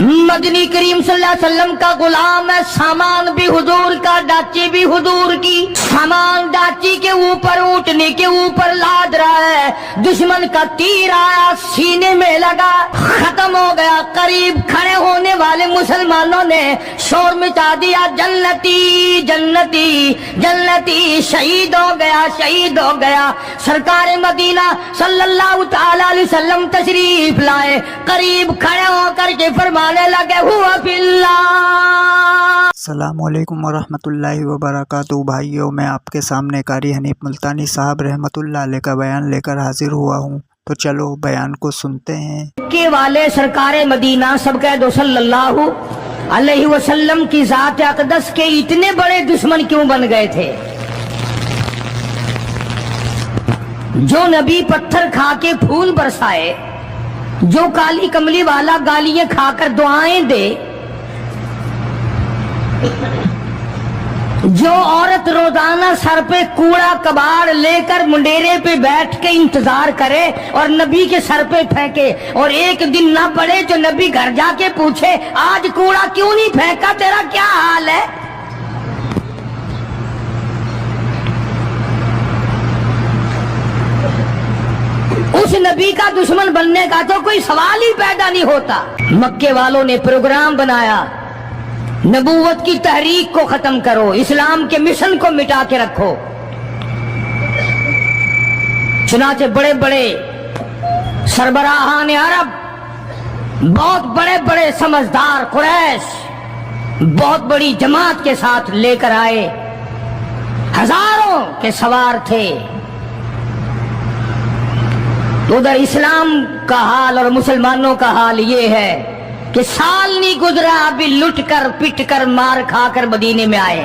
मदनी करीम सल्लल्लाहु अलैहि वसल्लम का गुलाम है, सामान भी हुजूर का, डाची भी हुजूर की। सामान डाची के ऊपर, ऊँटने के ऊपर लाद रहा है, दुश्मन का तीर आया, सीने में लगा, खत्म हो गया। करीब खड़े होने वाले मुसलमानों ने शोर मचा दिया, जन्नती जन्नती जन्नती, शहीद हो गया, शहीद हो गया। सरकार मदीना सल्लल्लाहु ताला अलैहि वसल्लम तशरीफ लाए, करीब खड़े होकर के फरमाने लगे, हुआ बिल्लाह। अस्सलामुअलैकुम वरहमतुल्लाहि वबरकातुहू। भाइयों, मैं आपके सामने कारी हनीफ मुल्तानी साहब रहमतुल्लाह अलैह का बयान लेकर हाजिर हुआ हूँ। तो चलो बयान को सुनते हैं। के वाले सरकार मदीना सब कह दो सल्लल्लाहु अलैहि वसल्लम की जात अक़दस के इतने बड़े दुश्मन क्यों बन गए थे? जो नबी पत्थर खा के फूल बरसाए, जो काली कमली वाला गालियां खाकर दुआएं दे, जो औरत रोजाना सर पे कूड़ा कबाड़ लेकर मुंडेरे पे बैठ के इंतजार करे और नबी के सर पे फेंके, और एक दिन ना पड़े जो नबी घर जाके पूछे, आज कूड़ा क्यों नहीं फेंका, तेरा क्या हाल है? उस नबी का दुश्मन बनने का तो कोई सवाल ही पैदा नहीं होता। मक्के वालों ने प्रोग्राम बनाया, नबूवत की तहरीक को खत्म करो, इस्लाम के मिशन को मिटा के रखो। चुनाचे बड़े बड़े सरबराहान अरब, बहुत बड़े बड़े समझदार कुरैश बहुत बड़ी जमात के साथ लेकर आए, हजारों के सवार थे। उधर इस्लाम का हाल और मुसलमानों का हाल ये है कि साल नहीं गुजरा अभी लुट कर पिट कर मार खा कर मदीने में आए।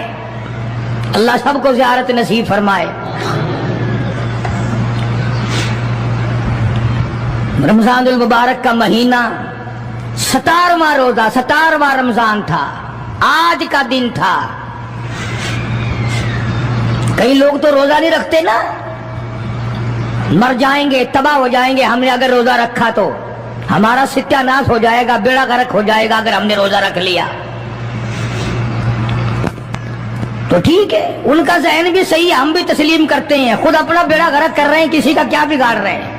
अल्लाह सबको ज़ियारत नसीब फरमाए। रमजानुल मुबारक का महीना 17वां रोजा, 17वां रमजान था, आज का दिन था। कई लोग तो रोजा नहीं रखते ना, मर जाएंगे, तबाह हो जाएंगे। हमने अगर रोजा रखा तो हमारा सत्यानाश हो जाएगा, बेड़ा गर्क हो जाएगा अगर हमने रोजा रख लिया। तो ठीक है, उनका ज़हन भी सही है, हम भी तस्लीम करते हैं। खुद अपना बेड़ा गर्क कर रहे हैं, किसी का क्या बिगाड़ रहे हैं।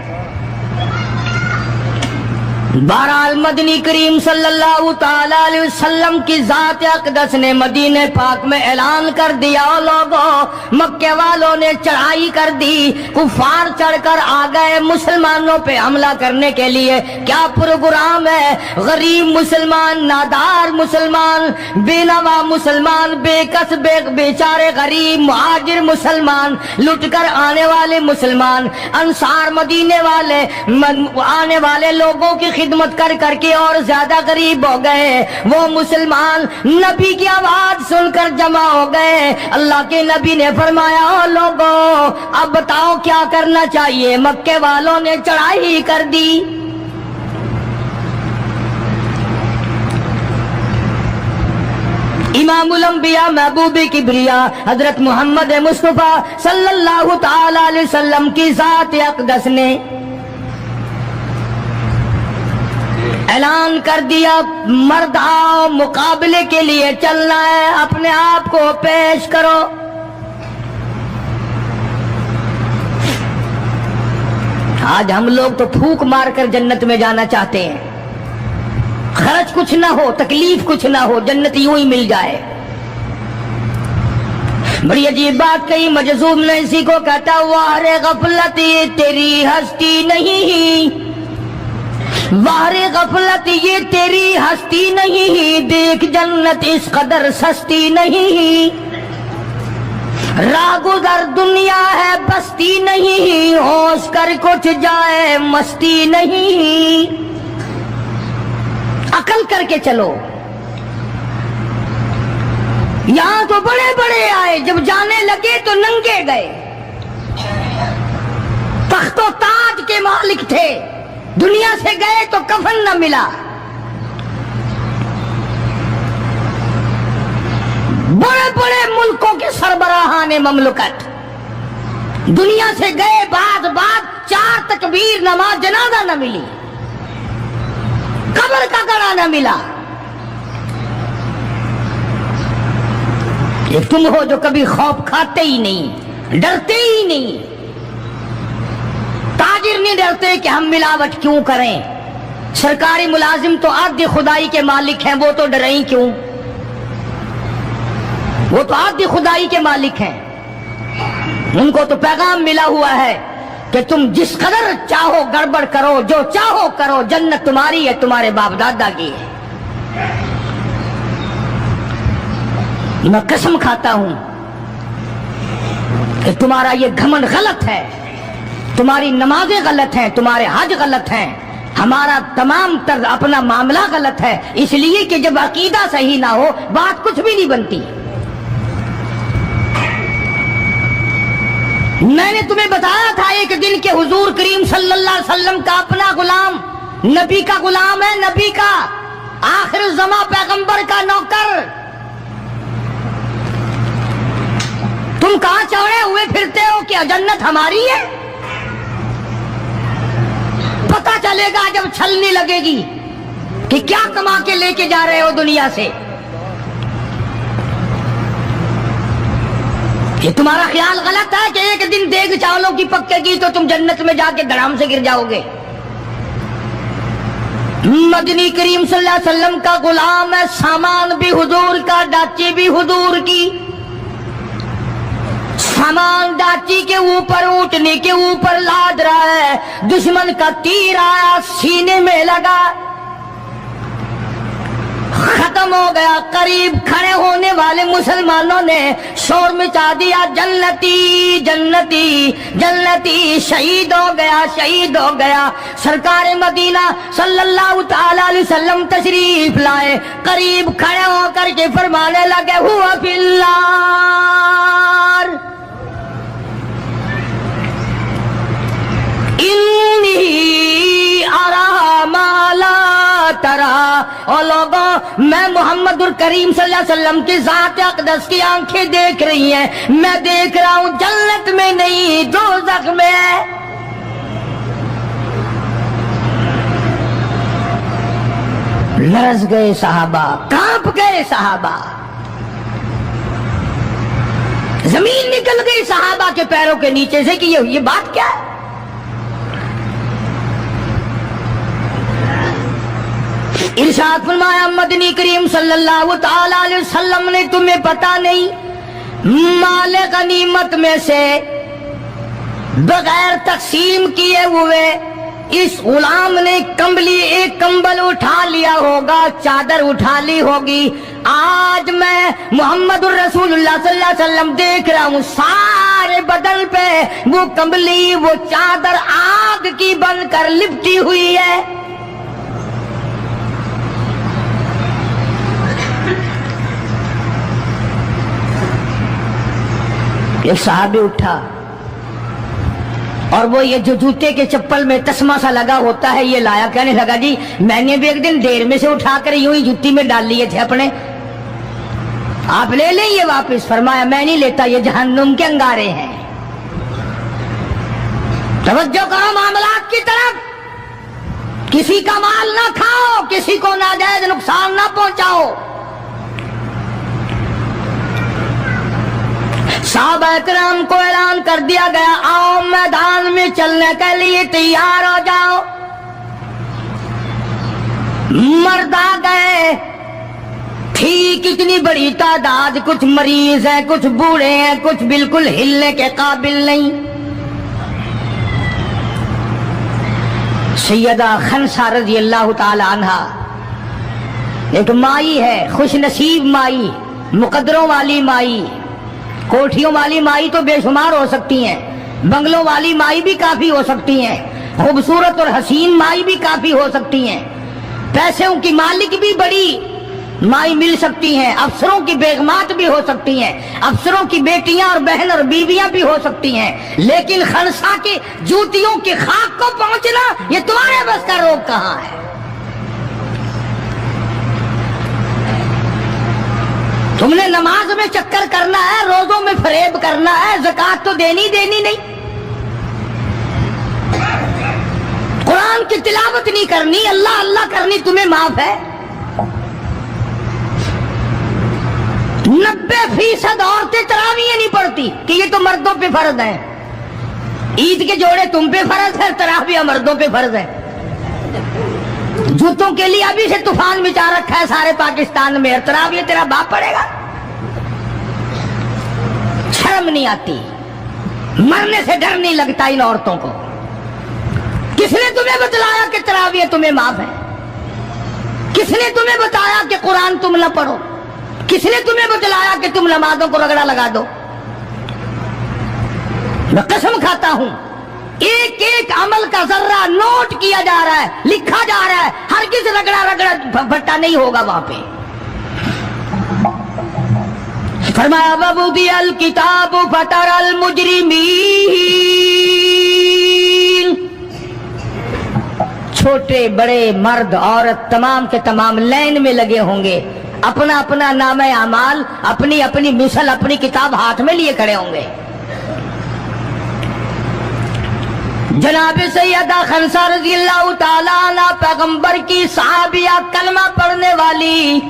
बहरहाल मदनी करीम सल्लल्लाहु ताला अलैहि वसल्लम की जात अक़दस ने मदीने पाक में ऐलान कर दिया, लोगों मक्के वालों ने चढ़ाई कर दी, कुफार चढ़कर आ गए मुसलमानों पे हमला करने के लिए। क्या प्रोग्राम है? गरीब मुसलमान, नादार मुसलमान, बेनवा मुसलमान, बेकस बेचारे गरीब मुहाजिर मुसलमान, लुट कर आने वाले मुसलमान, अंसार मदीने वाले आने वाले लोगों की खिदमत कर करके और ज्यादा गरीब हो गए। वो मुसलमान नबी की आवाज सुनकर जमा हो गए। अल्लाह के नबी ने फरमाया, ओ लोगों अब बताओ क्या करना चाहिए। मक्के वालों ने चढ़ाई कर दी। इमामुल अंबिया महबूबी किबरिया हजरत मोहम्मद मुस्तफा सल्लल्लाहु ताला अलैहि वसल्लम की जात अक़दस ने ऐलान कर दिया, मर्द आओ, मुकाबले के लिए चलना है, अपने आप को पेश करो। आज हम लोग तो फूंक मारकर जन्नत में जाना चाहते हैं, खर्च कुछ ना हो, तकलीफ कुछ ना हो, जन्नत यूं ही मिल जाए। बड़ी अजीब बात कही मजज़ूब ने इसी को कहता, वारे गफलत ये तेरी हस्ती नहीं, वारे गफलत ये तेरी हस्ती नहीं, देख जन्नत इस कदर सस्ती नहीं, रागुदर दुनिया है बस्ती नहीं, होश कर कुछ जाए मस्ती नहीं। अकल करके चलो। यहां तो बड़े बड़े आए, जब जाने लगे तो नंगे गए। तख्तो ताज के मालिक थे, दुनिया से गए तो कफन न मिला। बड़े बड़े मुल्कों के सरबराहान ममलकत दुनिया से गए, बाद 4 तकबीर नमाज जनाजा न मिली, कब्र का गड़ा न मिला। एक तुम हो जो कभी खौफ खाते ही नहीं, डरते ही नहीं। ताजिर नहीं डरते कि हम मिलावट क्यों करें। सरकारी मुलाजिम तो आद्य खुदाई के मालिक हैं, वो तो डरे ही क्यों, वो तो आद्य खुदाई के मालिक हैं। उनको तो पैगाम मिला हुआ है कि तुम जिस कदर चाहो गड़बड़ करो, जो चाहो करो, जन्नत तुम्हारी है, तुम्हारे बाप दादा की है। मैं कसम खाता हूं कि तुम्हारा ये घमंड गलत है, तुम्हारी नमाजें गलत हैं, तुम्हारे हज गलत हैं, हमारा तमाम तर्ज अपना मामला गलत है। इसलिए कि जब अकीदा सही ना हो बात कुछ भी नहीं बनती। मैंने तुम्हें बताया था एक दिन के हुजूर करीम सल्लल्लाहु अलैहि वसल्लम का अपना गुलाम, नबी का गुलाम है, नबी का आखिर ज़मा पैगंबर का नौकर। तुम कहां चढ़े हुए फिरते हो कि जन्नत हमारी है? पता चलेगा जब छलनी लगेगी कि क्या कमा के लेके जा रहे हो दुनिया से। ये तुम्हारा ख्याल गलत है कि एक दिन देग चावलों की पक्केगी तो तुम जन्नत में जाके धड़ाम से गिर जाओगे। मदनी करीम सल्लल्लाहु अलैहि वसल्लम का गुलाम है, सामान भी हुजूर का, डाची भी हुजूर की। सामान डाची के ऊपर, ऊँटने के ऊपर लाद रहा है, दुश्मन का तीर आया, सीने में लगा, खत्म हो गया। करीब खड़े होने वाले मुसलमानों ने शोर मचा दिया, जन्नती जन्नती जन्नती, शहीद हो गया, शहीद हो गया। सरकार मदीना सल्लल्लाहु ताला अलैहि वसल्लम तशरीफ लाए, करीब खड़े होकर के फरमाने लगे, हुआ फिल्लार इन्नी अरा माला तरा। और लोगों, मैं मोहम्मदुर करीम सल्लल्लाहु अलैहि वसल्लम की ज़ात अक़दस की आंखें देख रही हैं, मैं देख रहा हूं जन्नत में नहीं दोज़ख में है। लरज़ गए सहाबा, कांप गए सहाबा, जमीन निकल गई सहाबा के पैरों के नीचे से कि ये बात क्या है। इरशाद फरमाया मदनी करीम सल्लल्लाहु ताला अलैहि वसल्लम ने, तुम्हें पता नहीं माल गनीमत में से बगैर तकसीम किए हुए इस गुलाम ने कंबली, एक कंबल उठा लिया होगा, चादर उठा ली होगी। आज मैं मोहम्मद रसूलुल्लाह सल्लल्लाहु अलैहि वसल्लम देख रहा हूँ, सारे बदन पे वो कंबली, वो चादर आग की बनकर लिपटी हुई है। एक साहबी उठा और वो ये जो जूते के चप्पल में तस्मा सा लगा होता है ये लाया, कहने लगा जी मैंने भी एक दिन देर में से उठाकर यूं ही जूती में डाल लिए थे अपने, आप ले लें ये वापस। फरमाया मैं नहीं लेता, ये जहन्नुम के अंगारे हैं। तवज्जो करो मामलात की तरफ, किसी का माल ना खाओ, किसी को नाजायज नुकसान ना पहुंचाओ। साहबा किराम को ऐलान कर दिया गया, आओ मैदान में चलने के लिए तैयार हो जाओ। मर्द आ गए, ठीक इतनी बड़ी तादाद, कुछ मरीज हैं, कुछ बूढ़े हैं, कुछ बिल्कुल हिलने के काबिल नहीं। सैयदा खनसा रज़ी अल्लाह ताला अन्हा एक माई है, खुश नसीब माई, मुकद्दरों वाली माई। कोठियों वाली माई तो बेशुमार हो सकती हैं, बंगलों वाली माई भी काफी हो सकती हैं, खूबसूरत और हसीन माई भी काफी हो सकती हैं, पैसों की मालिक भी बड़ी माई मिल सकती हैं, अफसरों की बेगमात भी हो सकती हैं, अफसरों की बेटियां और बहन और बीवियां भी हो सकती हैं। लेकिन खनसा की जूतियों की खाक को पहुंचना ये तुम्हारे बस का रोग कहां है? तुमने नमाज में चक्कर करना है, रोजों में फरेब करना है, ज़कात तो देनी नहीं, कुरान की तिलावत नहीं करनी, अल्लाह अल्लाह करनी तुम्हें माफ है। 90% औरतें तरावियां नहीं पढ़ती कि ये तो मर्दों पे फर्ज है। ईद के जोड़े तुम पे फर्ज है, तरावियां मर्दों पे फर्ज है। जूतों के लिए अभी से तूफान मचा रखा है सारे पाकिस्तान में, तरावियां तेरा बाप पढ़ेगा? शर्म नहीं आती, मरने से डर नहीं लगता इन औरतों को। किसने तुम्हें बतलाया कि तरावियां तुम्हें माफ है? किसने तुम्हें बताया कि कुरान तुम न पढ़ो? किसने तुम्हें बतलाया कि तुम नमाजों को रगड़ा लगा दो? मैं कसम खाता हूं, एक एक अमल का जर्रा नोट किया जा रहा है, लिखा जा रहा है। हर किस रगड़ा रगड़ा भट्टा नहीं होगा वहां पे। फरमाया वबुदियल किताब फतरल मुजरिमीन, छोटे बड़े मर्द औरत तमाम के तमाम लाइन में लगे होंगे, अपना अपना नाम अमाल, अपनी अपनी मिसल, अपनी किताब हाथ में लिए खड़े होंगे। जनाब सैयदा खंसा रज़ियल्लाहु ताला अन्हा पैगंबर की सहाबिया, कलमा पढ़ने वाली,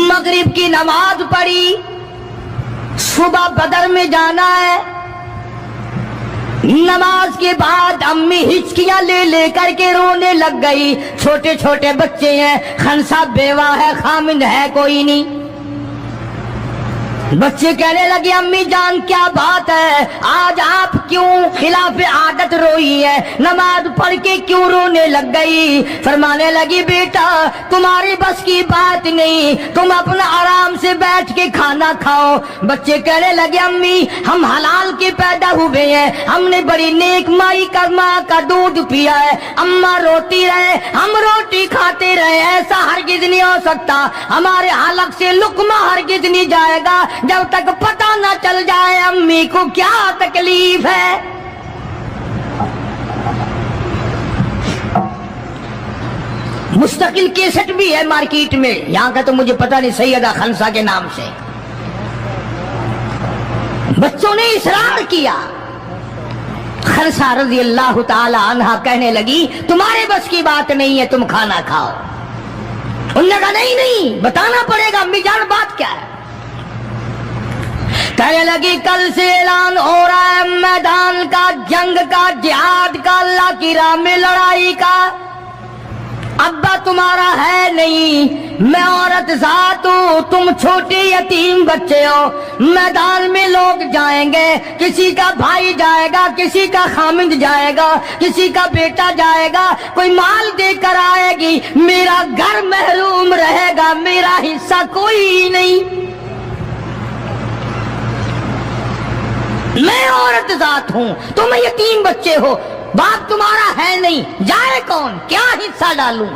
मगरिब की नमाज पढ़ी, सुबह बदर में जाना है। नमाज के बाद अम्मी हिचकियां ले लेकर के रोने लग गई। छोटे छोटे बच्चे हैं, खंसा बेवा है, खामिद है कोई नहीं। बच्चे कहने लगे अम्मी जान क्या बात है, आज आप क्यों खिलाफ आदत रोई है, नमाज पढ़ के क्यों रोने लग गई? फरमाने लगी बेटा तुम्हारी बस की बात नहीं, तुम अपना आराम से बैठ के खाना खाओ। बच्चे कहने लगे अम्मी हम हलाल के पैदा हुए हैं, हमने बड़ी नेक माई का माँ का दूध पिया है, अम्मा रोती रहे हम रोटी खाते रहे, ऐसा हरगिज नहीं हो सकता। हमारे हलक से लुकमा हरगिज नहीं जाएगा जब तक पता ना चल जाए अम्मी को क्या तकलीफ है। मुस्तकिल केसेट भी है मार्केट में, यहां का तो मुझे पता नहीं, सैयदा खंसा के नाम से। बच्चों ने इसरार किया। खंसा रज़ियल्लाहु ताला अन्हा कहने लगी तुम्हारे बस की बात नहीं है, तुम खाना खाओ। उन्होंने कहा नहीं नहीं बताना पड़ेगा अम्मी जान बात क्या है। कहने लगी कल से ऐलान हो रहा है मैदान का, जंग का, जिहाद का, अल्लाह की राह में लड़ाई का। अब्बा तुम्हारा है नहीं, मैं औरत जात हूं, तुम छोटे यतीम बच्चे हो। मैदान में लोग जाएंगे, किसी का भाई जाएगा, किसी का खामिद जाएगा, किसी का बेटा जाएगा, कोई माल देकर आएगी, मेरा घर महरूम रहेगा, मेरा हिस्सा कोई नहीं। मैं औरत जात हूं, तुम यतीम बच्चे हो, बाप तुम्हारा है नहीं, जाए कौन, क्या हिस्सा डालूं?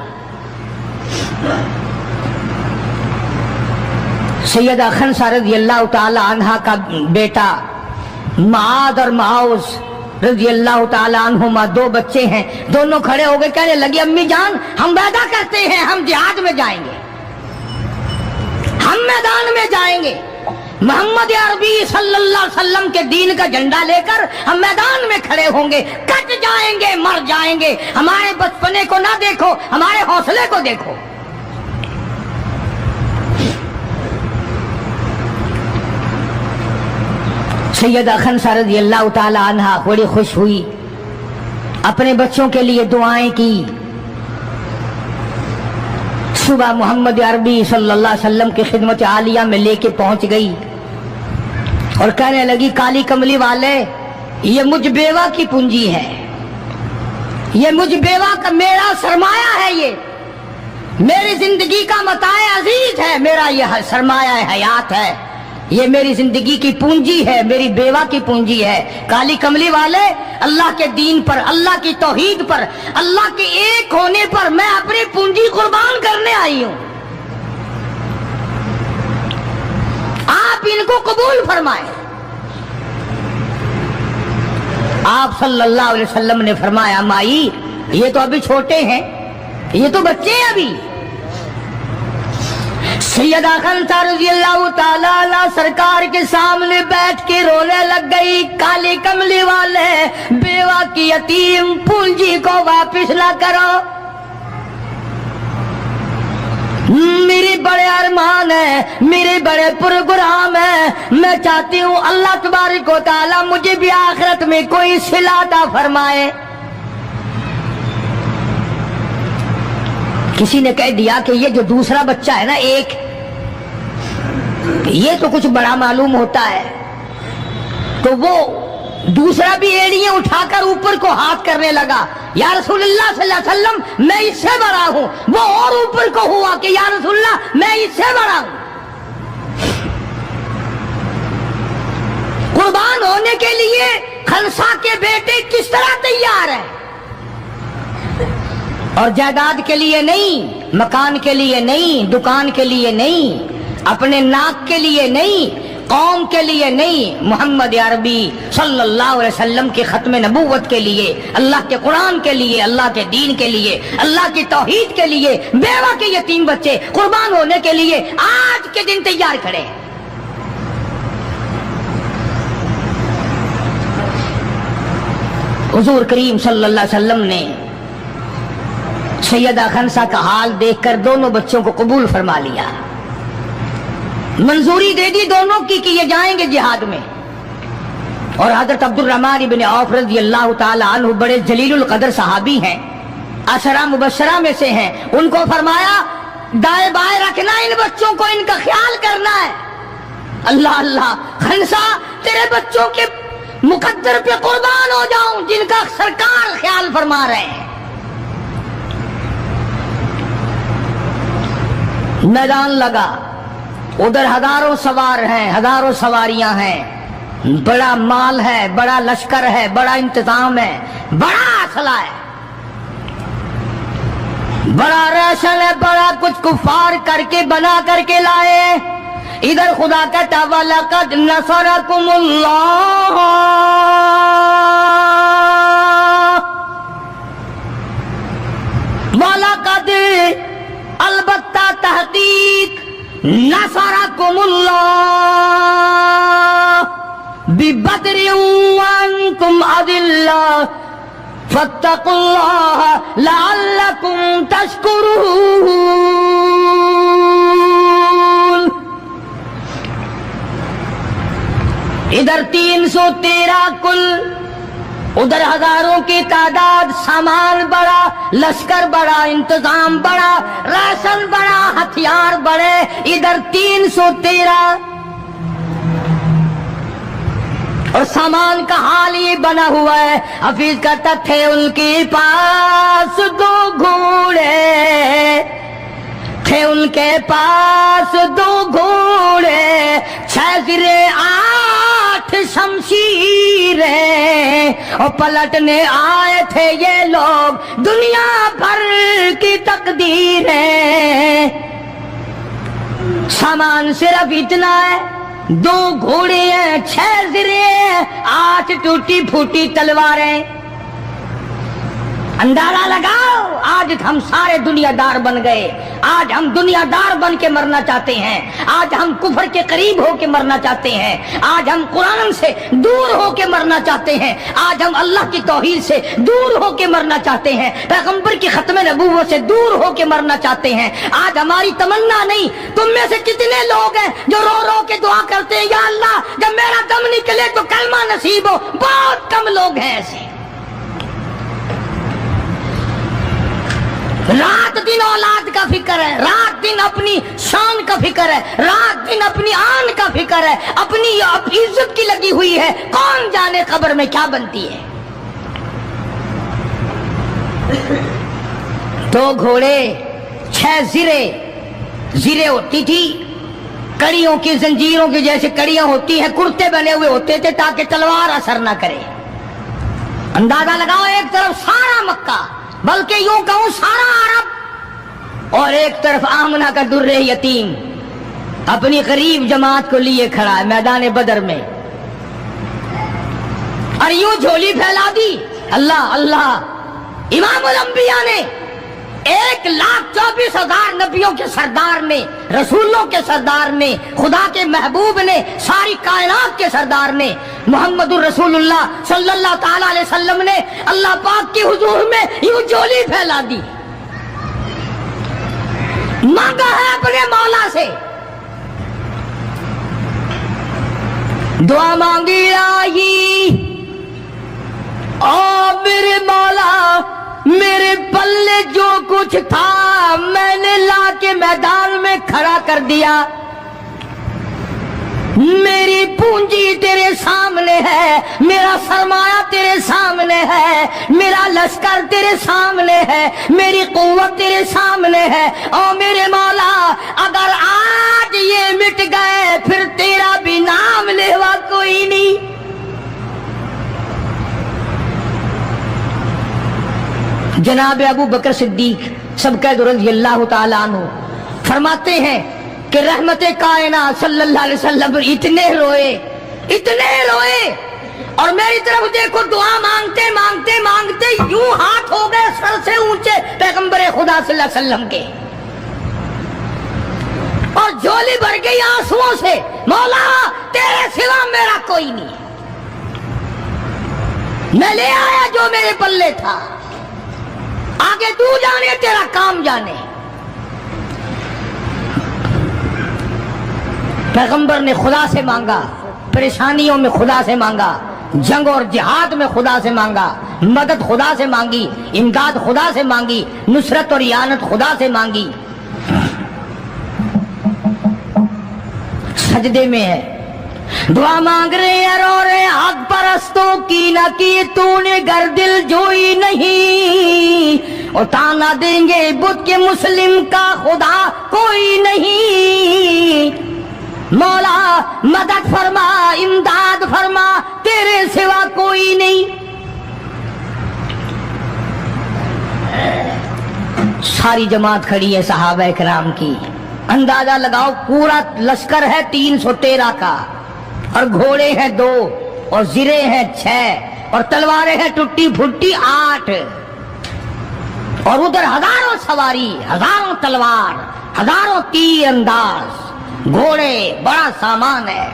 सैयदा खंसा रज़ियल्लाहु ताला अन्हा का बेटा माद और माउस रज़ियल्लाहु ताला अन्हुमा, दो बच्चे हैं, दोनों खड़े हो गए, कहने लगे अम्मी जान हम वादा करते हैं हम जिहाद में जाएंगे, हम मैदान में जाएंगे, मोहम्मद अरबी सल्लल्लाहु अलैहि वसल्लम के दीन का झंडा लेकर हम मैदान में खड़े होंगे, कट जाएंगे, मर जाएंगे। हमारे बचपने को ना देखो, हमारे हौसले को देखो। सैयदा खंसा रज़ियल्लाहु ताला अन्हा बड़ी खुश हुई, अपने बच्चों के लिए दुआएं की। सुबह मोहम्मद अरबी सल्लल्लाहु अलैहि वसल्लम की खिदमत आलिया में लेके पहुंच गई और कहने लगी काली कमली वाले ये मुझ बेवा की पूंजी है, ये मुझ बेवा का मेरा सरमाया है, ये मेरी जिंदगी का मताए अजीज है, मेरा यह सरमाया हयात है, ये मेरी जिंदगी की पूंजी है, मेरी बेवा की पूंजी है। काली कमली वाले अल्लाह के दीन पर, अल्लाह की तौहीद पर, अल्लाह के एक होने पर मैं अपनी पूंजी कुर्बान करने आई हूं, आप इनको कबूल फरमाएं। आप सल्लल्लाहु अलैहि वसल्लम ने फरमाया माई ये तो अभी छोटे हैं, ये तो बच्चे हैं अभी। सैयदा खंसा रज़ियल्लाहु ताला अन्हा सरकार के सामने बैठ के रोने लग गई, काली कमली वाले बेवा की यतीम पूंजी को वापस ना करो, मेरी बड़े ارمان ہے, میرے بڑے پروگرام ہے. میں چاہتی ہوں اللہ تبارک و تعالی مجھے بھی آخرت میں کوئی صلہ عطا فرمائے. کسی نے کہہ دیا کہ یہ جو دوسرا بچہ ہے نا ایک, یہ تو کچھ بڑا معلوم ہوتا ہے. تو وہ دوسرا بھی ایڑیاں اٹھا کر اوپر کو ہاتھ کرنے لگا, یا رسول اللہ صلی اللہ علیہ وسلم میں اس سے بڑا ہوں. وہ اور اوپر کو ہوا کہ یا رسول اللہ میں اس سے بڑا ہوں. قربان ہونے کے لیے خنسا کے بیٹے کس طرح تیار ہیں, اور جائیداد کے لیے نہیں, مکان کے لیے نہیں, دکان کے لیے نہیں, اپنے ناک کے لیے نہیں, قوم کے لیے نہیں, محمد عربی صلی اللہ علیہ وسلم کے ختم نبوت کے لیے, اللہ کے قرآن کے لیے, اللہ کے دین کے لیے, اللہ کی توحید کے لیے, بیوہ کے یتیم بچے قربان ہونے کے لیے آج کے دن تیار کھڑے. حضور کریم صلی اللہ علیہ وسلم نے سیدہ خنسا کا حال دیکھ کر دونوں بچوں کو قبول فرما لیا, منظوری دے دی دونوں کی کہ یہ جائیں گے جہاد میں. اور حضرت عبد الرحمن بن عوف رضی اللہ تعالی عنہ بڑے جلیل القدر صحابی ہیں, عشرہ مبشرہ میں سے ہیں. ان کو فرمایا دائیں بائیں رکھنا ان بچوں کو, ان کا خیال کرنا ہے. اللہ اللہ, خنسا تیرے بچوں کے مقدر پہ قربان ہو جاؤں جن کا سرکار خیال فرما رہے ہیں. میدان لگا, ادھر ہزاروں سوار ہیں, ہزاروں سواریاں ہیں, بڑا مال ہے, بڑا لشکر ہے, بڑا انتظام ہے, بڑا اسلحہ ہے, بڑا ریشن ہے, بڑا کچھ کفار کر کے بنا کر کے لائے. ادھر خدا کہتا وَلَقَدْ نَصَرَكُمُ اللَّهُ, وَلَقَدْ البتہ تحقیق نصرکم اللہ ببدر وانتم اذلہ فاتقوا اللہ لعلکم تشکرون. ادھر 313 کل, ادھر ہزاروں کی تعداد, سامان بڑا, لشکر بڑا, انتظام بڑا, راشن بڑا, ہتھیار بڑے. ادھر 313 اور سامان کا حال یہ بنا ہوا ہے. حفیظ کہتا تھے ان کے پاس 2 گھوڑے, تھے ان کے پاس 2 گھوڑے, 6 زرے 8 شمشیریں, اور پلٹنے آئے تھے یہ لوگ دنیا بھر کی تقدیریں. سامان صرف اتنا ہے, 2 گھوڑے ہیں, 6 زرے, 8 ٹوٹی پھوٹی تلواریں. اندازہ لگاؤ, آج ہم سارے دنیا دار بن گئے. آج ہم دنیا دار بن کے مرنا چاہتے ہیں. آج ہم کفر کے قریب ہو کے مرنا چاہتے ہیں. آج ہم قرآن سے دور ہو کے مرنا چاہتے ہیں. آج ہم اللہ کی توحید سے دور ہو کے مرنا چاہتے ہیں. پیغمبر کی ختم نبوت سے دور ہو کے مرنا چاہتے ہیں. آج ہماری تمنا نہیں. تم میں سے کتنے لوگ ہیں جو رو رو کے دعا کرتے ہیں یا اللہ جب میرا دم نکلے تو کلمہ نصیب ہو؟ بہت کم لوگ ہیں ایسے. رات دن اولاد کا فکر ہے, رات دن اپنی شان کا فکر ہے, رات دن اپنی آن کا فکر ہے, اپنی عزت کی لگی ہوئی ہے. کون جانے قبر میں کیا بنتی ہے. 2 گھوڑے, 6 زرے. زرے ہوتی تھی کڑیوں کی, زنجیروں کی جیسے کڑیاں ہوتی ہیں, کرتے بنے ہوئے ہوتے تھے تاکہ تلوار اثر نہ کرے. اندازہ لگاؤ, ایک طرف سارا مکہ, بلکہ یوں کہوں سارا عرب, اور ایک طرف آمنہ کا در یتیم اپنی غریب جماعت کو لیے کھڑا ہے میدان بدر میں, اور یوں جھولی پھیلا دی. اللہ اللہ, امام الانبیاء نے 1,24,000 نبیوں کے سردار نے, رسولوں کے سردار نے, خدا کے محبوب نے, ساری کائنات کے سردار نے, محمد الرسول اللہ صلی اللہ تعالی علیہ وسلم نے اللہ پاک کی حضور میں یوں جھولی پھیلا دی. मांगा है अपने मौला से, दुआ मांगी आई, ओ मेरे मौला मेरे पल्ले जो कुछ था मैंने ला के मैदान में खड़ा कर दिया, मेरी पूंजी तेरे सामने है, मेरा सरमाया तेरे सामने है, मेरा लश्कर तेरे सामने है, मेरी कुव्वत तेरे सामने है। ओ मेरे मौला अगर आज ये मिट गए फिर तेरा भी नाम लेवा कोई नहीं। जनाब अबू बकर सिद्दीक सबका रज़ियल्लाहु ताला अन्हु फरमाते हैं कि रहमते कायनात सल्लल्लाहु अलैहि वसल्लम इतने रोए और मेरी तरफ देखो दुआ मांगते मांगते मांगते यूं हाथ हो गए सर से ऊंचे पैगंबर खुदा सल्लल्लाहु अलैहि वसल्लम के, और झोली भर गई आंसुओं से, मौला तेरे सिवा मेरा कोई नहीं, मैं ले आया जो मेरे पल्ले था, आगे तू जाने तेरा काम जाने। पैगंबर ने खुदा से मांगा, परेशानियों में खुदा से मांगा, जंग और जिहाद में खुदा से मांगा, मदद खुदा से मांगी, इमदाद खुदा से मांगी, नुसरत और यानत खुदा से मांगी। सजदे में है, दुआ मांग रहे हैं, रो रहे हैं, हक परस्तों की न की तूने घर दिल जोई नहीं, और ताना देंगे बुत के मुस्लिम का खुदा कोई नहीं। मौला मदद फरमा, इमदाद फरमा, तेरे सिवा कोई नहीं। सारी जमात खड़ी है सहाबा किराम की, अंदाजा लगाओ पूरा लश्कर है 313 का, और घोड़े हैं 2 और जिरे हैं 6 और तलवारें हैं टुट्टी फुट्टी 8, और उधर हजारों सवारी, हजारों तलवार, हजारों तीर अंदाज, घोड़े, बड़ा सामान है।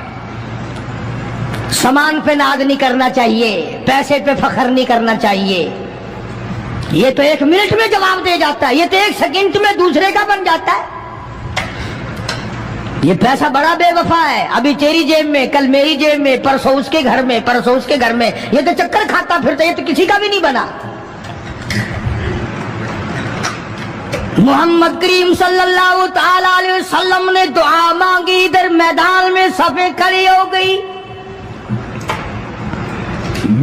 सामान पे नाज नहीं करना चाहिए, पैसे पे फखर नहीं करना चाहिए, ये तो 1 मिनट में जवाब दे जाता है, ये तो 1 सेकंड में दूसरे का बन जाता है। ये पैसा बड़ा बेवफा है, अभी तेरी जेब में, कल मेरी जेब में, परसों उसके घर में, परसों उसके घर में, ये तो चक्कर खाता फिरता, ये तो किसी का भी नहीं बना। मोहम्मद करीम सल्लल्लाहु ताला अलैहि वसल्लम ने दुआ मांगी, इधर मैदान में सफे खड़ी हो गई।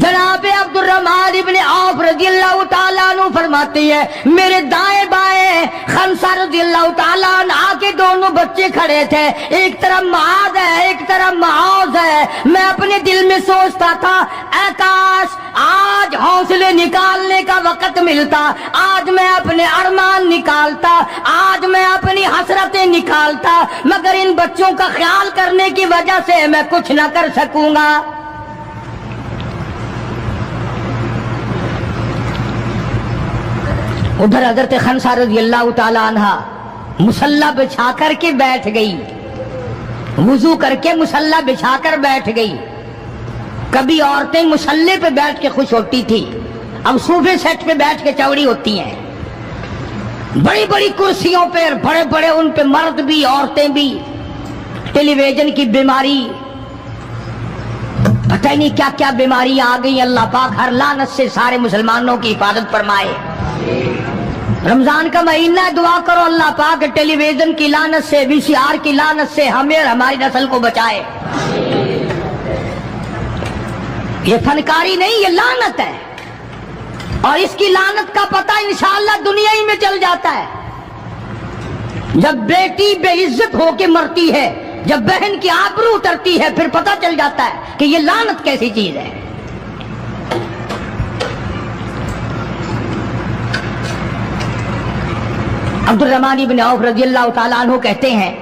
जनाब अब्दुर्रहमान इब्ने औफ रज़ियल्लाहु ताला अन्हु फरमाते हैं, मेरे दाएं बाएं खंसा रज़ियल्लाहु ताला अन्हा के दोनों बच्चे खड़े थे, एक तरफ मुआद है एक तरफ मुआज है। मैं अपने दिल में सोचता था, ऐ काश आज हौसले निकालने का वक्त मिलता, आज मैं अपने अरमान निकालता, आज मैं अपनी हसरतें निकालता, मगर इन बच्चों का ख्याल करने की वजह से मैं कुछ न कर सकूंगा। उधर हजरत खंसा रज़ियल्लाहु ताला अन्हा मुसल्ला बिछा करके बैठ गई, वुजू करके मुसल्ला बिछा कर बैठ गई। कभी औरतें मुसल्ले पे बैठ के खुश होती थी, अब सोफे सेट पे बैठ के चौड़ी होती हैं। बड़ी बड़ी कुर्सियों पे बड़े बड़े उन पे मर्द भी औरतें भी, टेलीविजन की बीमारी, पता ही नहीं क्या क्या बीमारियां आ गई। अल्लाह पाक हर लानत से सारे मुसलमानों की हिफाजत फरमाए। रमजान का महीना है, दुआ करो अल्लाह पाक टेलीविजन की लानत से, VCR की लानत से हमें और हमारी नस्ल को बचाए। ये फनकारी नहीं, ये लानत है, और इसकी लानत का पता इंशाअल्लाह दुनिया ही में चल जाता है। जब बेटी बेइज्जत होके मरती है, जब बहन की आबरू उतरती है, फिर पता चल जाता है कि ये लानत कैसी चीज है। अब्दुर्रहमान इब्ने औफ रज़ियल्लाहु ताला अन्हु कहते हैं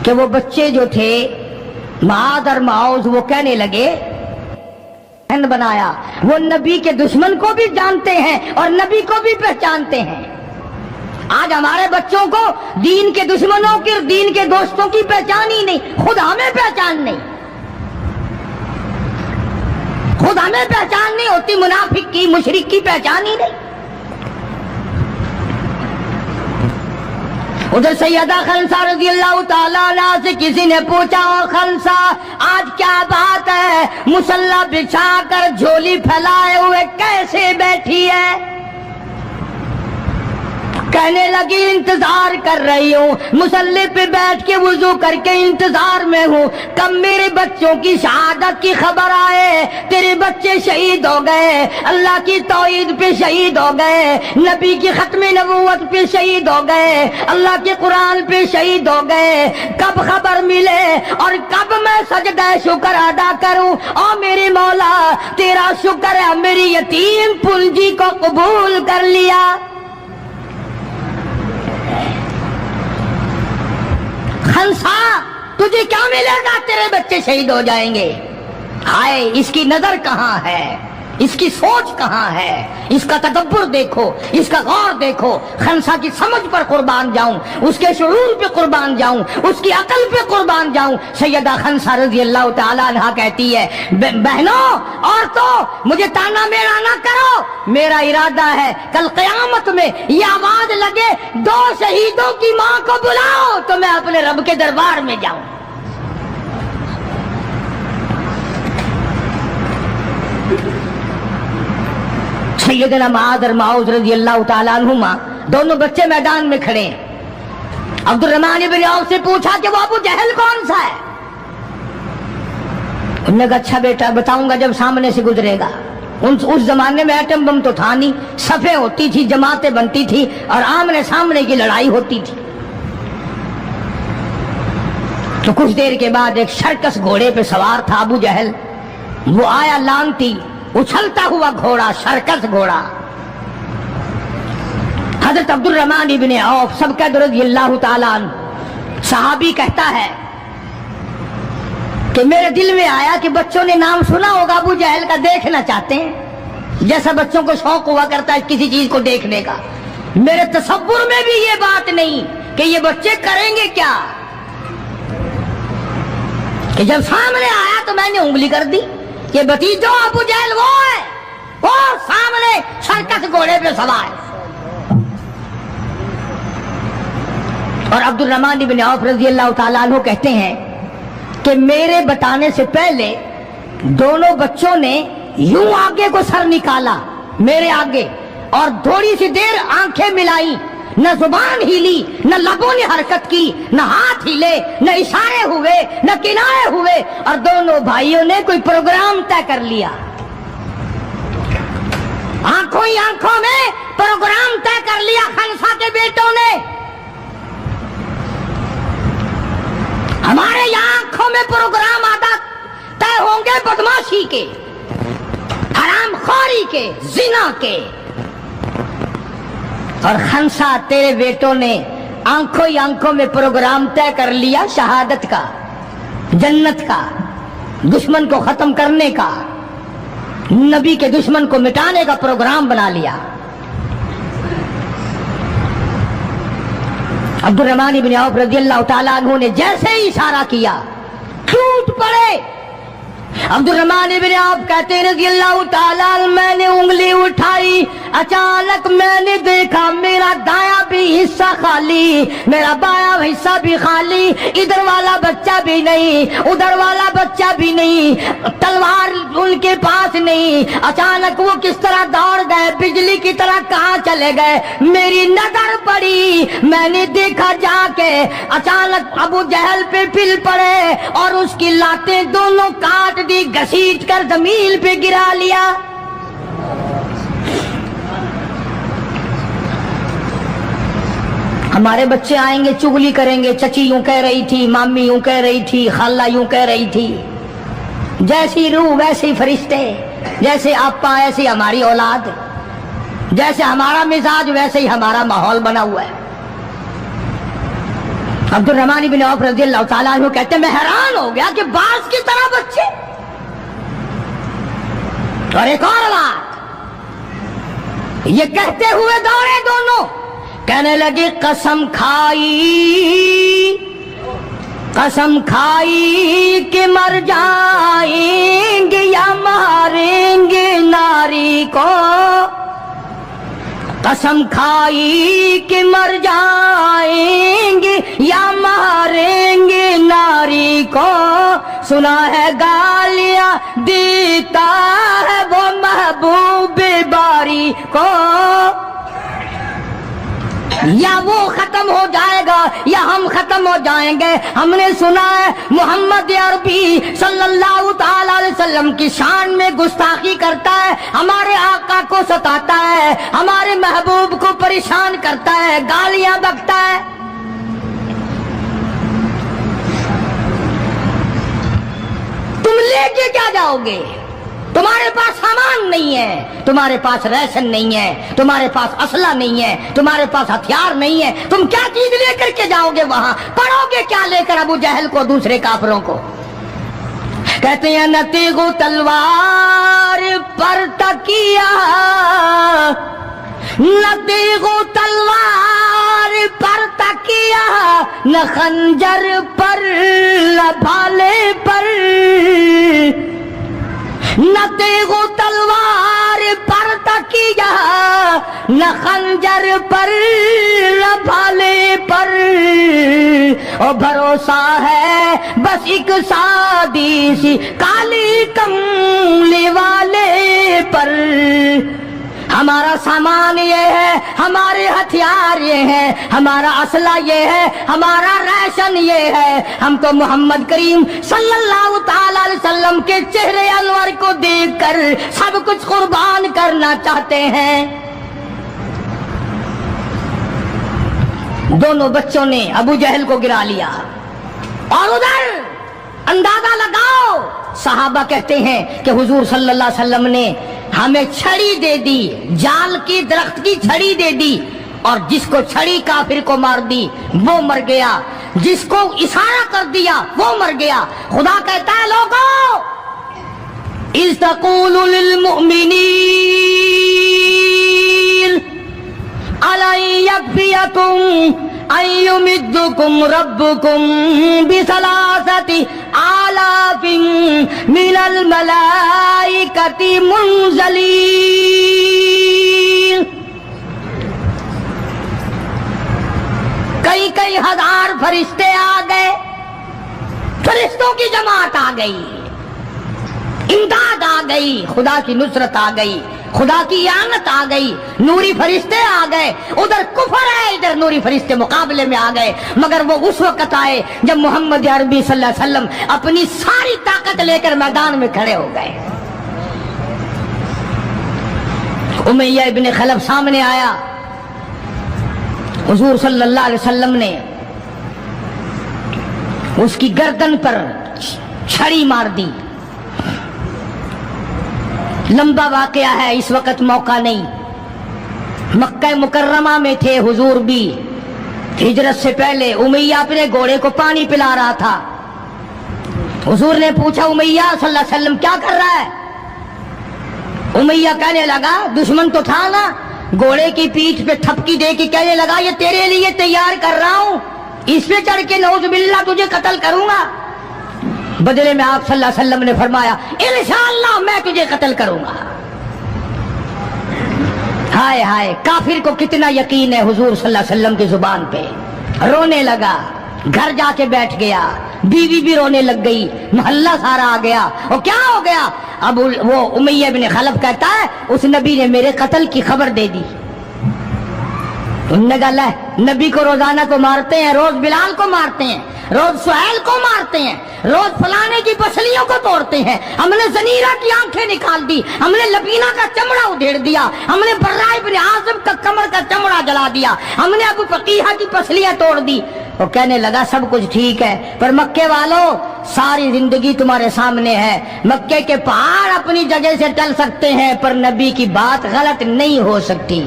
कि वो बच्चे जो थे मुआद और मुआज, वो कहने लगे बनाया, वो नबी के दुश्मन को भी जानते हैं और नबी को भी पहचानते हैं। आज हमारे बच्चों को दीन के दुश्मनों की, दीन के दोस्तों की पहचान ही नहीं, खुद हमें पहचान नहीं, खुद हमें पहचान नहीं होती, मुनाफिक की, मुशरिक की पहचान ही नहीं। उधर सैयदा खंसा रजी अल्लाह ताला अन्हा से किसी ने पूछा, ओ खंसा आज क्या बात है, मुसल्ला बिछाकर झोली फैलाए हुए कैसे बैठी है? कहने लगी इंतजार कर रही हूँ, मुसल्ले पे बैठ के वुजू करके इंतजार में हूँ, कब मेरे बच्चों की शहादत की खबर आए, तेरे बच्चे शहीद हो गए, अल्लाह की तौहीद पे शहीद हो गए, नबी की खत्म नबूवत पे शहीद हो गए, अल्लाह के कुरान पे शहीद हो गए, कब खबर मिले और कब मैं सजदा शुक्र अदा करूँ? और मेरे मौला तेरा शुक्र है मेरी यतीम पूंजी को कबूल कर लिया। खंसा तुझे क्या मिलेगा, तेरे बच्चे शहीद हो जाएंगे। हाय इसकी नजर कहाँ है, इसकी सोच कहाँ है, इसका तदब्बुर देखो, इसका गौर देखो। खंसा की समझ पर कुर्बान जाऊं, उसके शुऊर पे कुर्बान जाऊं, उसकी अकल पे कुर्बान जाऊं। सैयदा खंसा रजी अल्लाह ताला अन्हा कहती है, बहनों और तो मुझे ताना मेरा ना करो, मेरा इरादा है कल क़यामत में ये आवाज लगे, दो शहीदों की माँ को बुलाओ तो मैं अपने रब के दरबार में जाऊं। सैयदना मुआज़ और माऊज़ रज़ी अल्लाह ताला अन्हुमा दोनों बच्चे मैदान में खड़े हैं। अब्दुर्रहमान इब्न औफ से पूछा कि वो अबू जहल कौन सा है? उन्होंने कहा अच्छा बेटा बताऊंगा जब सामने से गुजरेगा। उस जमाने में एटम बम तो था नहीं, सफे होती थी, जमातें बनती थी और आमने सामने की लड़ाई होती थी। तो कुछ देर के बाद एक सर्कस घोड़े पे सवार था अबू जहल, वो आया लानती उछलता हुआ घोड़ा, सर्कस घोड़ा। हजरत अब्दुर्रहमान इब्न औफ सबका रज़ियल्लाहु ताला अन्हु सहाबी कहता है कि मेरे दिल में आया कि बच्चों ने नाम सुना होगा अबू जहल का, देखना चाहते हैं, जैसा बच्चों को शौक हुआ करता है किसी चीज को देखने का। मेरे तसव्वुर में भी ये बात नहीं कि ये बच्चे करेंगे क्या, कि जब सामने आया तो मैंने उंगली कर दी कि भतीजो अबू जहल वो है, वो सामने सर्कस घोड़े पे सवार। और अब्दुर्रहमान इब्न औफ रज़ियल्लाहु ताला अन्हु कहते हैं कि मेरे बताने से पहले दोनों बच्चों ने यूं आगे को सर निकाला मेरे आगे और थोड़ी सी देर आंखें मिलाई, न जुबान हिली, न लबों ने हरकत की, न हाथ हिले, न इशारे हुए, न किनारे हुए, और दोनों भाइयों ने कोई प्रोग्राम तय कर लिया। आंखों ही आंखों में प्रोग्राम तय कर लिया खंसा के बेटों ने। हमारे यहाँ आंखों में प्रोग्राम आदा तय होंगे बदमाशी के, हरामखोरी के, जिना के। और खंसा तेरे बेटों ने आंखों ही आंखों में प्रोग्राम तय कर लिया शहादत का, जन्नत का, दुश्मन को खत्म करने का, नबी के दुश्मन को मिटाने का प्रोग्राम बना लिया। अब्दुर्रहमान इब्न औफ रज़ियल्लाहु ताला अन्हु ने जैसे ही इशारा किया टूट पड़े। अब्दुर्रहमान इब्न औफ कहते हैं रज़ियल्लाहु ताला, मैंने उंगली उठाई, अचानक मैंने देखा मेरा दायां भी हिस्सा खाली, मेरा बायां हिस्सा भी खाली, इधर वाला बच्चा भी नहीं, उधर वाला बच्चा भी नहीं, तलवार उनके पास नहीं। अचानक वो किस तरह दौड़ गए, बिजली की तरह कहाँ चले गए, मेरी नजर पड़ी, मैंने देखा जाके अचानक अबू जहल पे फिल पड़े और उसकी लातें दोनों काट दी, घसीट कर जमीन पे गिरा लिया। हमारे बच्चे आएंगे चुगली करेंगे, चची यूं कह रही थी, मामी यूं कह रही थी, खाला यूं कह रही थी। जैसी रूह वैसे फरिश्ते, जैसे आपा ऐसी हमारी औलाद, जैसे हमारा मिजाज वैसे ही हमारा माहौल बना हुआ है। अब्दुर्रहमान इब्न औफ रज़ियल्लाहु ताला अन्हु कहते मैं हैरान हो गया कि बाज की तरह बच्चे। और एक और बात, ये कहते हुए दौड़े दोनों, कहने लगे कसम खाई कि मर जाएंगे या मारेंगे नारी को, कसम खाई कि मर जाएंगे सुना है गालियां देता है वो महबूब बारी को, या वो खत्म हो जाएगा या हम खत्म हो जाएंगे। हमने सुना है मोहम्मद अरबी सल्लल्लाहु ताला अलैहि वसल्लम की शान में गुस्ताखी करता है, हमारे आका को सताता है, हमारे महबूब को परेशान करता है, गालियां बकता है। तुम लेके क्या जाओगे? तुम्हारे पास सामान नहीं है, तुम्हारे पास राशन नहीं है, तुम्हारे पास असला नहीं है, तुम्हारे पास हथियार नहीं है, तुम क्या चीज लेकर के जाओगे वहां? पढ़ोगे क्या लेकर अबू जहल को, दूसरे काफिरों को? कहते हैं न तेगो तलवार पर तकिया, न तेगो तलवार पर तकिया, न खंजर पर न भाले पर, न तेगो तलवार पर तकिया, न खंजर पर न भाले पर, और भरोसा है बस एक सादी सी काली कमली वाले पर। हमारा सामान ये है, हमारे हथियार ये हैं, हमारा असला ये है, हमारा राशन ये है। हम तो मोहम्मद करीम सल्लल्लाहु ताला अलैहि वसल्लम के चेहरे अनवर को देखकर सब कुछ कुर्बान करना चाहते हैं। दोनों बच्चों ने अबू जहल को गिरा लिया। और उधर अंदाजा लगाओ, सहाबा कहते हैं कि हुजूर सल्लल्लाहु अलैहि वसल्लम ने हमें छड़ी दे दी, जाल की दरख्त की छड़ी दे दी, और जिसको छड़ी काफिर को मार दी वो मर गया, जिसको इशारा कर दिया वो मर गया। खुदा कहता है लोगों, इज़ तक़ूलु लिल मुमिनीन अला यकफियकुम अन युमिद्दुकुम रब्बुकुम बिसलासति आलाफिन मिनल मलाइकति मुनज़लीन। कई कई हजार फरिश्ते आ गए, फरिश्तों की जमात आ गई, इमदाद आ गई, खुदा की नुसरत आ गई, खुदा की आनत आ गई, नूरी फरिश्ते आ गए। उधर कुफर है, इधर नूरी फरिश्ते मुकाबले में आ गए। मगर वो उस वक्त आए जब मोहम्मद अरबी सल्लल्लाहु अलैहि वसल्लम अपनी सारी ताकत लेकर मैदान में खड़े हो गए। उमैया इब्न खलफ सामने आया, हुजूर सल्लल्लाहु अलैहि वसल्लम ने उसकी गर्दन पर छड़ी मार दी। लंबा वाकया है, इस वक्त मौका नहीं। मक्का मुकर्रमा में थे हुजूर भी, हिजरत से पहले उमैया अपने घोड़े को पानी पिला रहा था। हुजूर ने पूछा उमैया सल्लल्लाहु अलैहि वसल्लम क्या कर रहा है? उमैया कहने लगा, दुश्मन तो था ना, घोड़े की पीठ पे ठपकी दे के कहने लगा ये तेरे लिए तैयार कर रहा हूं, इस पे चढ़ के नौजुबिल्लाह तुझे कत्ल करूंगा। बदले में आप सल्लल्लाहु अलैहि वसल्लम ने फरमाया इंशाअल्लाह मैं तुझे कत्ल करूंगा। हाय हाय, काफिर को कितना यकीन है हुजूर सल्लल्लाहु अलैहि वसल्लम की जुबान पे। रोने लगा, घर जाके बैठ गया, बीवी भी रोने लग गई, मोहल्ला सारा आ गया। और क्या हो गया? अब वो उमैया इब्न खलफ कहता है उस नबी ने मेरे कत्ल की खबर दे दी। उन्होंने कहा नबी को रोजाना को मारते हैं, रोज बिलाल को मारते हैं, रोज सुहैल को मारते हैं, रोज फलाने की पसलियों को तोड़ते हैं, हमने जनीरा की आंखें निकाल दी, हमने लबीना का चमड़ा उधेड़ दिया, हमने बर्रा इब्न आज़िम का कमर का चमड़ा जला दिया, हमने अबू फकीहा की पसलियां तोड़ दी। वो कहने लगा सब कुछ ठीक है, पर मक्के वालों सारी जिंदगी तुम्हारे सामने है। मक्के के पहाड़ अपनी जगह से टल सकते हैं पर नबी की बात गलत नहीं हो सकती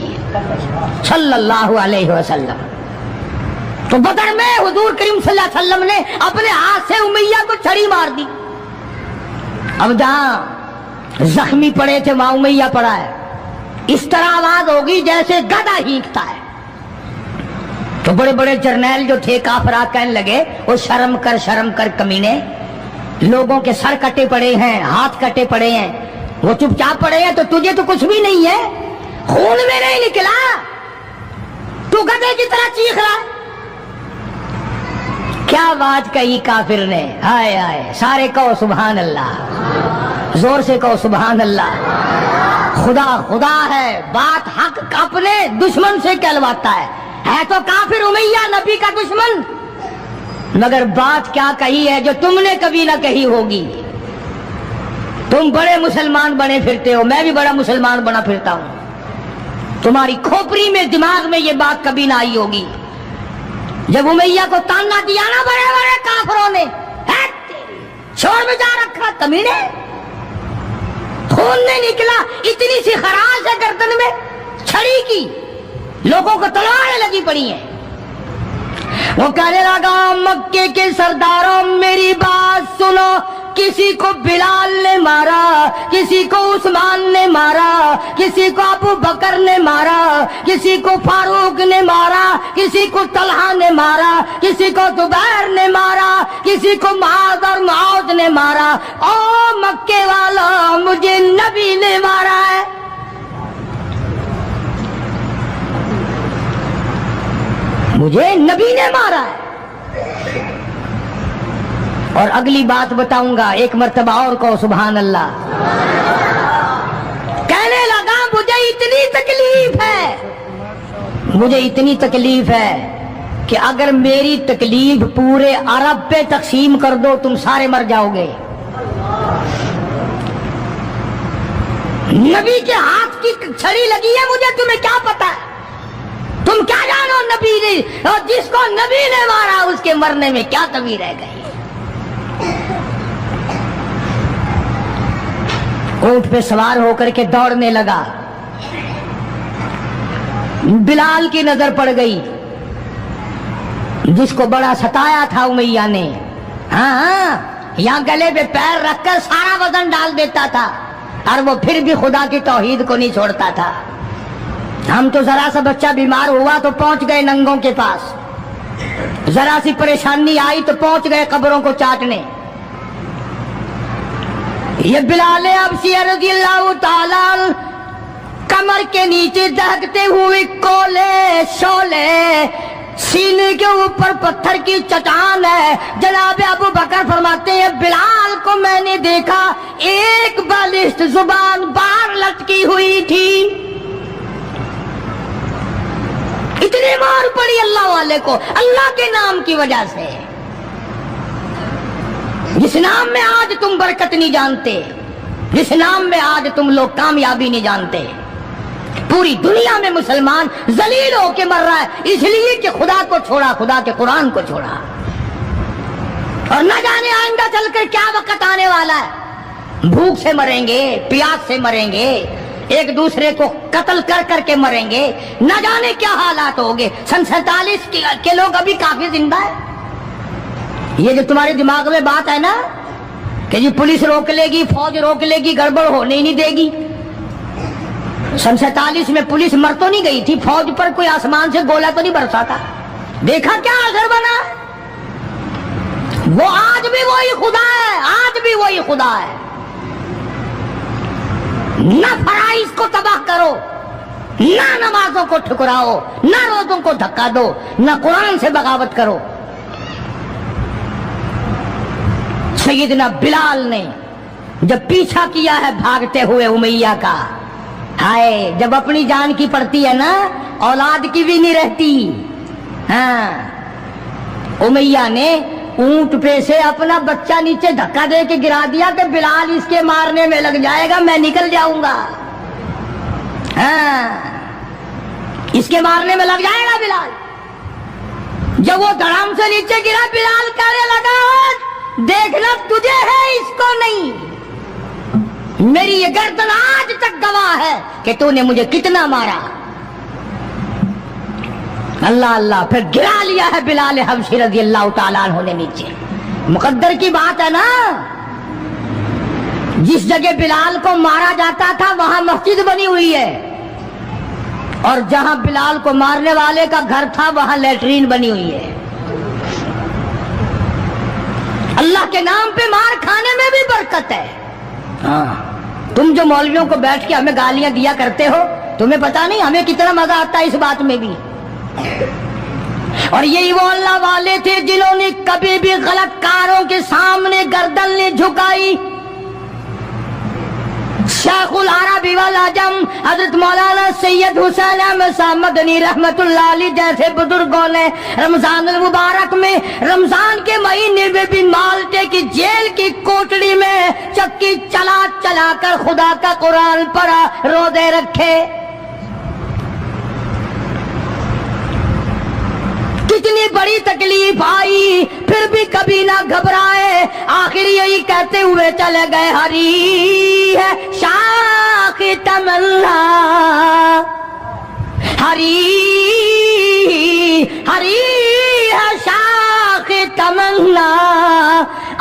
सल्लल्लाहु अलैहि वसल्लम। तो बदर में हुजूर करीम सल्लल्लाहु अलैहि वसल्लम ने अपने हाथ से उमैया को छड़ी मार दी। अब जहां जख्मी पड़े थे वहां उमैया पड़ा है। इस तरह आवाज होगी जैसे गधा हींकता है। तो बड़े बड़े जर्नैल जो थे काफिर कहने लगे वो शर्म कर कमीने, लोगों के सर कटे पड़े हैं, हाथ कटे पड़े हैं, वो चुपचाप पड़े हैं, तो तुझे तो कुछ भी नहीं है, खून में नहीं निकला, तू गधे की तरह चीख रहा है। क्या کیا بات کہی کافر نے، ہائے ہائے، سارے کہو سبحان اللہ، زور سے کہو سبحان اللہ۔ خدا خدا ہے، بات حق اپنے دشمن سے کہلواتا ہے تو کافر امیہ نبی کا دشمن، مگر بات کیا کہی ہے جو تم نے کبھی نہ کہی ہوگی۔ تم بڑے مسلمان بنے پھرتے ہو، میں بھی بڑا مسلمان بنا پھرتا ہوں، تمہاری کھوپڑی میں دماغ میں یہ بات کبھی نہ آئی ہوگی۔ جب امیہ کو تانا دیا نا بڑے بڑے کافروں نے، چھوڑ میں جا رکھا کمینے، خون نہیں نکلا، اتنی سی خراش ہے گردن میں چھڑی کی، لوگوں کو تلواریں لگی پڑی ہیں۔ وہ کہنے لگا مکے کے سرداروں میری بات سنو، کسی کو بلال نے مارا، کسی کو عثمان نے مارا، کسی کو ابو بکر نے مارا، کسی کو فاروق نے مارا، کسی کو طلحہ نے مارا، کسی کو زبیر نے مارا، کسی کو معاذ اور معاذ نے مارا، او مکے والا مجھے نبی نے مارا ہے۔ مجھے نبی نے مارا ہے۔ اور اگلی بات بتاؤں گا، ایک مرتبہ اور کہو سبحان اللہ۔ کہنے لگا مجھے اتنی تکلیف ہے، مجھے اتنی تکلیف ہے کہ اگر میری تکلیف پورے عرب پہ تقسیم کر دو تم سارے مر جاؤ گے۔ نبی کے ہاتھ کی چھڑی لگی ہے، مجھے تمہیں کیا پتا ہے؟ تم کیا جانو نبی نے، اور جس کو نبی نے مارا اس کے مرنے میں کیا کمی رہ گئی۔ اونٹ پہ سوار ہو کر کے دوڑنے لگا، بلال کی نظر پڑ گئی جس کو بڑا ستایا تھا امیہ نے، ہاں یہاں گلے پہ پیر رکھ کر سارا وزن ڈال دیتا تھا اور وہ پھر بھی خدا کی توحید کو نہیں چھوڑتا تھا۔ ہم تو ذرا سا بچہ بیمار ہوا تو پہنچ گئے ننگوں کے پاس، ذرا سی پریشانی آئی تو پہنچ گئے قبروں کو چاٹنے۔ یہ بلال حبشی رضی اللہ تعالی کمر کے نیچے دہکتے ہوئے کولے شولے، سینے کے اوپر پتھر کی چٹان ہے۔ جناب ابو بکر فرماتے ہیں بلال کو میں نے دیکھا ایک بالشت زبان باہر لٹکی ہوئی تھی، اتنی مار پڑی اللہ والے کو اللہ کے نام کی وجہ سے، جس نام میں آج تم برکت نہیں جانتے، جس نام میں آج تم لوگ کامیابی نہیں جانتے۔ پوری دنیا میں مسلمان ذلیل ہو کے مر رہا ہے اس لیے کہ خدا کو چھوڑا، خدا کے قرآن کو چھوڑا، اور نہ جانے آئندہ چل کر کیا وقت آنے والا ہے۔ بھوک سے مریں گے، پیاس سے مریں گے، ایک دوسرے کو قتل کر کر کے مریں گے، نہ جانے کیا حالات ہوگے۔ سن 47 کے لوگ ابھی کافی زندہ ہیں۔ یہ جو تمہارے دماغ میں بات ہے نا کہ جی پولیس روک لے گی، فوج روک لے گی، گڑبڑ ہونے نہیں دے گی، سن 47 میں پولیس مر تو نہیں گئی تھی، فوج پر کوئی آسمان سے گولا تو نہیں برسا تھا، دیکھا کیا اثر بنا؟ وہ آج بھی وہی خدا ہے، آج بھی وہی خدا ہے۔ نہ فرائض کو تباہ کرو، نہ نمازوں کو ٹھکراؤ، نہ روزوں کو دھکا دو، نہ قرآن سے بغاوت کرو۔ سیدنا بلال نے جب پیچھا کیا ہے بھاگتے ہوئے امیہ کا، ہائے جب اپنی جان کی پڑتی ہے نا اولاد کی بھی نہیں رہتی۔ ہاں امیہ نے اونٹ پہ سے اپنا بچہ نیچے دھکا دے کے گرا دیا کہ بلال اس کے مارنے میں لگ جائے گا، میں نکل جاؤں گا، ہاں اس کے مارنے میں لگ جائے گا بلال۔ جب وہ دھڑام سے نیچے گرا بلال کہنے لگا دیکھنا تجھے ہے اس کو نہیں، میری یہ گردن آج تک گواہ ہے کہ تو نے مجھے کتنا مارا۔ اللہ اللہ، پھر گرا لیا ہے بلال حبشی رضی اللہ تعالیٰ عنہ نے نیچے۔ مقدر کی بات ہے نا، جس جگہ بلال کو مارا جاتا تھا وہاں مسجد بنی ہوئی ہے، اور جہاں بلال کو مارنے والے کا گھر تھا وہاں لیٹرین بنی ہوئی ہے۔ اللہ کے نام پہ مار کھانے میں بھی برکت ہے۔ ہاں تم جو مولویوں کو بیٹھ کے ہمیں گالیاں دیا کرتے ہو، تمہیں پتا نہیں ہمیں کتنا مزہ آتا ہے اس بات میں بھی۔ اور یہی وہ اللہ والے تھے جنہوں نے کبھی بھی غلط کاروں کے سامنے گردن نہیں جھکائی. شیخ العرب والعجم حضرت مولانا سید حسین احمد صاحب مدنی رحمت اللہ علیہ جیسے بزرگوں نے رمضان المبارک میں رمضان کے مہینے میں بھی مالٹے کی جیل کی کوٹڑی میں چکی چلا چلا کر خدا کا قرآن پڑھا، روزے رکھے. کتنی بڑی تکلیف آئی پھر بھی کبھی نہ گھبرائے، آخر یہی کہتے ہوئے چلے گئے ہری ہے شاخ تمنا، ہری ہری ہے شاخ تمنا،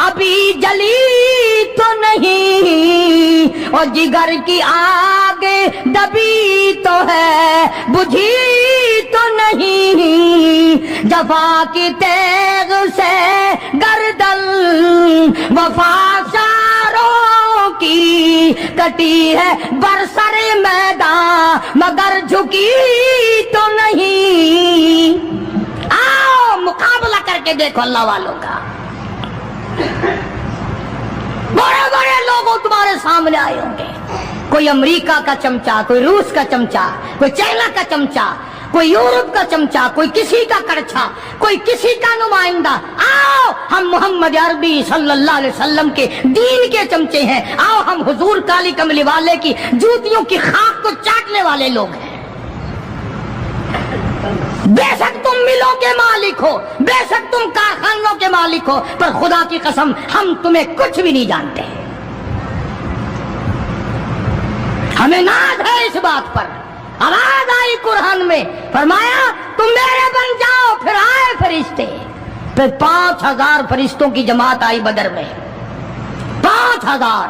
ابھی جلی تو نہیں اور جگر کی آگ دبی تو ہے، بجھی تو نہیں، جفا کی تیغ سے گردن وفا ساروں کی کٹی ہے برسر میدان مگر جھکی تو نہیں. آؤ مقابلہ کر کے دیکھو اللہ والوں کا. بڑے بڑے لوگ تمہارے سامنے آئے ہوں گے، کوئی امریکہ کا چمچا، کوئی روس کا چمچا، کوئی چائنا کا چمچا، کوئی یورپ کا چمچا، کوئی کسی کا کڑچھا، کوئی کسی کا نمائندہ. آؤ ہم محمد عربی صلی اللہ علیہ وسلم کے دین کے چمچے ہیں، آؤ ہم حضور کالی کملی والے کی جوتیوں کی خاک کو چاٹنے والے لوگ ہیں. بے شک تم ملوں کے مالک ہو، بے شک تم کارخانوں کے مالک ہو، پر خدا کی قسم ہم تمہیں کچھ بھی نہیں جانتے. ہمیں ناز ہے اس بات پر. آواز آئی قرآن میں، فرمایا تم میرے بن جاؤ. پھر آئے فرشتے، پھر 5000 فرشتوں کی جماعت آئی بدر میں. 5000.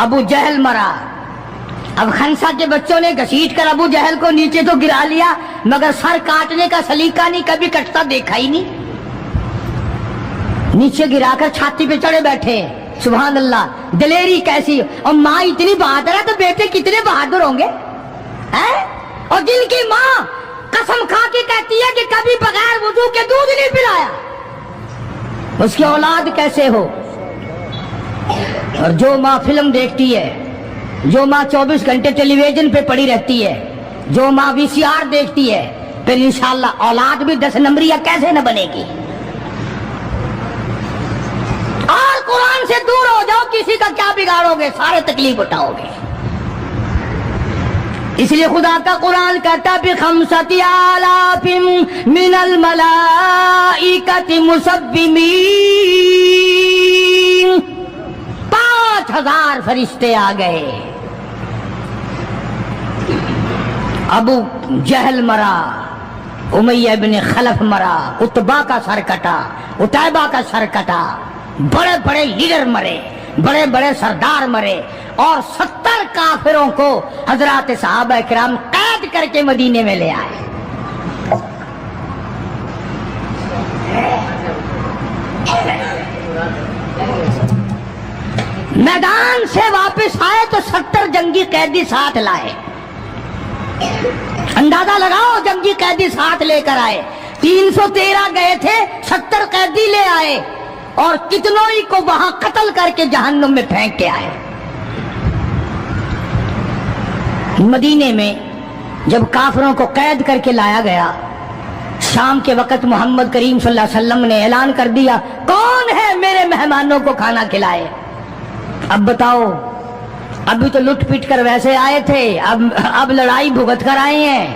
ابو جہل مرا. اب خنسا کے بچوں نے گھسیٹ کر ابو جہل کو نیچے تو گرا لیا، مگر سر کاٹنے کا سلیقہ نہیں، کبھی کٹتا دیکھا ہی نہیں. نیچے گرا کر چھاتی پہ چڑھے بیٹھے. سبحان اللہ، دلیری کیسی. اور ماں اتنی بہادر ہے تو بیٹے کتنے بہادر ہوں گے. اور جن کی ماں قسم کھا کے کہتی ہے کہ کبھی بغیر وضو کے دودھ نہیں پلایا، اس کی اولاد کیسے ہو. اور جو ماں فلم دیکھتی ہے، جو ماں 24 گھنٹے ٹیلی ویژن پہ پڑی رہتی ہے، جو ماں VCR دیکھتی ہے، پھر انشاءاللہ اولاد بھی 10 نمبریہ کیسے نہ بنے گی. اور قرآن سے دور ہو جاؤ، کسی کا کیا بگاڑو گے، سارے تکلیف اٹھاؤ گے. اس لیے خدا کا قرآن کہتا بِخَمْسَةِ آلَافٍ مِّنَ الْمَلَائِكَةِ مُسَبِّمِينَ. 5000 فرشتے آ گئے. ابو جہل مرا، امیہ ابن خلف مرا، عتبہ کا سر کٹا، عتیبہ کا سر کٹا، بڑے بڑے لیڈر مرے، بڑے بڑے سردار مرے، اور 70 کافروں کو حضرات صحابہ کرام قید کر کے مدینے میں لے آئے. میدان سے واپس آئے تو 70 جنگی قیدی ساتھ لائے. اندازہ لگاؤ، جنگی قیدی ساتھ لے کر آئے. 313 گئے تھے، 70 قیدی لے آئے، اور کتنوں ہی کو وہاں قتل کر کے جہنم میں پھینک کے آئے. مدینے میں جب کافروں کو قید کر کے لایا گیا، شام کے وقت محمد کریم صلی اللہ علیہ وسلم نے اعلان کر دیا، کون ہے میرے مہمانوں کو کھانا کھلائے. اب بتاؤ، ابھی تو لٹ پٹ کر ویسے آئے تھے، اب لڑائی بھگت کر آئے ہیں.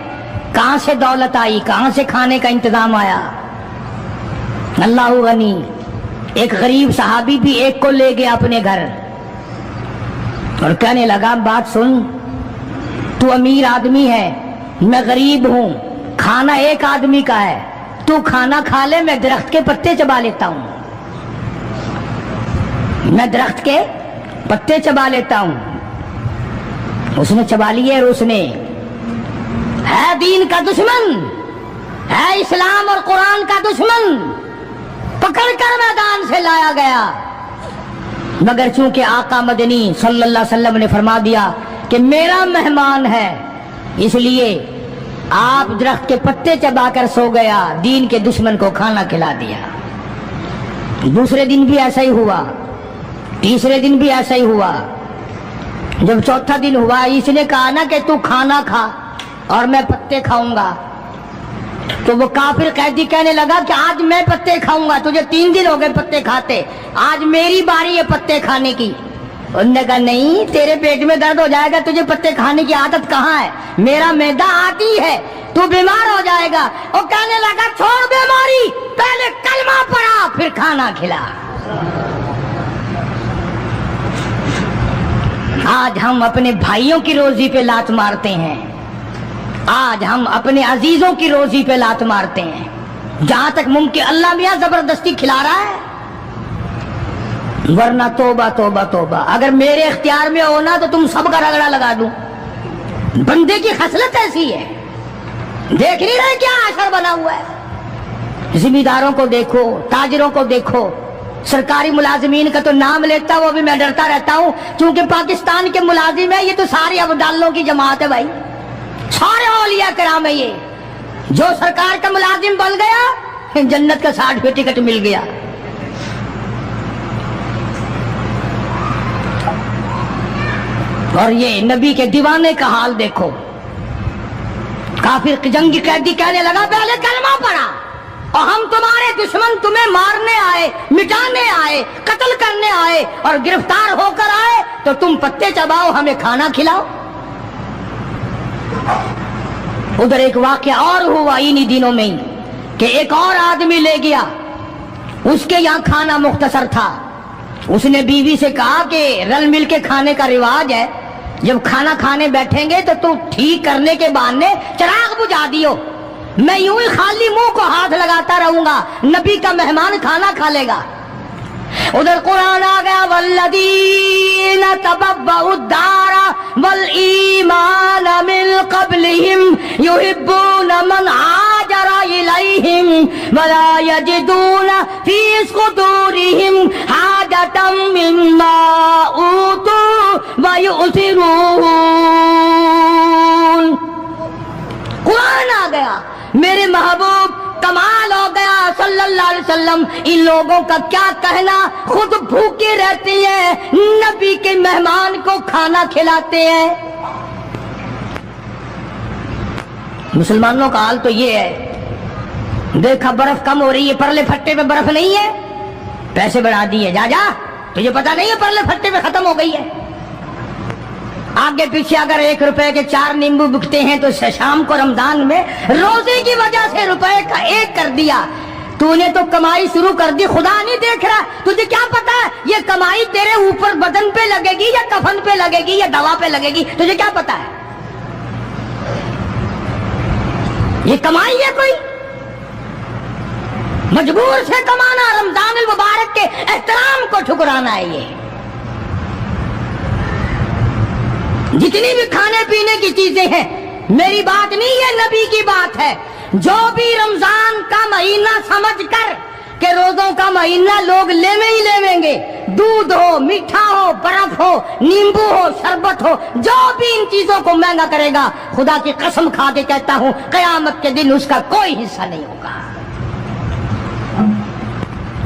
کہاں سے دولت آئی، کہاں سے کھانے کا انتظام آیا. اللہ غنی. ایک غریب صحابی بھی ایک کو لے گیا اپنے گھر اور کہنے لگا، بات سن، تو امیر آدمی ہے، میں غریب ہوں، کھانا ایک آدمی کا ہے، تو کھانا کھا لے، میں درخت کے پتے چبا لیتا ہوں، میں درخت کے پتے چبا لیتا ہوں. اس نے چبا لیے، اور اس نے ہے دین کا دشمن، ہے اسلام اور قرآن کا دشمن، پکڑ کر میدان سے لایا گیا. مگر چونکہ آقا مدنی صلی اللہ علیہ وسلم نے فرما دیا کہ میرا مہمان ہے، اس لیے आप दरख्त के पत्ते चबाकर सो गया, दीन के दुश्मन को खाना खिला दिया। दूसरे दिन भी ऐसा ही हुआ, तीसरे दिन भी ऐसा ही हुआ। जब चौथा दिन हुआ, इसने कहा ना कि तू खाना खा और मैं पत्ते खाऊंगा, तो वो काफिर कैदी कहने लगा कि आज मैं पत्ते खाऊंगा, तुझे 3 दिन हो गए पत्ते खाते, आज मेरी बारी है पत्ते खाने की। उन्होंने कहा नहीं, तेरे पेट में दर्द हो जाएगा, तुझे पत्ते खाने की आदत कहाँ है, मेरा मैदा आती है, तू बीमार हो जाएगा। वो कहने लगा छोड़ बीमारी, पहले कलमा पढ़ा फिर खाना खिला। आज हम अपने भाइयों की रोजी पे लात मारते हैं, आज हम अपने अजीजों की रोजी पे लात मारते हैं। जहां तक मुमकिन अल्लाह मियां जबरदस्ती खिला रहा है, वरना तोबा तोबा तोबा। अगर मेरे इख्तियार में हो ना तो तुम सबका रगड़ा लगा दूं। बंदे की खसलत ऐसी है, देख नहीं रहे क्या असर बना हुआ है। जिम्मेदारों को देखो, ताजिरों को देखो, सरकारी मुलाजिमीन का तो नाम लेता वो भी मैं डरता रहता हूं, क्योंकि पाकिस्तान के मुलाजिम है ये तो सारे अब्दालों की जमात है भाई, सारे औलिया कराम है ये। जो सरकार का मुलाजिम बन गया, जन्नत का सर्टिफिकेट मिल गया। और ये नबी के दीवाने का हाल देखो, काफिर जंगी कैदी कहने लगा पहले कलमा पढ़ा, और हम तुम्हारे दुश्मन तुम्हें मारने आए, मिटाने आए, कत्ल करने आए और गिरफ्तार होकर आए, तो तुम पत्ते चबाओ हमें खाना खिलाओ। उधर एक वाकया और हुआ इन्हीं दिनों में ही कि एक और आदमी ले गया, उसके यहाँ खाना मुख्तसर था। उसने बीवी से कहा कि रल मिल के खाने का रिवाज है, जब खाना खाने बैठेंगे तो तू ठीक करने के बहाने चिराग बुझा दियो, मैं यूं ही खाली मुंह को हाथ लगाता रहूंगा, नबी का मेहमान खाना खा लेगा। उधर कुरान आ गया, वल्लदीना तबव्वउद्दारा वल ईमान मिन क़ब्लिहिम युहिब्बूना मन हाजरा इलैहिम वला यजिदूना फी सुदूरिहिम हाजतम मिम्मा ऊतू व युसिरून। कुरान आ गया, मेरे महबूब कमाल हो गया सल्लल्लाहु अलैहि वसल्लम। इन लोगों का क्या कहना, खुद भूखे रहते हैं, नबी के मेहमान को खाना खिलाते हैं। मुसलमानों का हाल तो ये है, देखा बर्फ कम हो रही है, परले फट्टे पे बर्फ नहीं है, पैसे बढ़ा दिए, जा जा, तुझे पता नहीं है परले फट्टे पे खत्म हो गई है। आगे पीछे अगर 1 रुपए के 4 नींबू बिकते हैं तो शाम को रमजान में रोजे की वजह से रुपए का 1 कर दिया। तूने तो कमाई शुरू कर दी, खुदा नहीं देख रहा, तुझे क्या पता है ये कमाई तेरे ऊपर बदन पे लगेगी या कफन पे लगेगी या दवा पे लगेगी, तुझे क्या पता है? ये कमाई है कोई, मजबूर से कमाना, रमजान मुबारक के एहतराम को ठुकराना है। ये जितनी भी खाने पीने की चीजें हैं, मेरी बात नहीं है, नबी की बात है। जो भी रमजान का महीना समझकर के रोजों का महीना लोग लेवे ही लेवेंगे, दूध हो, मीठा हो, बर्फ हो, नींबू हो, शरबत हो, जो भी इन चीजों को महंगा करेगा, खुदा की कसम खा के कहता हूं कयामत के दिन उसका कोई हिस्सा नहीं होगा।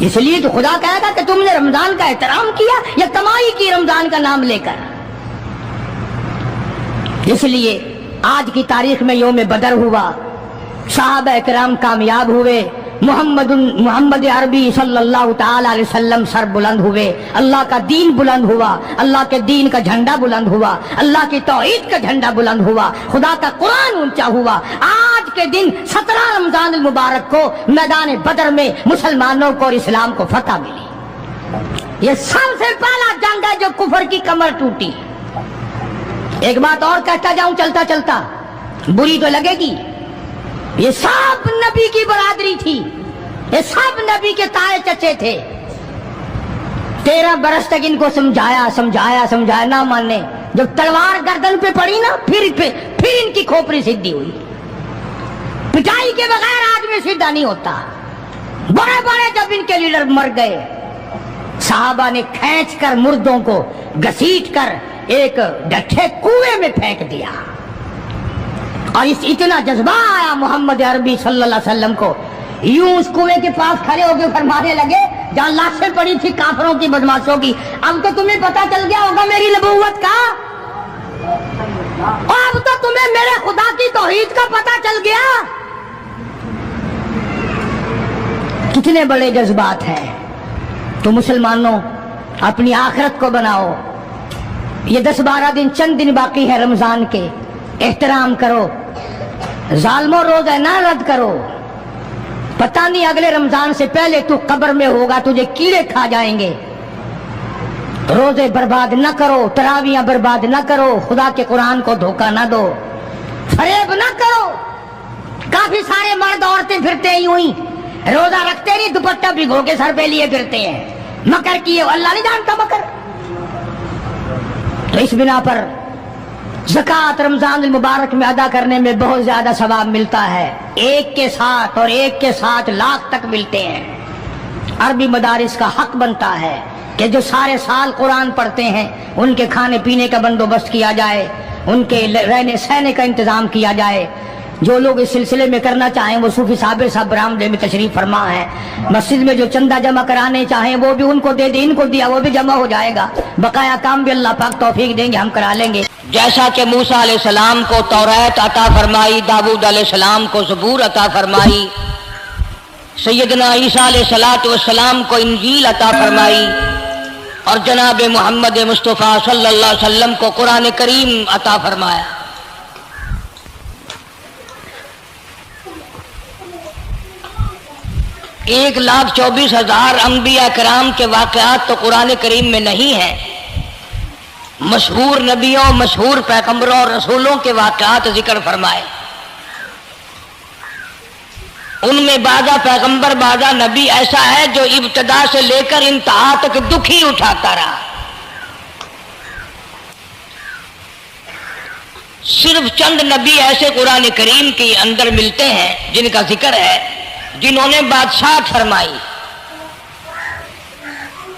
इसलिए तो खुदा कहेगा कि तुमने रमजान का एहतराम किया या कमाई की रमजान का नाम लेकर। इसलिए आज की तारीख में यौम बदर हुआ, सहाबा इकराम कामयाब हुए, मोहम्मद अरबी सल्लल्लाहु ताला अलैहि वसल्लम सर बुलंद हुए, अल्लाह का दीन बुलंद हुआ, अल्लाह के दीन का झंडा बुलंद हुआ, अल्लाह की तौहीद का झंडा बुलंद हुआ, खुदा का कुरान ऊंचा हुआ। आज के दिन 17 रमजान मुबारक को मैदान बदर में मुसलमानों को और इस्लाम को फतह मिली। ये सबसे पहला जंग है जो कुफर की कमर टूटी। एक बात और कहता जाऊं चलता चलता, बुरी तो लगेगी, ये सब नबी की बरादरी थी, ये सब नबी के ताए चचे थे। 13 बरस तक इनको समझाया समझाया समझाया, ना माने। जब तलवार गर्दन पे पड़ी ना, फिर इनकी खोपड़ी सीधी हुई। पिटाई के बगैर आदमी सीधा नहीं होता। बड़े बड़े जब इनके लीडर मर गए, साहबा ने खींच कर मुर्दों को घसीट कर एक डठे कुएं में फेंक दिया। और इस इतना जज्बा आया मोहम्मद अरबी सल्लल्लाहु अलैहि वसल्लम को, यूं उस कुएं के पास खड़े होकर फरमाने लगे जहां लाशें पड़ी थी काफरों की, बदमाशों की, अब तो तुम्हें पता चल गया होगा मेरी नबूवत का, और अब तो तुम्हें मेरे खुदा की तौहीद का पता चल गया। कितने बड़े जज्बात हैं। तो मुसलमानों अपनी आखिरत को बनाओ। ये 10-12 दिन, चंद दिन बाकी है रमजान के, एहतराम करो। जालिमों रोज़ा ना रद्द करो। पता नहीं अगले रमजान से पहले तू कब्र में होगा, तुझे कीड़े खा जाएंगे। रोजे बर्बाद न करो, तरावियां बर्बाद न करो, खुदा के कुरान को धोखा न दो, फरेब न करो। काफी सारे मर्द औरतें फिरते हैं यूं ही, रोजा रखते नहीं, दुपट्टा भिगो के सर पे लिए फिरते हैं। मकर किए, अल्लाह नहीं जानता मकर। तो इस बिना पर ज़कात रमजान मुबारक में अदा करने में बहुत ज्यादा सवाब मिलता है। एक के साथ और एक के साथ लाख तक मिलते हैं। अरबी मदारिस का हक बनता है कि जो सारे साल कुरान पढ़ते हैं उनके खाने पीने का बंदोबस्त किया जाए, उनके रहने सहने का इंतजाम किया जाए। जो लोग इस सिलसिले में करना चाहें वो सूफी साबिर साहब बरामदे में तशरीफ फरमा है। मस्जिद में जो चंदा जमा कराने चाहें वो भी उनको दे दे, इनको दिया वो भी जमा हो जाएगा। बकाया काम भी अल्लाह पाक तौफीक देंगे, हम करा लेंगे। जैसा कि मूसा अलैहिस्सलाम को तौरात अता फरमाई, दाऊद अलैहिस्सलाम को ज़बूर अता फरमाई, सैयदना ईसा अलैहिस्सलाम को इंजील अता फरमाई, और जनाब मोहम्मद मुस्तफ़ा सल्लल्लाहु अलैहि वसल्लम को कुरान करीम अता फरमाया। 1,24,000 अंबिया कराम के वाक़यात तो कुरान करीम में नहीं है। मशहूर नबियों, मशहूर पैगंबरों और रसूलों के वाक़यात जिक्र फरमाए। उनमें बाजा पैगंबर, बाजा नबी ऐसा है जो इब्तदा से लेकर इंतहा तक दुख ही उठाता रहा। सिर्फ चंद नबी ऐसे कुरान करीम के अंदर मिलते हैं जिनका जिक्र है, जिन्होंने बादशाहत फरमाई,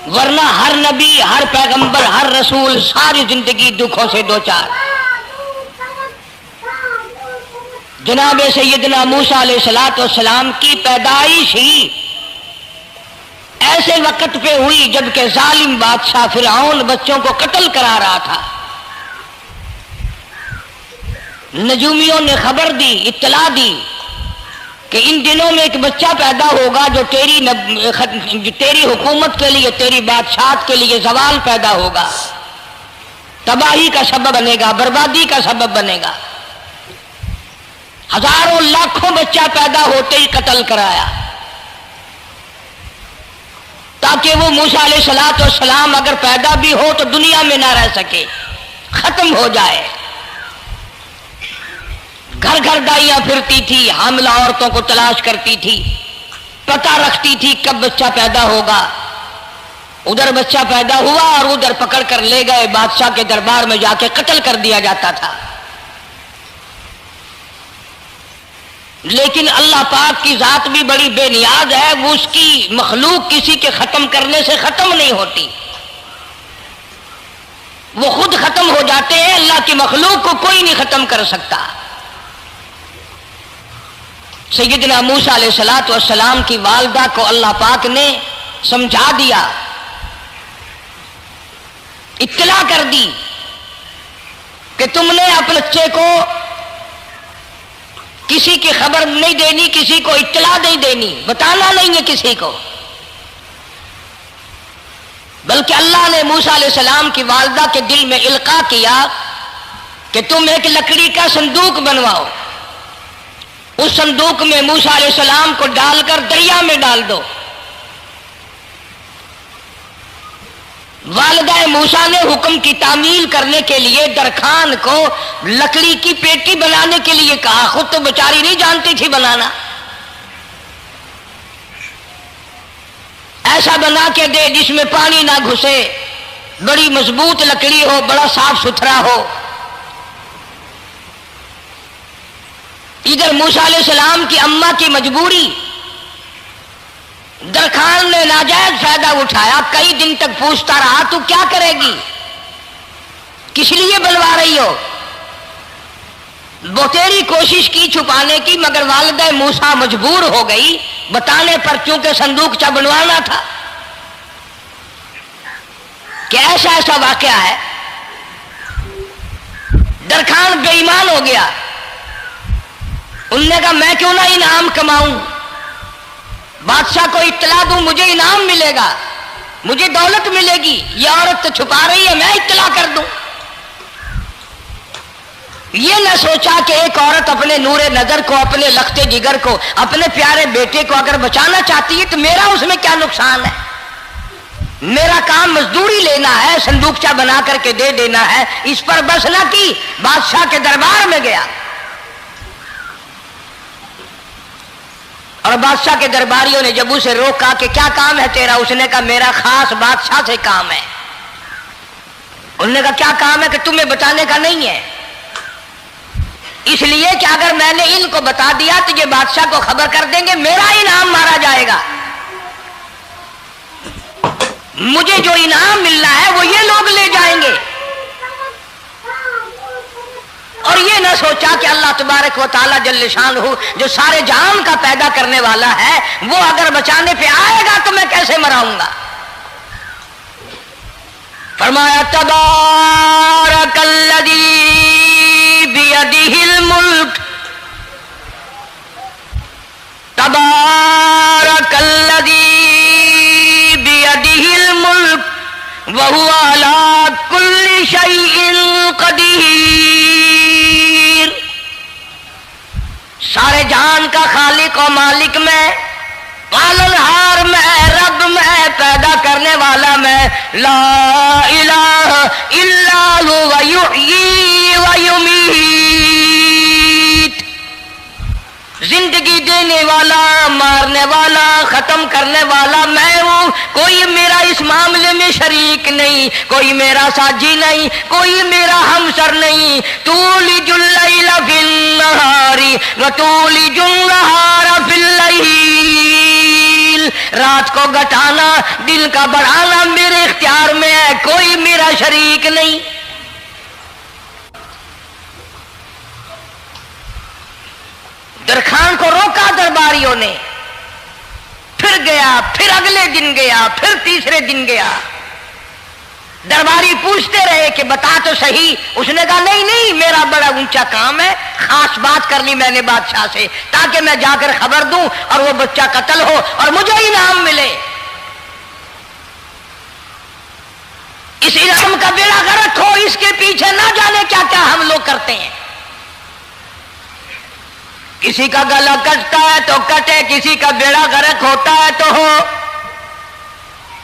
वरना हर नबी, हर पैगंबर, हर रसूल सारी जिंदगी दुखों से दो चार। जनाब सैयदना मूसा अलैहिस्सलाम की पैदाइश ही ऐसे वक्त पे हुई जबकि जालिम बादशाह फिरऔन बच्चों को कत्ल करा रहा था। नजूमियों ने खबर दी, इत्तला दी कि इन दिनों में एक बच्चा पैदा होगा जो तेरी हुकूमत के लिए, तेरी बादशाहत के लिए ज़वाल पैदा होगा, तबाही का सबब बनेगा, बर्बादी का सबब बनेगा। हजारों लाखों बच्चा पैदा होते ही कत्ल कराया ताकि वो मूसा अलैहिस्सलाम अगर पैदा भी हो तो दुनिया में ना रह सके, खत्म हो जाए। घर घर दाइयां फिरती थी, हामिला औरतों को तलाश करती थी, पता रखती थी कब बच्चा पैदा होगा। उधर बच्चा पैदा हुआ और उधर पकड़ कर ले गए, बादशाह के दरबार में जाके कत्ल कर दिया जाता था। लेकिन अल्लाह पाक की जात भी बड़ी बेनियाज है, वो उसकी मखलूक किसी के खत्म करने से खत्म नहीं होती, वो खुद खत्म हो जाते हैं। अल्लाह की मखलूक को कोई नहीं खत्म कर सकता। सैयदना मूसा अलैहिस्सलाम की वालिदा को अल्लाह पाक ने समझा दिया, इत्तला कर दी कि तुमने अपने बच्चे को किसी की खबर नहीं देनी, किसी को इत्तला नहीं देनी, बताना नहीं है किसी को। बल्कि अल्लाह ने मूसा अलैहिस्सलाम की वालिदा के दिल में इल्का किया कि तुम एक लकड़ी का संदूक बनवाओ, उस संदूक में मूसा अलैहिस्सलाम को डालकर दरिया में डाल दो। वालिदा मूसा ने हुक्म की तामील करने के लिए दरखान को लकड़ी की पेटी बनाने के लिए कहा, खुद तो बेचारी नहीं जानती थी बनाना। ऐसा बना के दे जिसमें पानी ना घुसे, बड़ी मजबूत लकड़ी हो, बड़ा साफ सुथरा हो। इधर मूसा अलैहिस्सलाम की अम्मा की मजबूरी, दरखान ने नाजायज फायदा उठाया। कई दिन तक पूछता रहा, तू क्या करेगी, किस लिए बनवा रही हो? बतेरी कोशिश की छुपाने की, मगर वालिदा मूसा मजबूर हो गई बताने पर, चूंकि संदूकचा बनवाना था। कि ऐसा ऐसा वाकया है। दरखान बेईमान हो गया। उनने कहा मैं क्यों ना इनाम कमाऊं, बादशाह को इत्तला दूं, मुझे इनाम मिलेगा, मुझे दौलत मिलेगी। ये औरत तो छुपा रही है, मैं इत्तला कर दूं। ये न सोचा कि एक औरत अपने नूरे नजर को, अपने लखते जिगर को, अपने प्यारे बेटे को अगर बचाना चाहती है तो मेरा उसमें क्या नुकसान है। मेरा काम मजदूरी लेना है, संदूकचा बना करके दे देना है। इस पर बस न की, बादशाह के दरबार में गया और बादशाह के दरबारियों ने जब उसे रोका कि क्या काम है तेरा, उसने कहा मेरा खास बादशाह से काम है। उन्होंने कहा क्या काम है? कि तुम्हें बताने का नहीं है, इसलिए कि अगर मैंने इनको बता दिया तो ये बादशाह को खबर कर देंगे, मेरा इनाम मारा जाएगा। मुझे जो इनाम मिलना है वो ये लोग ले जाएंगे। और ये ना सोचा कि अल्लाह तबारक व तआला जल्ल शानहू जो सारे जहान का पैदा करने वाला है, वो अगर बचाने पे आएगा तो मैं कैसे मराऊंगा। फरमाया तबारकल्लज़ी बियदिहिल मुल्क, तबारकल्लज़ी बियदिहिल मुल्क व हुवा अला कुल्लि शैइन क़दीर। सारे जहान का खालिक और मालिक मैं, पालनहार मैं, रब मैं, पैदा करने वाला मैं। ला इलाहा इल्ला हुवा युहयी व युमीत। जिंदगी देने वाला, मारने वाला, खत्म करने वाला मैं हूं। कोई मेरा इस मामले में शरीक नहीं, कोई मेरा साजी नहीं, कोई मेरा हमसर नहीं। तूलिजुल लैला फिन नहारी व तूलिजुन नहारा फिल लैल। रात को घटाना, दिन का बढ़ाना मेरे इख्तियार में है, कोई मेरा शरीक नहीं। दरखान को रोका दरबारियों ने, फिर गया, फिर अगले दिन गया, फिर तीसरे दिन गया। दरबारी पूछते रहे कि बता तो सही। उसने कहा नहीं नहीं, मेरा बड़ा ऊंचा काम है, खास बात करनी मैंने बादशाह से, ताकि मैं जाकर खबर दूं और वो बच्चा कत्ल हो और मुझे इनाम मिले। इस इनाम का बेड़ा गर्क हो, इसके पीछे ना जाने क्या क्या हम लोग करते हैं। किसी का गला कटता है तो कटे, किसी का बेड़ा गर्क होता है तो हो,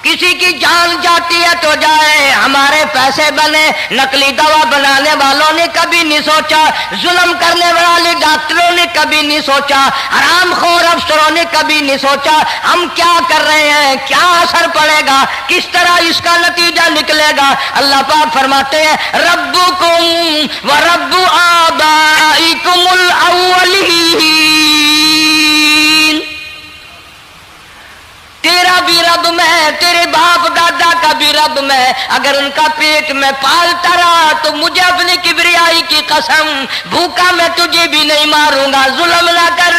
किसी की जान जाती है तो जाए, हमारे पैसे बने। नकली दवा बनाने वालों ने कभी नहीं सोचा, जुल्म करने वाले डॉक्टरों ने कभी नहीं सोचा, हरामखोर अफसरों ने कभी नहीं सोचा हम क्या कर रहे हैं, क्या असर पड़ेगा, किस तरह इसका नतीजा निकलेगा। अल्लाह पाक फरमाते हैं रब्बुकुम व रब्बु आबाइकुमुल अव्वलीन। तेरा भी रब मैं, तेरे बाप दादा का भी रब मैं। अगर उनका पेट में पालता रहा तो मुझे अपनी किबरियाई की कसम, भूखा मैं तुझे भी नहीं मारूंगा। जुल्म ना कर,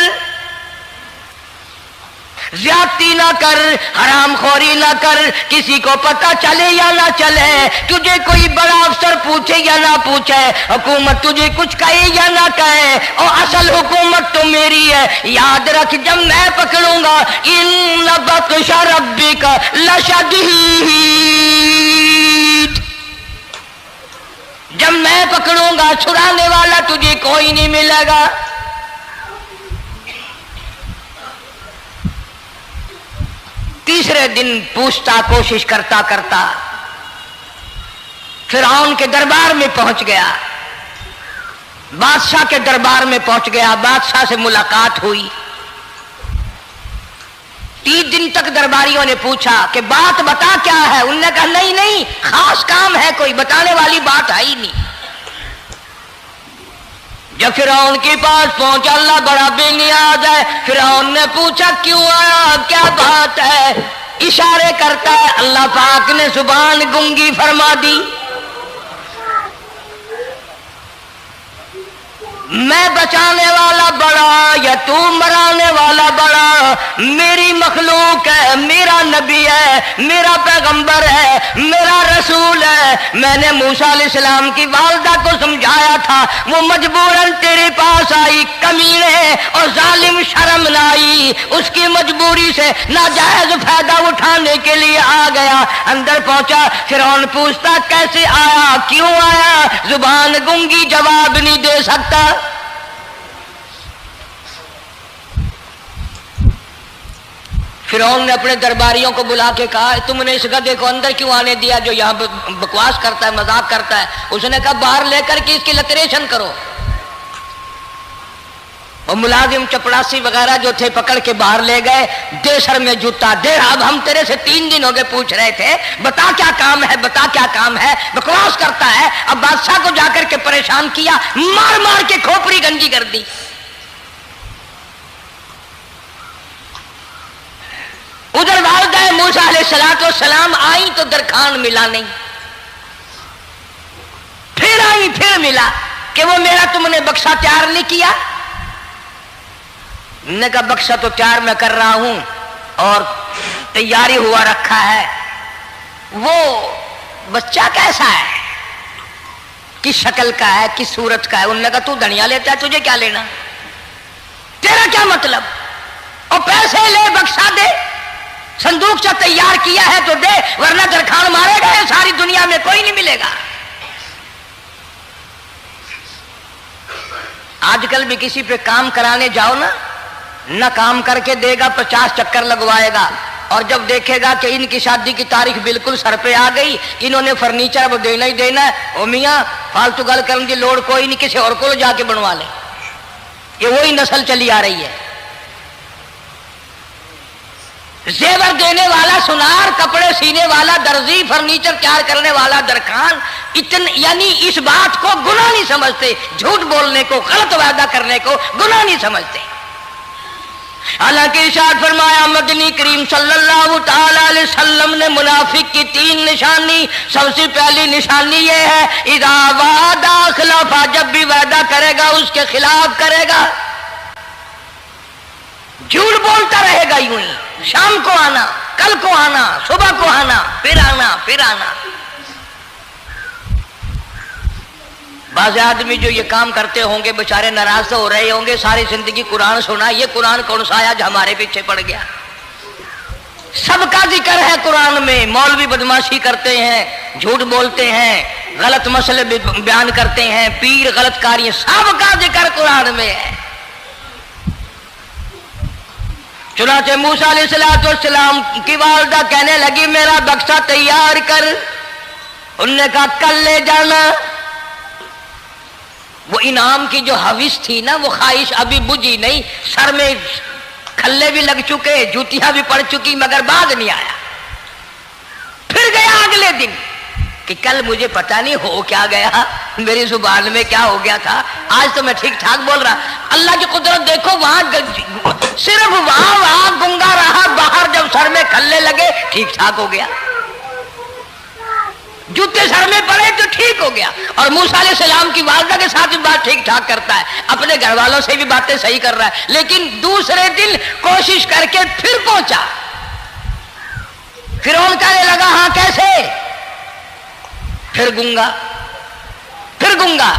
ज्यादती ना कर, हरामखोरी ना कर, किसी को पता चले या ना चले, तुझे कोई बड़ा अफसर पूछे या ना पूछे, हुकूमत तुझे कुछ कहे या ना कहे, और असल हुकूमत तो मेरी है। याद रख जब मैं पकड़ूंगा, इन्न बत्श रब्बिका लशदीद। जब मैं पकड़ूंगा, छुड़ाने वाला तुझे कोई नहीं मिलेगा। तीसरे दिन पूछता, कोशिश करता करता फिरौन के दरबार में पहुंच गया, बादशाह के दरबार में पहुंच गया। बादशाह से मुलाकात हुई। 3 दिन तक दरबारियों ने पूछा कि बात बता क्या है। उन्होंने कहा नहीं नहीं, खास काम है, कोई बताने वाली बात है ही नहीं। जब फिरौन के पास पहुंचा, अल्लाह बड़ा बेनियाज है। फिरौन ने पूछा क्यों आया, क्या बात है। इशारे करता है, अल्लाह पाक ने जुबान गुंगी फरमा दी। मैं बचाने वाला बड़ा या तू मराने वाला बड़ा, मेरी मखलूक है, मेरा नबी है, मेरा पैगंबर है, मेरा रसूल है। मैंने मूसा अलैहिस्सलाम की वालदा को समझाया था, वो मजबूरन तेरे पास आई, कमीने और जालिम शर्म न आई, उसकी मजबूरी से नाजायज फायदा उठाने के लिए आ गया। अंदर पहुंचा, फिरौन पूछता कैसे आया, क्यों आया, जुबान गूंगी जवाब नहीं दे सकता। फिरौन ने अपने दरबारियों को बुला के कहा तुमने इस गधे को अंदर क्यों आने दिया जो यहाँ बकवास करता है, मजाक करता है। उसने कहा बाहर लेकर के इसकी लतरेशन करो। और मुलाजिम चपड़ासी वगैरह जो थे पकड़ के बाहर ले गए, दे सर में जूता दे। अब हम तेरे से 3 दिन हो गए पूछ रहे थे, बता क्या काम है, बता क्या काम है, बकवास करता है। अब बादशाह को जाकर के परेशान किया, मार मार के खोपड़ी गंजी कर दी। उधर वालिदा मूसा अलैहिस्सलाम आई तो दरखान मिला नहीं, फिर आई फिर मिला कि वो मेरा तुमने बक्सा तैयार नहीं किया। ने कहा बक्सा तो तैयार मैं कर रहा हूं और तैयारी हुआ रखा है। वो बच्चा कैसा है, किस शक्ल का है, किस सूरत का है। उन्होंने कहा तू धनिया लेता है, तुझे क्या लेना, तेरा क्या मतलब, और पैसे ले बक्सा दे, संदूक से तैयार किया है तो दे, वरना दरखान मारेगा, सारी दुनिया में कोई नहीं मिलेगा। आजकल भी किसी पे काम कराने जाओ ना काम करके देगा, 50 चक्कर लगवाएगा, और जब देखेगा कि इनकी शादी की तारीख बिल्कुल सर पे आ गई, इन्होंने फर्नीचर वो देना ही देना है, ओ मियाँ फालतू गल करने की लोड़ कोई नहीं, किसी और को जाके बनवा ले। ये वही नस्ल चली आ रही है। जेवर देने वाला सुनार, कपड़े सीने वाला दर्जी, फर्नीचर तैयार करने वाला दरखान, यानी इस बात को गुनाह नहीं समझते, झूठ बोलने को, गलत वादा करने को गुनाह नहीं समझते। हालांकि इरशाद फरमाया मदनी करीम सल्लल्लाहु ताला अलैहि वसल्लम ने मुनाफिक की 3 निशानी, सबसे पहली निशानी ये है इदा वादा खिलाफा, जब भी वादा करेगा उसके खिलाफ करेगा, झूठ बोलता रहेगा यूं ही, शाम को आना, कल को आना, सुबह को आना, फिर आना, फिर आना। बाज़ आदमी जो ये काम करते होंगे बेचारे नाराज हो रहे होंगे, सारी जिंदगी कुरान सुना, ये कुरान कौन सा आया जो हमारे पीछे पड़ गया। सबका जिक्र है कुरान में, मौलवी बदमाशी करते हैं, झूठ बोलते हैं, गलत मसले बयान करते हैं, पीर गलत कार्य, सबका जिक्र कुरान में है। चुनाचे मूसा अलैहिस्सलाम की वालिदा कहने लगी मेरा बक्सा तैयार कर। उन्होंने कहा कल ले जाना। वो इनाम की जो हविस थी ना, वो ख्वाहिश अभी बुझी नहीं, सर में खल्ले भी लग चुके, जूतियां भी पड़ चुकी, मगर बाद नहीं आया। फिर गया अगले दिन कि कल मुझे पता नहीं हो क्या गया, मेरी जुबान में क्या हो गया था, आज तो मैं ठीक ठाक बोल रहा। अल्लाह की कुदरत देखो, वहां सिर्फ वहां गुंगा रहा, बाहर जब सर में खल्ले लगे ठीक ठाक हो गया, जूते सर में पड़े तो ठीक हो गया। और मूसा अलैहिस्सलाम की वालिदा के साथ भी बात ठीक ठाक करता है, अपने घर वालों से भी बातें सही कर रहा है, लेकिन दूसरे दिन कोशिश करके फिर पहुंचा। फिरौन कहने लगा हाँ कैसे, फिर गूंगा, फिर गूंगा।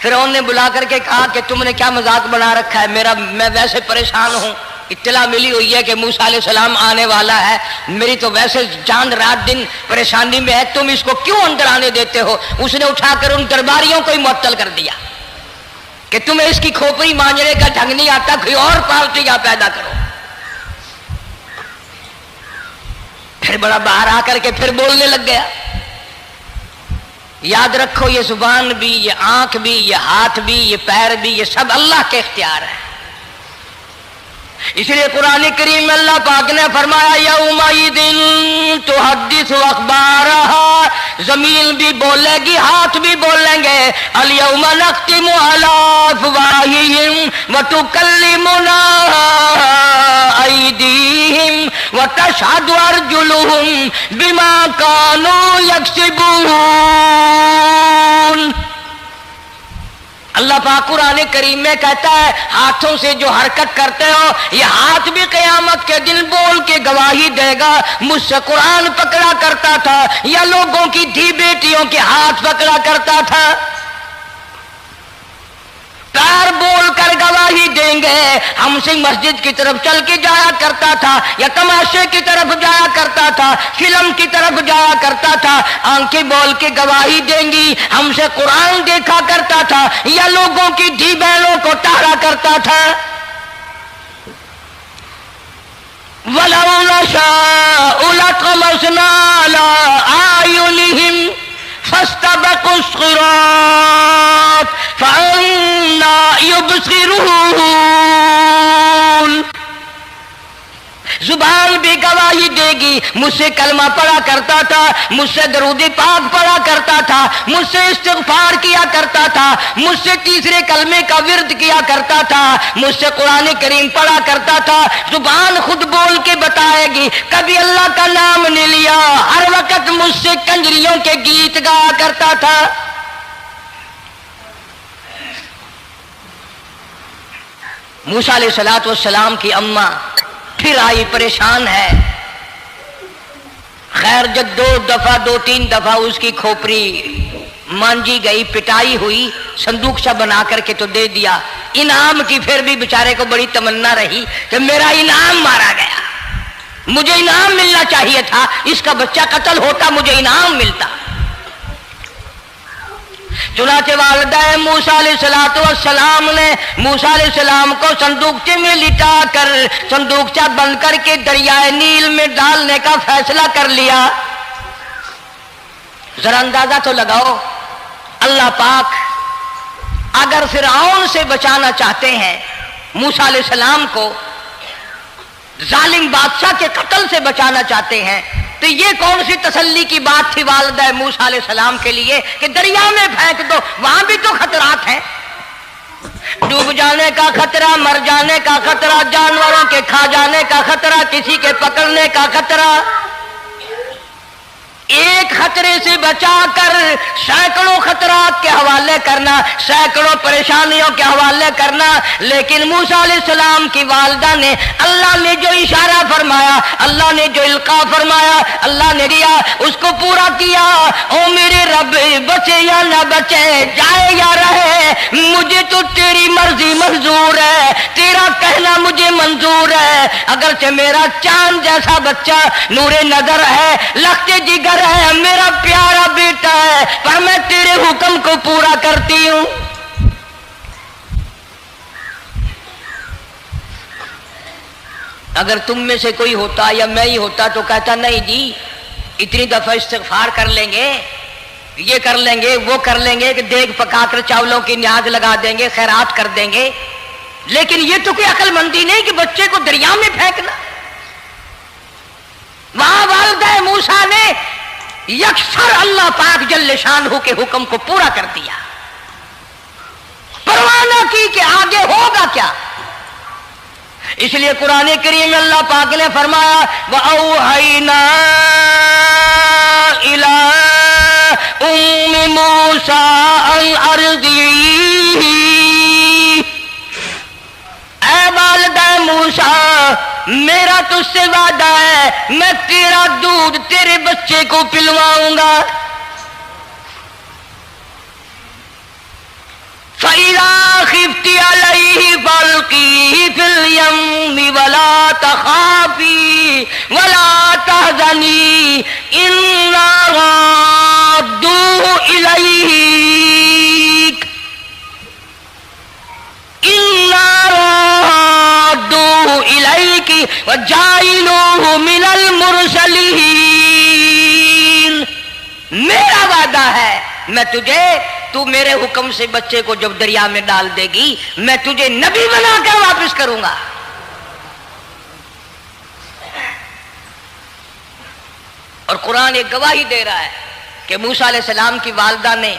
फिरौन ने बुला करके कहा कि तुमने क्या मजाक बना रखा है, मैं वैसे परेशान हूं, इत्तला मिली हुई है कि मूसा अलैहिस्सलाम आने वाला है, मेरी तो वैसे जान रात दिन परेशानी में है, तुम इसको क्यों अंदर आने देते हो। उसने उठाकर उन दरबारियों को ही मुअत्तल कर दिया कि तुम्हें इसकी खोपड़ी मांझने का ढंग नहीं आता, कोई और पार्टी यहां पैदा करो। फिर बड़ा बाहर आकर के फिर बोलने लग गया। याद रखो ये जुबान भी, ये आंख भी, ये हाथ भी, ये पैर भी, ये सब अल्लाह के इख्तियार है। इसलिए कुरान करीम में अल्लाह पाक ने फरमाया यौमइदिन तुहद्दिसु अखबारहा, जमीन भी बोलेगी, हाथ भी बोलेंगे। अल यौमा नख्तिमु अला अफवाहिहिम व तुकल्लिमुना अयदीहिम व तशहदु अर्जुलुहुम बिमा कानू यक्सिबून। اللہ پاک قرآن کریم میں کہتا ہے ہاتھوں سے جو حرکت کرتے ہو یہ ہاتھ بھی قیامت کے دن بول کے گواہی دے گا مجھ سے قرآن پکڑا کرتا تھا یا لوگوں کی دھی بیٹیوں کے ہاتھ پکڑا کرتا تھا. پیر بول کر گواہی دیں گے ہم سے مسجد کی طرف چل کے جایا کرتا تھا یا تماشے کی طرف جایا کرتا تھا فلم کی طرف جایا کرتا تھا. آنکھیں بول کے گواہی دیں گی ہم سے قرآن دیکھا کرتا تھا یا لوگوں کی دھی بہنوں کو ٹہرا کرتا تھا. وَلَوْ نَشَاءُ لَطَمَسْنَا عَلَىٰ أَعْيُنِهِمْ فَاسْتَبَقُوا الصِّرَاطَ فَأَنَّىٰ يُبْصِرُونَ. زبان بھی گواہی دے گی مجھ سے کلمہ پڑھا کرتا تھا مجھ سے درود پاک پڑھا کرتا تھا مجھ سے استغفار کیا کرتا تھا مجھ سے تیسرے کلمے کا ورد کیا کرتا تھا مجھ سے قرآن کریم پڑھا کرتا تھا. زبان خود بول کے بتائے گی کبھی اللہ کا نام نہیں لیا ہر وقت مجھ سے کنجریوں کے گیت گایا کرتا تھا. موسیٰ علیہ السلام کی اماں پھر آئی پریشان ہے. خیر جب دو تین دفعہ اس کی کھوپڑی مانجی گئی پٹائی ہوئی صندوق سا بنا کر کے تو دے دیا. انعام کی پھر بھی بیچارے کو بڑی تمنا رہی کہ میرا انعام مارا گیا مجھے انعام ملنا چاہیے تھا اس کا بچہ قتل ہوتا مجھے انعام ملتا. چنانچہ والدہ موسیٰ علیہ السلام نے موسیٰ علیہ السلام کو صندوقچے میں لٹا کر صندوقچہ بند کر کے دریائے نیل میں ڈالنے کا فیصلہ کر لیا. ذرا اندازہ تو لگاؤ اللہ پاک اگر فرعون سے بچانا چاہتے ہیں موسیٰ علیہ السلام کو ظالم بادشاہ کے قتل سے بچانا چاہتے ہیں تو یہ کون سی تسلی کی بات تھی والدہ موسیٰ علیہ السلام کے لیے کہ دریا میں پھینک دو وہاں بھی تو خطرات ہیں. ڈوب جانے کا خطرہ مر جانے کا خطرہ جانوروں کے کھا جانے کا خطرہ کسی کے پکڑنے کا خطرہ. ایک خطرے سے بچا کر سینکڑوں خطرات کے حوالے کرنا سینکڑوں پریشانیوں کے حوالے کرنا. لیکن موسیٰ علیہ السلام کی والدہ نے اللہ نے جو اشارہ فرمایا اللہ نے جو القاء فرمایا اللہ نے دیا اس کو پورا کیا. او میرے رب بچے یا نہ بچے جائے یا رہے مجھے تو تیری مرضی منظور ہے تیرا کہنا مجھے منظور ہے. اگرچہ میرا چاند جیسا بچہ نور نظر ہے لخت جگر ہے میرا پیارا بیٹا ہے پر میں تیرے حکم کو پورا کرتی ہوں. اگر تم میں سے کوئی ہوتا یا میں ہی ہوتا تو کہتا نہیں جی اتنی دفعہ استغفار کر لیں گے یہ کر لیں گے وہ کر لیں گے کہ دیگ پکا کر چاولوں کی نیاز لگا دیں گے خیرات کر دیں گے. لیکن یہ تو کوئی عقل مندی نہیں کہ بچے کو دریا میں پھینکنا. وہاں والدہ موسیٰ نے یکسر اللہ پاک جل شانہ کے حکم کو پورا کر دیا پرواہ نہ کی کہ آگے ہوگا کیا. اس لیے قرآن کریم میں اللہ پاک نے فرمایا وَأَوْحَيْنَا إِلَىٰ أُمِّ مُوسَىٰ أَنْ أَرْضِعِيهِ. اے والدہ موسیٰ میرا تجھ سے وعدہ ہے میں تیرا دودھ تیرے بچے کو پلواؤں گا. فَإِذَا خِفْتِ عَلَيْهِ فَأَلْقِيهِ فِي الْيَمِّ وَلَا تَخَافِي وَلَا تَحْزَنِي إِنَّا رَادُّوهُ إِلَيْكَ وَجَاعِلُوهُ مِنَ الْمُرْسَلِينَ. میرا وعدہ ہے میں تجھے تو میرے حکم سے بچے کو جب دریا میں ڈال دے گی میں تجھے نبی بنا کر واپس کروں گا. اور قرآن ایک گواہی دے رہا ہے کہ موسیٰ علیہ السلام کی والدہ نے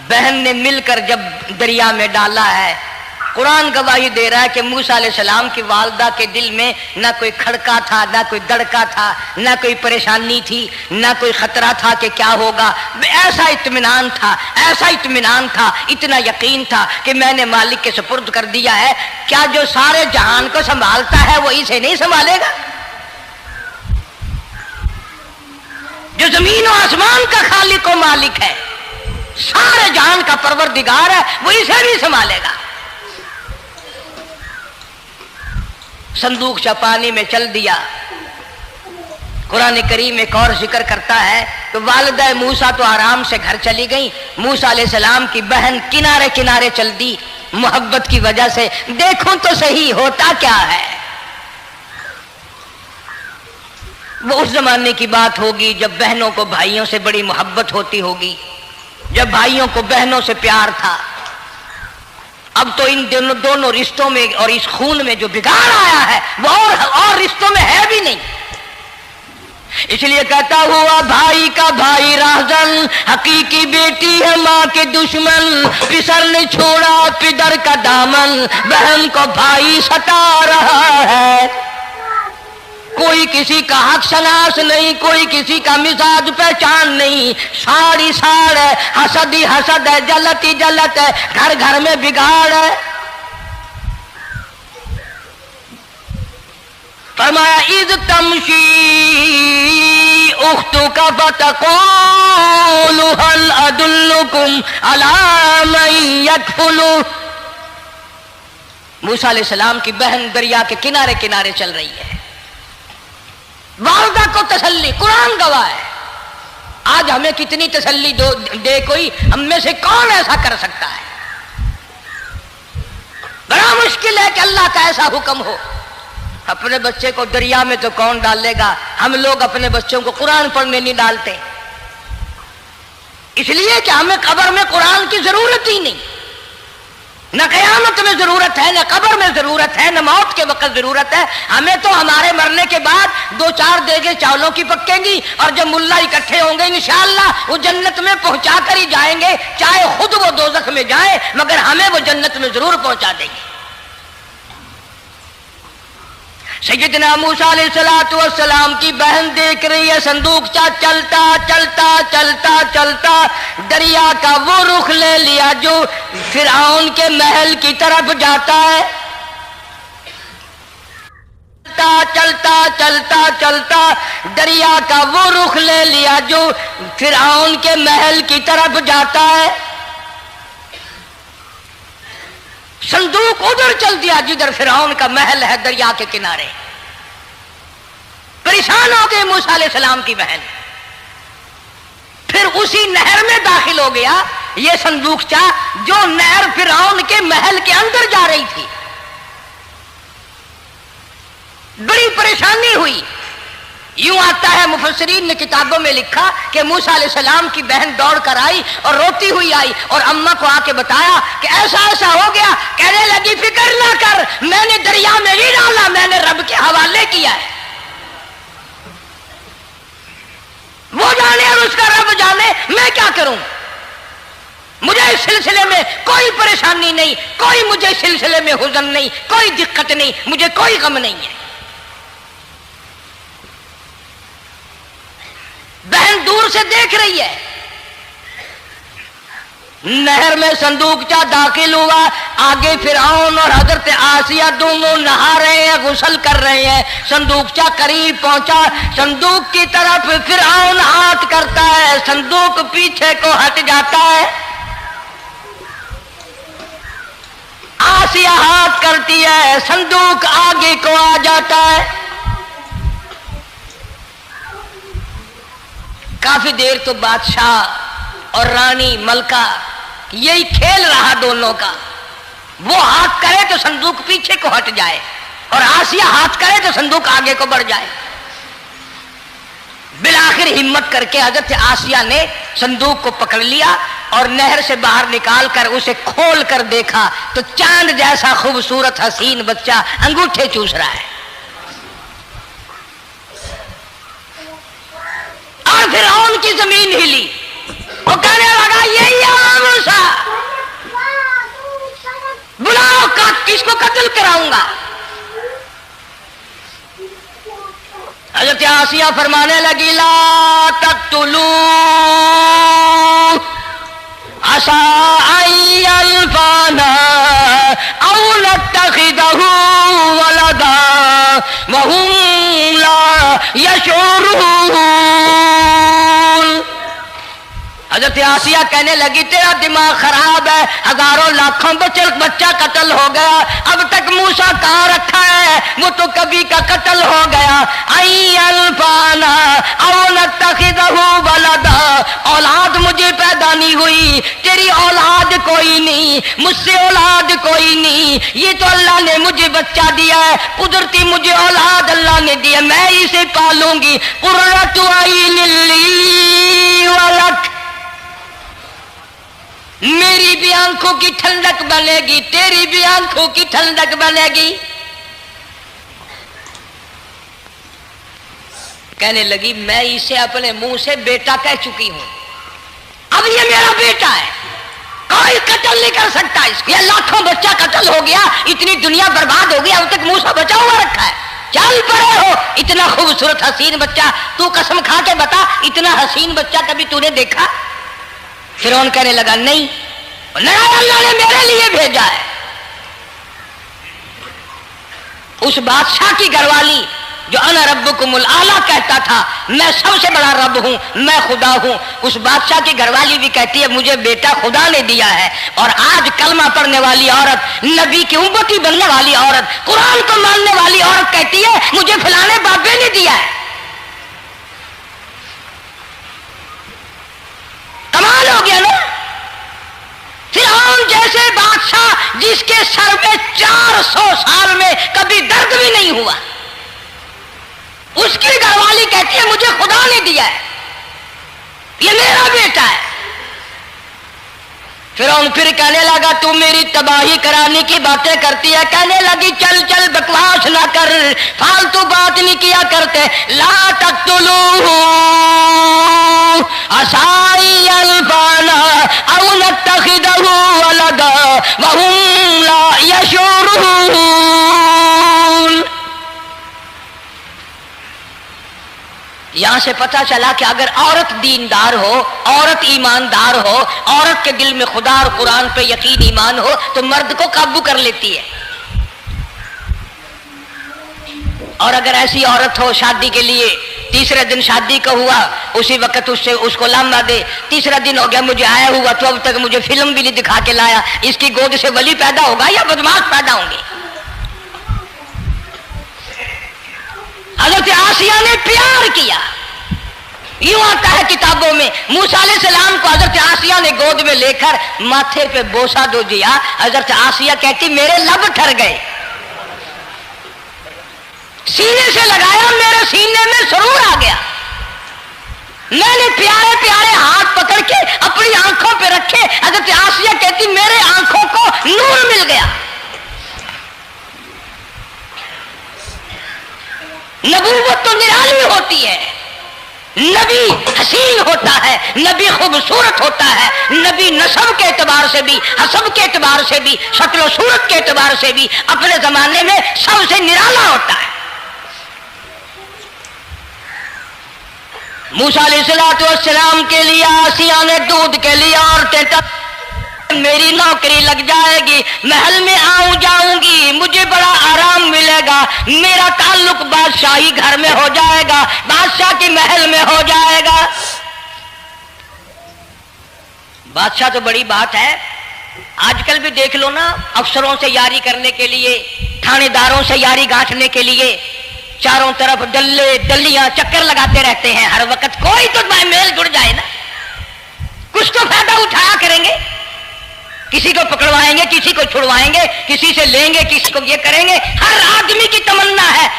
بہن نے مل کر جب دریا میں ڈالا ہے قرآن گواہی دے رہا ہے کہ موسیٰ علیہ السلام کی والدہ کے دل میں نہ کوئی کھڑکا تھا، نہ کوئی دڑکا تھا، نہ کوئی پریشانی تھی، نہ کوئی خطرہ تھا کہ کیا ہوگا. ایسا اطمینان تھا، ایسا اطمینان تھا، اتنا یقین تھا کہ میں نے مالک کے سپرد کر دیا ہے. کیا جو سارے جہان کو سنبھالتا ہے وہ اسے نہیں سنبھالے گا؟ جو زمین و آسمان کا خالق و مالک ہے، سارے جہان کا پروردگار ہے، وہ اسے بھی سنبھالے گا. صندوق چا پانی میں چل دیا. قرآن کریم ایک اور ذکر کرتا ہے کہ والدہ موسیٰ تو آرام سے گھر چلی گئی، موسیٰ علیہ السلام کی بہن کنارے کنارے چل دی محبت کی وجہ سے. دیکھوں تو صحیح ہوتا کیا ہے. وہ اس زمانے کی بات ہوگی جب بہنوں کو بھائیوں سے بڑی محبت ہوتی ہوگی، جب بھائیوں کو بہنوں سے پیار تھا. اب تو ان دونوں رشتوں میں اور اس خون میں جو بگاڑ آیا ہے وہ اور رشتوں میں ہے بھی نہیں. اس لیے کہتا ہوا بھائی کا بھائی راہزن، حقیقی بیٹی ہے ماں کے دشمن. پسر نے چھوڑا پدر کا دامن، بہن کو بھائی ستا رہا ہے. کوئی کسی کا حق شناس نہیں، کوئی کسی کا مزاج پہچان نہیں. ساڑی ساڑ ہے، حسد ہی حسد ہے، جلت ہی جلت ہے، گھر گھر میں بگاڑ ہے. فرمایا اذ تمشی اختک فتقول هل ادلکم علی من یکفل. موسیٰ علیہ السلام کی بہن دریا کے کنارے کنارے چل رہی ہے. والدہ کو تسلی، قرآن گواہ ہے. آج ہمیں کتنی تسلی دے کوئی، ہم میں سے کون ایسا کر سکتا ہے؟ بڑا مشکل ہے کہ اللہ کا ایسا حکم ہو. اپنے بچے کو دریا میں تو کون ڈالے گا؟ ہم لوگ اپنے بچوں کو قرآن پڑھنے نہیں ڈالتے، اس لیے کہ ہمیں قبر میں قرآن کی ضرورت ہی نہیں. نہ قیامت میں ضرورت ہے، نہ قبر میں ضرورت ہے، نہ موت کے وقت ضرورت ہے. ہمیں تو ہمارے مرنے کے بعد 2-4 دیگیں چاولوں کی پکیں گی اور جب ملا اکٹھے ہوں گے انشاءاللہ وہ جنت میں پہنچا کر ہی جائیں گے، چاہے خود وہ دوزخ میں جائیں، مگر ہمیں وہ جنت میں ضرور پہنچا دیں گے. سیدنا موسیٰ علیہ السلام کی بہن دیکھ رہی ہے صندوق چلتا چلتا چلتا چلتا دریا کا وہ رخ لے لیا جو فرعون کے محل کی طرف جاتا ہے. چلتا چلتا چلتا دریا کا وہ رخ لے لیا جو فرعون کے محل کی طرف جاتا ہے. صندوق ادھر چل دیا جدھر فرعون کا محل ہے دریا کے کنارے. پریشان ہو گئے موسیٰ علیہ السلام کی بہن. پھر اسی نہر میں داخل ہو گیا یہ صندوق جو نہر فرعون کے محل کے اندر جا رہی تھی. بڑی پریشانی ہوئی. یوں آتا ہے مفسرین نے کتابوں میں لکھا کہ موسیٰ علیہ السلام کی بہن دوڑ کر آئی اور روتی ہوئی آئی اور اماں کو آ کے بتایا کہ ایسا ایسا ہو گیا. کہنے لگی فکر نہ کر، میں نے دریا میں نہیں ڈالا، میں نے رب کے حوالے کیا ہے. وہ جانے اور اس کا رب جانے، میں کیا کروں. مجھے اس سلسلے میں کوئی پریشانی نہیں، کوئی مجھے اس سلسلے میں حزن نہیں، کوئی دقت نہیں، مجھے کوئی غم نہیں ہے. بہن دور سے دیکھ رہی ہے. نہر میں صندوق داخل ہوا. آگے فرعون اور حضرت آسیہ دونوں نہا رہے ہیں، غسل کر رہے ہیں. صندوق قریب پہنچا، صندوق کی طرف فرعون ہاتھ کرتا ہے، صندوق پیچھے کو ہٹ جاتا ہے. آسیہ ہاتھ کرتی ہے، صندوق آگے کو آ جاتا ہے. کافی دیر تو بادشاہ اور رانی ملکہ یہی کھیل رہا دونوں کا. وہ ہاتھ کرے تو صندوق پیچھے کو ہٹ جائے اور آسیہ ہاتھ کرے تو صندوق آگے کو بڑھ جائے. بالآخر ہمت کر کے حضرت آسیہ نے صندوق کو پکڑ لیا اور نہر سے باہر نکال کر اسے کھول کر دیکھا تو چاند جیسا خوبصورت حسین بچہ انگوٹھے چوس رہا ہے. اور فرعون کی زمین ہلی. وہ کہنے لگا یہی موسیٰ، بلا किसको कत्ल कराऊंगा। हजरत आसिया फरमाने लगी ला तक़्तुलू असा अयल्फाना औ नत्तखिदहु वलदा वहुम ला यशऊरून। हजरत आसिया कहने लगी तेरा दिमाग खराब है, हजारों लाखों बच्चा कत्ल हो गया, अब तक मूसा कहाँ रखा है, वो तो कभी का कत्ल हो गया। अयल्फाना औ नत्तखिदहु वलदा, औलाद मुझे पैदा नहीं हुई, तेरी औलाद कोई नहीं, मुझसे औलाद कोई नहीं, ये तो अल्लाह ने मुझे बच्चा दिया है, कुदरती मुझे औलाद अल्लाह ने दिया, मैं इसे पालूंगी। कुर्रतु अय्निन ली वलक, मेरी भी आंखों की ठंडक बनेगी, तेरी भी आंखों की ठंडक बनेगी। कहने लगी मैं इसे अपने मुंह से बेटा कह चुकी हूं, अब ये मेरा बेटा है, कोई कत्ल नहीं कर सकता इसको। ये लाखों बच्चा कत्ल हो गया, इतनी दुनिया बर्बाद हो गई, अब तक मूसा बचा हुआ रखा है। चल पड़े हो, इतना खूबसूरत हसीन बच्चा, तू कसम खा के बता इतना हसीन बच्चा कभी तूने देखा? फिरौन कहने लगा नहीं, अल्लाह ने मेरे लिए भेजा है। उस बादशाह की घरवाली जो अना रब्बुकुमुल आला कहता था, मैं सबसे बड़ा रब हूं, मैं खुदा हूं, उस बादशाह की घरवाली भी कहती है मुझे बेटा खुदा ने दिया है। और आज कलमा पढ़ने वाली औरत, नबी की उम्मती बनने वाली औरत, कुरान को मानने वाली औरत कहती है मुझे फलाने बाबे ने दिया है। कमाल हो गया ना। फिरौन जैसे बादशाह जिसके सर में 400 साल में कभी दर्द भी नहीं हुआ, उसकी घरवाली कहती है मुझे खुदा ने दिया है, ये मेरा बेटा है। फिरौन फिर कहने लगा तू मेरी तबाही कराने की बातें करती है। कहने लगी चल चल बकवास ना कर, फालतू बात नहीं किया करते। ला तक़्तुलूहु असा यल्फाना औ नत्तखिदहु वलदा वहुम ला यशऊरून। यहां से पता चला कि अगर औरत दीनदार हो, औरत ईमानदार हो, औरत के दिल में खुदा और कुरान पे यकीन ईमान हो तो मर्द को काबू कर लेती है। और अगर ऐसी औरत हो शादी के लिए, तीसरे दिन शादी का हुआ, उसी वक्त उसको लामा दे, तीसरा दिन हो गया मुझे आया हुआ तो अब तक मुझे फिल्म भी नहीं दिखा के लाया, इसकी गोद से वली पैदा होगा या बदमाश पैदा होंगे। हज़रत आसिया ने प्यार किया, यूं आता है किताबों में मूसा अलैहिस्सलाम को हज़रत आसिया ने गोद में लेकर माथे पे बोसा दो दिया। हज़रत आसिया कहती मेरे लब ठर गए, सीने से लगाया मेरे सीने में सुरूर आ गया, मैंने प्यारे प्यारे हाथ पकड़ के अपनी आंखों पे रखे। हज़रत आसिया कहती मेरे आंखों को नूर मिल गया। नबूवत तो निराली होती है, नबी हसीन होता है, नबी खूबसूरत होता है, नबी नस्ब के एतबार से भी, हसब के एतबार से भी, शक्ल सूरत के एतबार से भी अपने जमाने में सबसे निराला होता है। मूसा अलैहिस्सलाम के लिए आसिया ने दूध के लिए औरतें मेरी नौकरी लग जाएगी, महल में आऊं जाऊंगी, मुझे बड़ा आराम मिलेगा, मेरा ताल्लुक बादशाही घर में हो जाएगा, बादशाह की महल में हो जाएगा। बादशाह तो बड़ी बात है, आजकल भी देख लो ना, अफसरों से यारी करने के लिए, थानेदारों से यारी गांठने के लिए चारों तरफ डल्ले डल्लियां चक्कर लगाते रहते हैं हर वक्त। कोई तो मेल जुड़ जाए ना, कुछ तो फायदा उठाया करेंगे, किसी को पकड़वाएंगे, किसी को छुड़वाएंगे, किसी से लेंगे, किसी को ये करेंगे। हर आदमी की तमन्ना है,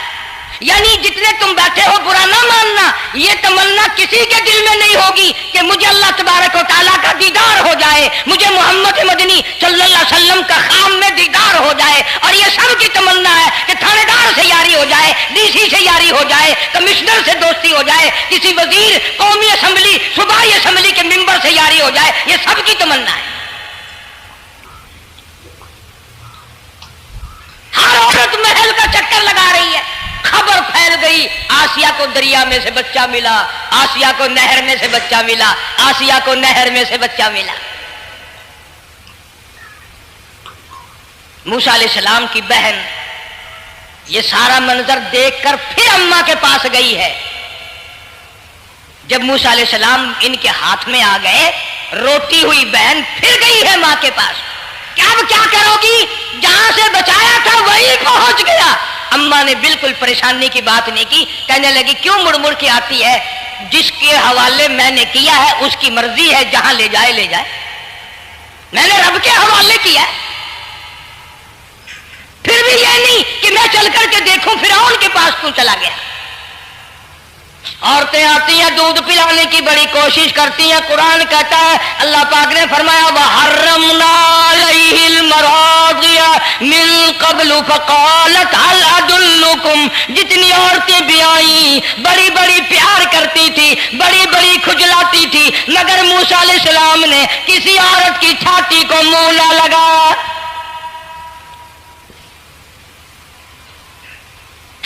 यानी जितने तुम बैठे हो बुरा ना मानना, ये तमन्ना किसी के दिल में नहीं होगी कि मुझे अल्लाह तबारक व तआला का दीदार हो जाए, मुझे मोहम्मद मदनी सल्लल्लाहु अलैहि वसल्लम का खाम में दीदार हो जाए। और ये सब की तमन्ना है कि थानेदार से यारी हो जाए, डीसी से यारी हो जाए, कमिश्नर से दोस्ती हो जाए, किसी वजीर, कौमी असम्बली, सूबाई असम्बली के मेंबर से यारी हो जाए, ये सब की तमन्ना है। ہر عورت محل کا چکر لگا رہی ہے. خبر پھیل گئی آسیہ کو دریا میں سے بچہ ملا, آسیہ کو نہر میں سے بچہ ملا, آسیہ کو نہر میں سے بچہ ملا. موسیٰ علیہ السلام کی بہن یہ سارا منظر دیکھ کر پھر اماں کے پاس گئی ہے. جب موسیٰ علیہ السلام ان کے ہاتھ میں آ گئے, روتی ہوئی بہن پھر گئی ہے ماں کے پاس. کیا کرو گی؟ جہاں سے بچایا تھا وہیں پہنچ گیا. اماں نے بالکل پریشانی کی بات نہیں کی, کہنے لگی کیوں مڑ مڑ کے آتی ہے؟ جس کے حوالے میں نے کیا ہے اس کی مرضی ہے, جہاں لے جائے لے جائے. میں نے رب کے حوالے کیا ہے. پھر بھی یہ نہیں کہ میں چل کر کے دیکھوں فرعون کے پاس کیوں چلا گیا. عورتیں آتی ہیں دودھ پلانے کی بڑی کوشش کرتی ہیں. قرآن کہتا ہے, اللہ پاک نے فرمایا وَحَرَّمْنَا عَلَيْهِ الْمَرَاضِعَ مِن قَبْلُ فَقَالَتْ هَلْ أَدُلُّكُمْ. جتنی عورتیں بھی آئیں بڑی بڑی پیار کرتی تھی, بڑی بڑی کھجلاتی تھی, مگر موسیٰ علیہ السلام نے کسی عورت کی چھاتی کو منہ نہ لگایا.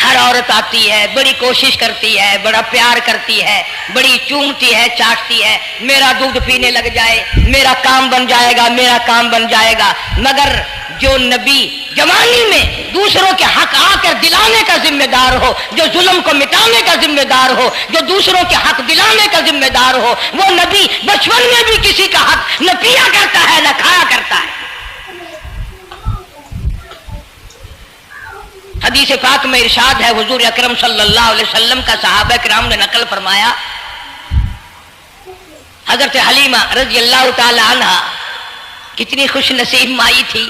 ہر عورت آتی ہے, بڑی کوشش کرتی ہے, بڑا پیار کرتی ہے, بڑی چومتی ہے, چاٹتی ہے, میرا دودھ پینے لگ جائے, میرا کام بن جائے گا, میرا کام بن جائے گا. مگر جو نبی جوانی میں دوسروں کے حق آ کر دلانے کا ذمہ دار ہو, جو ظلم کو مٹانے کا ذمہ دار ہو, جو دوسروں کے حق دلانے کا ذمہ دار ہو, وہ نبی بچپن میں بھی کسی کا حق نہ پیا کرتا ہے نہ کھایا کرتا ہے. حدیث پاک میں ارشاد ہے, حضور اکرم صلی اللہ علیہ وسلم کا صحابہ کرام نے نقل فرمایا, حضرت حلیمہ رضی اللہ تعالی عنہا کتنی خوش نصیب مائی تھی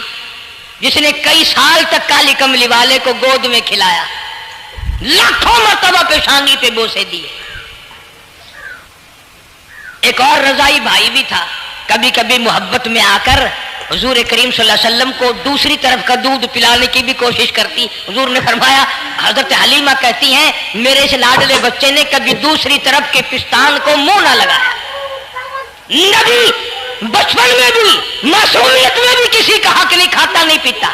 جس نے کئی سال تک کالی کملی والے کو گود میں کھلایا, لاکھوں مرتبہ پیشانی پہ بوسے دیے. ایک اور رضائی بھائی بھی تھا, کبھی کبھی محبت میں آ کر حضور کریم صلی اللہ علیہ وسلم کو دوسری طرف کا دودھ پلانے کی بھی کوشش کرتی. حضور نے فرمایا, حضرت حلیمہ کہتی ہیں میرے اس لاڈلے بچے نے کبھی دوسری طرف کے پستان کو منہ نہ لگایا. نبی بچپن میں بھی معصومیت میں بھی کسی کا حق نہیں کھاتا نہیں پیتا.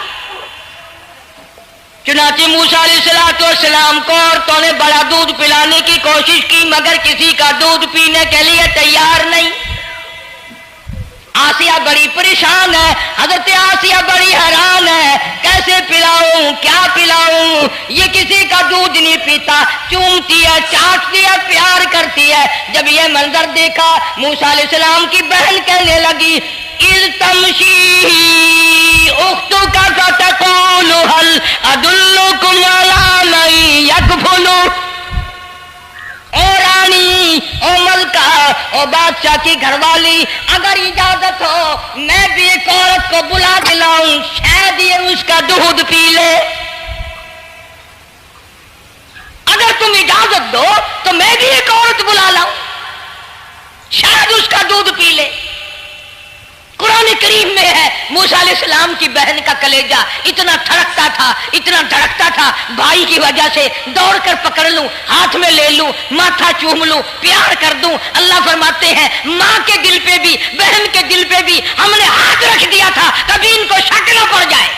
چنانچہ موسیٰ علیہ السلام کو عورتوں نے بڑا دودھ پلانے کی کوشش کی مگر کسی کا دودھ پینے کے لیے تیار نہیں. آسیہ بڑی پریشان ہے, حضرت آسیہ بڑی حیران ہے, کیسے پلاؤں, کیا پلاؤں, یہ کسی کا دودھ نہیں پیتا, چومتی ہے, چاٹتی ہے, پیار کرتی ہے. جب یہ منظر دیکھا موسیٰ علیہ السلام کی بہن کہنے لگی اِذْ تَمْشِي أُخْتُكَ فَتَقُولُ هَلْ أَدُلُّكُمْ عَلَىٰ مَن يَكْفُلُهُ. او رانی, او ملکہ, او بادشاہ کی گھر والی, اگر اجازت ہو میں بھی ایک عورت کو بلا کے لاؤں, شاید یہ اس کا دودھ پی لے. اگر تم اجازت دو تو میں بھی ایک عورت بلا لاؤں, شاید اس کا دودھ پی لے. قرآن کریم میں ہے موسیٰ علیہ السلام کی بہن کا کلیجہ اتنا تھڑکتا تھا, اتنا دھڑکتا تھا, بھائی کی وجہ سے دوڑ کر پکڑ لوں, ہاتھ میں لے لوں, ماتھا چوم لوں, پیار کر دوں. اللہ فرماتے ہیں ماں کے دل پہ بھی بہن کے دل پہ بھی ہم نے ہاتھ رکھ دیا تھا کبھی ان کو شک نہ پڑ جائے.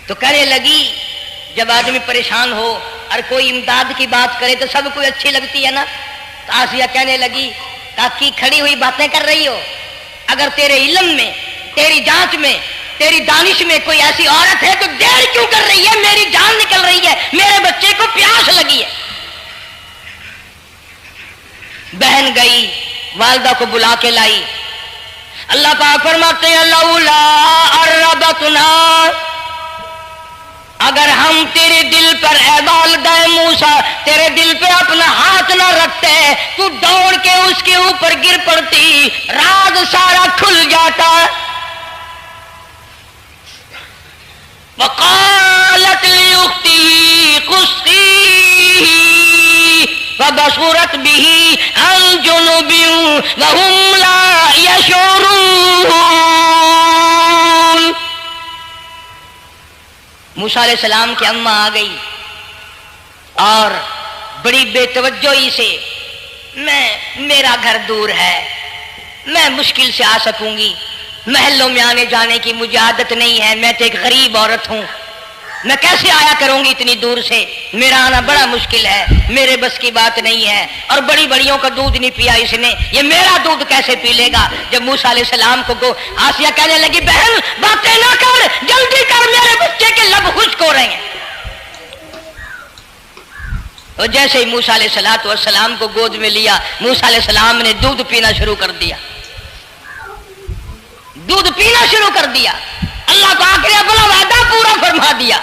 تو کہنے لگی, جب آدمی پریشان ہو اور کوئی امداد کی بات کرے تو سب کو اچھی لگتی ہے نا. تو آسیہ کہنے لگی تاکہ کھڑی ہوئی باتیں کر رہی ہو, اگر تیرے علم میں, تیری جانچ میں, تیری دانش میں کوئی ایسی عورت ہے تو دیر کیوں کر رہی ہے, میری جان نکل رہی ہے, میرے بچے کو پیاس لگی ہے. بہن گئی, والدہ کو بلا کے لائی. اللہ پاک فرماتے ہیں لولا اربتنا, اگر ہم تیرے دل پر اے والدہ موسیٰ تیرے دل پہ اپنا ہاتھ نہ رکھتے تو دوڑ کے اس کے اوپر گر پڑتی, راز سارا کھل جاتا. وقالت لاختہ قصیہ فبصرت به عن جنب وهم لا يشعرون. موسیٰ علیہ السلام کی اماں آ گئی اور بڑی بے توجہی سے, میرا گھر دور ہے, میں مشکل سے آ سکوں گی, محلوں میں آنے جانے کی مجھے عادت نہیں ہے، میں تو ایک غریب عورت ہوں، میں کیسے آیا کروں گی اتنی دور سے، میرا آنا بڑا مشکل ہے، میرے بس کی بات نہیں ہے، اور بڑی بڑیوں کا دودھ نہیں پیا اس نے، یہ میرا دودھ کیسے پی لے گا۔ جب موسیٰ علیہ السلام کو آسیہ کہنے لگی بہن باتیں نہ کر، جلدی کر، میرے بچے کے لب خشک ہو رہے ہیں۔ اور جیسے ہی موسیٰ علیہ السلام کو گود میں لیا، موسیٰ علیہ السلام نے دودھ پینا شروع کر دیا، دودھ پینا شروع کر دیا۔ اللہ پاک نے اپنا وعدہ پورا فرما دیا،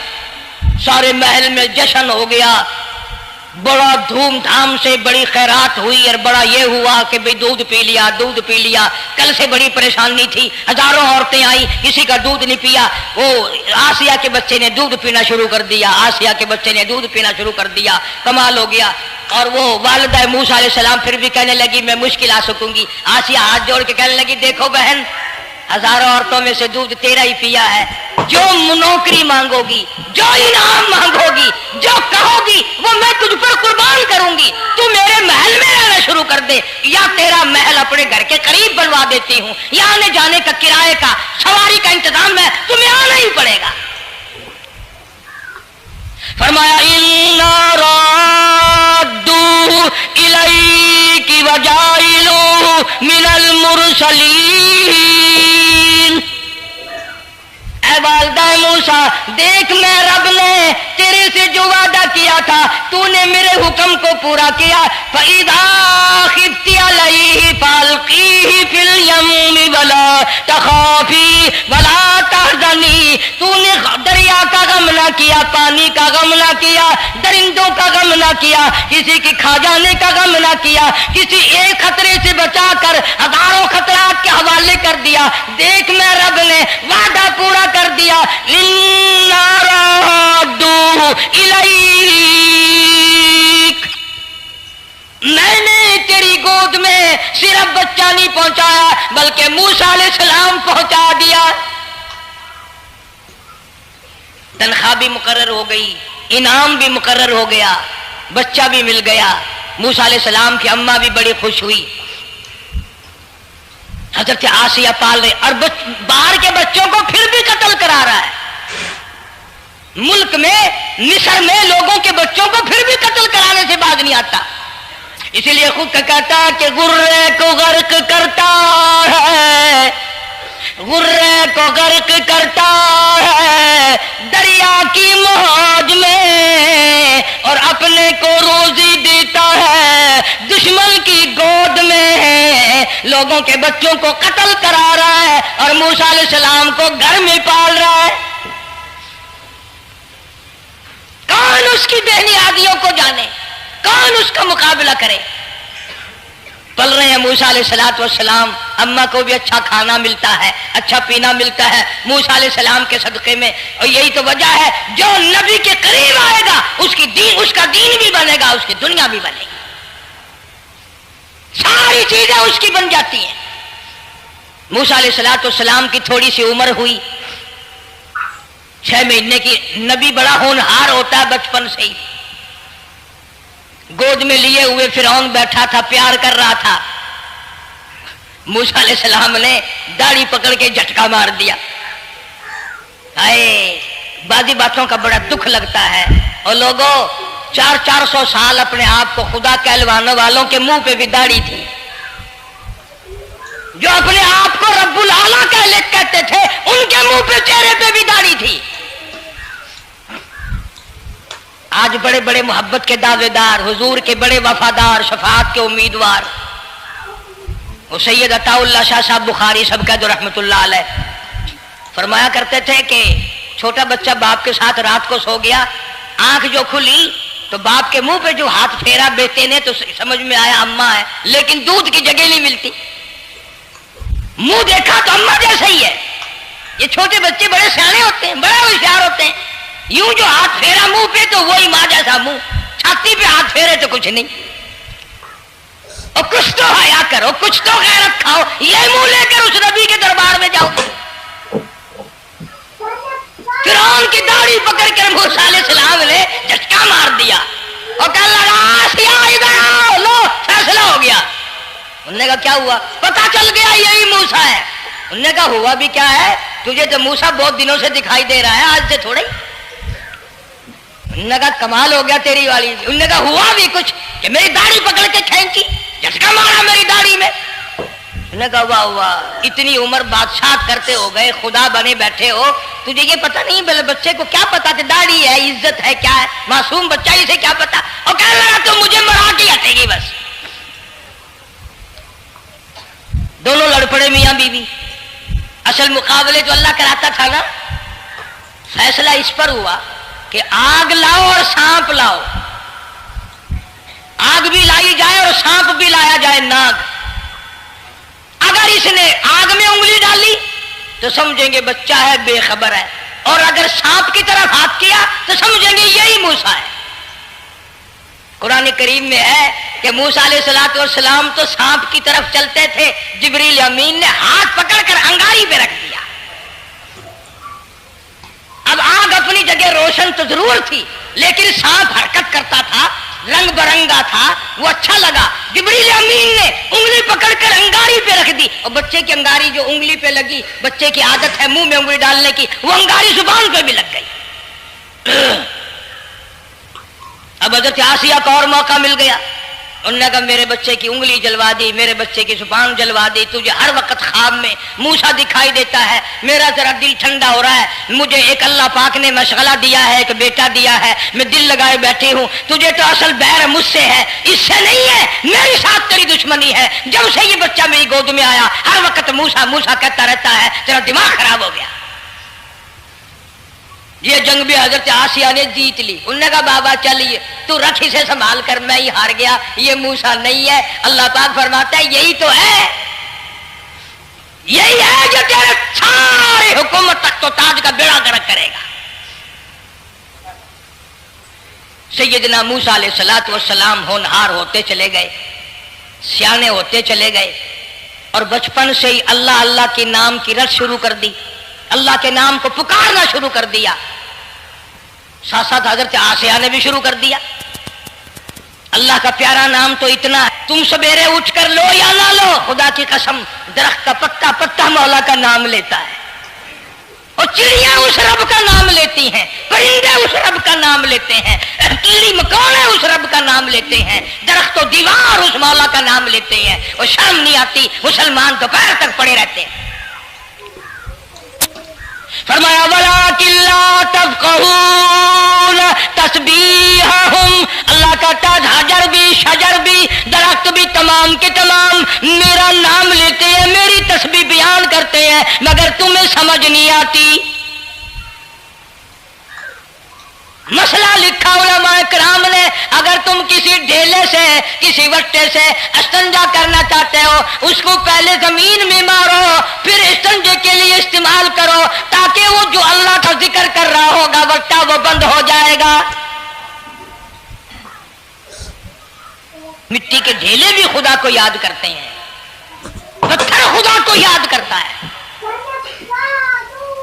سارے محل میں جشن ہو گیا، بڑا دھوم دھام سے بڑی خیرات ہوئی، اور بڑا یہ ہوا کہ بھئی دودھ پی لیا، دودھ پی لیا۔ کل سے بڑی پریشانی تھی، ہزاروں عورتیں آئی، کسی کا دودھ نہیں پیا۔ وہ آسیہ کے بچے نے دودھ پینا شروع کر دیا، آسیہ کے بچے نے دودھ پینا شروع کر دیا، کمال ہو گیا۔ اور وہ والدہ موسیٰ علیہ السلام پھر بھی کہنے لگی میں مشکل آ سکوں گی۔ آسیہ ہاتھ جوڑ کے کہنے لگی دیکھو بہن، ہزاروں عورتوں میں سے دودھ تیرا ہی پیا ہے، جو نوکری مانگو گی، جو انعام مانگو گی، جو کہو گی وہ میں تجھ پر قربان کروں گی، تو میرے محل میں رہنا شروع کر دے، یا تیرا محل اپنے گھر کے قریب بنوا دیتی ہوں، یا آنے جانے کا کرائے کا سواری کا انتظام ہے، تمہیں آنا ہی پڑے گا۔ فرمایا اِنَّا رَادُّوهُ إِلَيْكِ وَجَاعِلُوهُ مِنَ الْمُرْسَلِينَ۔ اے والدہ موسیٰ، دیکھ میں رب نے تیرے سے جو وعدہ کیا تھا تو نے میرے حکم کو پورا کیا۔ فَإِذَا خِفْتِ عَلَيْهِ فَأَلْقِيهِ فِي الْيَمِّ وَلَا تَخَافِي وَلَا تَحْزَنِي۔ تو نے دریا کا غم نہ کیا، پانی کا غم نہ کیا، درندوں کا غم نہ کیا، کسی کی کھا جانے کا غم نہ کیا، کسی ایک خطرے سے بچا کر ہزاروں خطرات کے حوالے کر دیا۔ دیکھ میں رب نے وعدہ پورا کر دیا۔ اِنَّا رَادُّوهُ إِلَيْكَ، میں نے تیری گود میں صرف بچہ نہیں پہنچایا بلکہ موسیٰ علیہ السلام پہنچا دیا۔ تنخواہ بھی مقرر ہو گئی، انعام بھی مقرر ہو گیا، بچہ بھی مل گیا۔ موسیٰ علیہ السلام کی اماں بھی بڑی خوش ہوئی۔ حضرت آسیہ پال رہے، اور باہر کے بچوں کو پھر بھی قتل کرا رہا ہے۔ ملک میں مصر میں لوگوں کے بچوں کو پھر بھی قتل کرانے سے باز نہیں آتا، اسی لیے خود کہتا کہ غرے کو غرق کرتا ہے، غرے کو غرق کرتا ہے دریا کی موج میں، اور اپنے کو روزی دیتا ہے دشمن کی گود میں۔ لوگوں کے بچوں کو قتل کرا رہا ہے اور موسیٰ علیہ السلام کو گھر میں پال رہا ہے۔ کون اس کی بےنیادیوں کو جانے، کون اس کا مقابلہ کرے۔ پل رہے ہیں موسیٰ علیہ السلام، اماں کو بھی اچھا کھانا ملتا ہے، اچھا پینا ملتا ہے موسیٰ علیہ السلام کے صدقے میں، اور یہی تو وجہ ہے جو نبی کے قریب آئے گا اس کا دین بھی بنے گا، اس کی دنیا بھی بنے گی، ساری چیزیں اس کی بن جاتی ہیں۔ موسیٰ علیہ السلام کی تھوڑی سی عمر ہوئی، 6 مہینے کی، نبی بڑا ہونہار ہوتا ہے بچپن سے ہی۔ گود میں لیے ہوئے فرعون بیٹھا تھا، پیار کر رہا تھا، موسیٰ علیہ السلام نے داڑھی پکڑ کے جھٹکا مار دیا۔ بعضی باتوں کا بڑا دکھ لگتا ہے، اور لوگوں 400 سال اپنے آپ کو خدا کہلوانے والوں کے منہ پہ بھی داڑھی تھی، جو اپنے آپ کو رب العالی کہتے تھے ان کے منہ پہ چہرے پہ بھی داڑھی تھی۔ آج بڑے بڑے محبت کے دعوے دار، حضور کے بڑے وفادار، شفاعت کے امیدوار، وہ سید عطا اللہ شاہ صاحب بخاری سب کا رحمت اللہ علیہ فرمایا کرتے تھے کہ چھوٹا بچہ باپ کے ساتھ رات کو سو گیا، آنکھ جو کھلی تو باپ کے منہ پہ جو ہاتھ پھیرا بیٹے نے تو سمجھ میں آیا اماں ہے، لیکن دودھ کی جگہ نہیں ملتی، منہ دیکھا تو اماں جیسا ہی ہے۔ یہ چھوٹے بچے بڑے سیانے ہوتے ہیں، بڑے ہوشیار ہوتے ہیں، یوں جو ہاتھ پھیرا منہ پہ تو وہی ماں جیسا منہ، چھاتی پہ ہاتھ پھیرے تو کچھ نہیں۔ اور کچھ تو حیا کرو، کچھ تو غیرت کھاؤ، یہ منہ لے کر اس نبی کے دربار میں جاؤ۔ فرعون کی داڑھی پکڑ کر موسیٰ علیہ السلام نے جھٹکا مار دیا اور کہا لگا آسیہ ادھر آؤ، لو فیصلہ ہو گیا۔ انہوں نے کہا کیا ہوا؟ پتہ چل گیا یہی موسیٰ ہے۔ انہوں نے کہا ہوا بھی کیا ہے؟ تجھے تو موسیٰ بہت دنوں سے دکھائی دے رہا ہے، آج سے تھوڑا ہی۔ انہوں نے کہا کمال ہو گیا تیری والی۔ انہوں نے کہا ہوا بھی کچھ کہ میری داڑھی پکڑ کے کھینچی، جھٹکا مارا میری داڑھی میں۔ انہوں نے کہا واہ واہ، اتنی عمر بادشاہ کرتے ہو گئے، خدا بنے بیٹھے ہو، تجھے یہ پتہ نہیں؟ بچے کو کیا پتا کہ داڑھی ہے، عزت ہے، کیا ہے؟ معصوم بچہ اسے کیا پتا؟ اور کہنے لگا تو مجھے مرا کے ہٹے گی بس۔ دونوں لڑ پڑے میاں بیوی۔ اصل مقابلے جو اللہ کراتا تھا نا، فیصلہ اس پر ہوا کہ آگ لاؤ اور سانپ لاؤ، آگ بھی لائی جائے اور سانپ بھی لایا جائے، ناگ۔ اگر اس نے آگ میں انگلی ڈالی تو سمجھیں گے بچہ ہے، بے خبر ہے، اور اگر سانپ کی طرف ہاتھ کیا تو سمجھیں گے یہی موسیٰ ہے۔ قرآن کریم میں ہے کہ موسیٰ علیہ السلام تو سانپ کی طرف چلتے تھے، جبریل امین نے ہاتھ پکڑ کر انگاری پہ رکھ دیا۔ اب آگ اپنی جگہ روشن تو ضرور تھی، لیکن سانپ حرکت کرتا تھا، رنگ برنگا تھا، وہ اچھا لگا۔ جبریل امین نے انگلی پکڑ کر انگاری پہ رکھ دی، اور بچے کی انگاری جو انگلی پہ لگی، بچے کی عادت ہے منہ میں انگلی ڈالنے کی، وہ انگاری زبان پہ بھی لگ گئی۔ اب حضرت آسیہ کو اور موقع مل گیا، انہوں نے کہا میرے بچے کی انگلی جلوا دی، میرے بچے کی زبان جلوا دی، تجھے ہر وقت خواب میں موسیٰ دکھائی دیتا ہے، میرا ذرا دل ٹھنڈا ہو رہا ہے، مجھے ایک اللہ پاک نے مشغلہ دیا ہے، ایک بیٹا دیا ہے، میں دل لگائے بیٹھی ہوں، تجھے تو اصل بیر مجھ سے ہے، اس سے نہیں ہے، میرے ساتھ تیری دشمنی ہے، جب سے یہ بچہ میری گود میں آیا ہر وقت موسیٰ موسیٰ کہتا رہتا ہے، تیرا دماغ خراب ہو گیا۔ یہ جنگ بھی حضرت آسیہ نے جیت لی۔ انہوں نے کہا بابا چلیے تو رکھ اسے سنبھال کر، میں ہی ہار گیا، یہ موسیٰ نہیں ہے۔ اللہ پاک فرماتا ہے یہی تو ہے، یہی ہے جو تیرے سارے حکومت تخت و تاج کا بیڑا گرک کرے گا۔ سیدنا موسیٰ علیہ السلام ہونہار ہوتے چلے گئے، سیانے ہوتے چلے گئے، اور بچپن سے ہی اللہ اللہ کے نام کی رٹ شروع کر دی، اللہ کے نام کو پکارنا شروع کر دیا۔ ساتھ ساتھ حضرت آسیہ نے بھی شروع کر دیا۔ اللہ کا پیارا نام تو اتنا ہے، تم سویرے اٹھ کر لو یا نہ لو، خدا کی قسم درخت کا پتا پتا مولا کا نام لیتا ہے، اور چڑیاں اس رب کا نام لیتی ہیں، پرندے اس رب کا نام لیتے ہیں، کیڑی مکوڑے اس رب کا نام لیتے ہیں، درخت و دیوار اس مولا کا نام لیتے ہیں، اور شرم نہیں آتی، مسلمان دوپہر تک پڑے رہتے ہیں۔ فرمایا وَلَٰكِن لَّا تَفْقَهُونَ تَسْبِيحَهُمْ، اللہ کہتا ہے حجر بھی، شجر بھی، درخت بھی، تمام کے تمام میرا نام لیتے ہیں، میری تسبیح بیان کرتے ہیں، مگر تمہیں سمجھ نہیں آتی۔ مسئلہ لکھا علماء کرام نے، اگر تم کسی ڈھیلے سے کسی وٹے سے استنجا کرنا چاہتے ہو، اس کو پہلے زمین میں مارو، پھر استنجے کے لیے استعمال کرو، تاکہ وہ جو اللہ کا ذکر کر رہا ہوگا وٹا وہ بند ہو جائے گا۔ مٹی کے ڈھیلے بھی خدا کو یاد کرتے ہیں، پتھر خدا کو یاد کرتا ہے،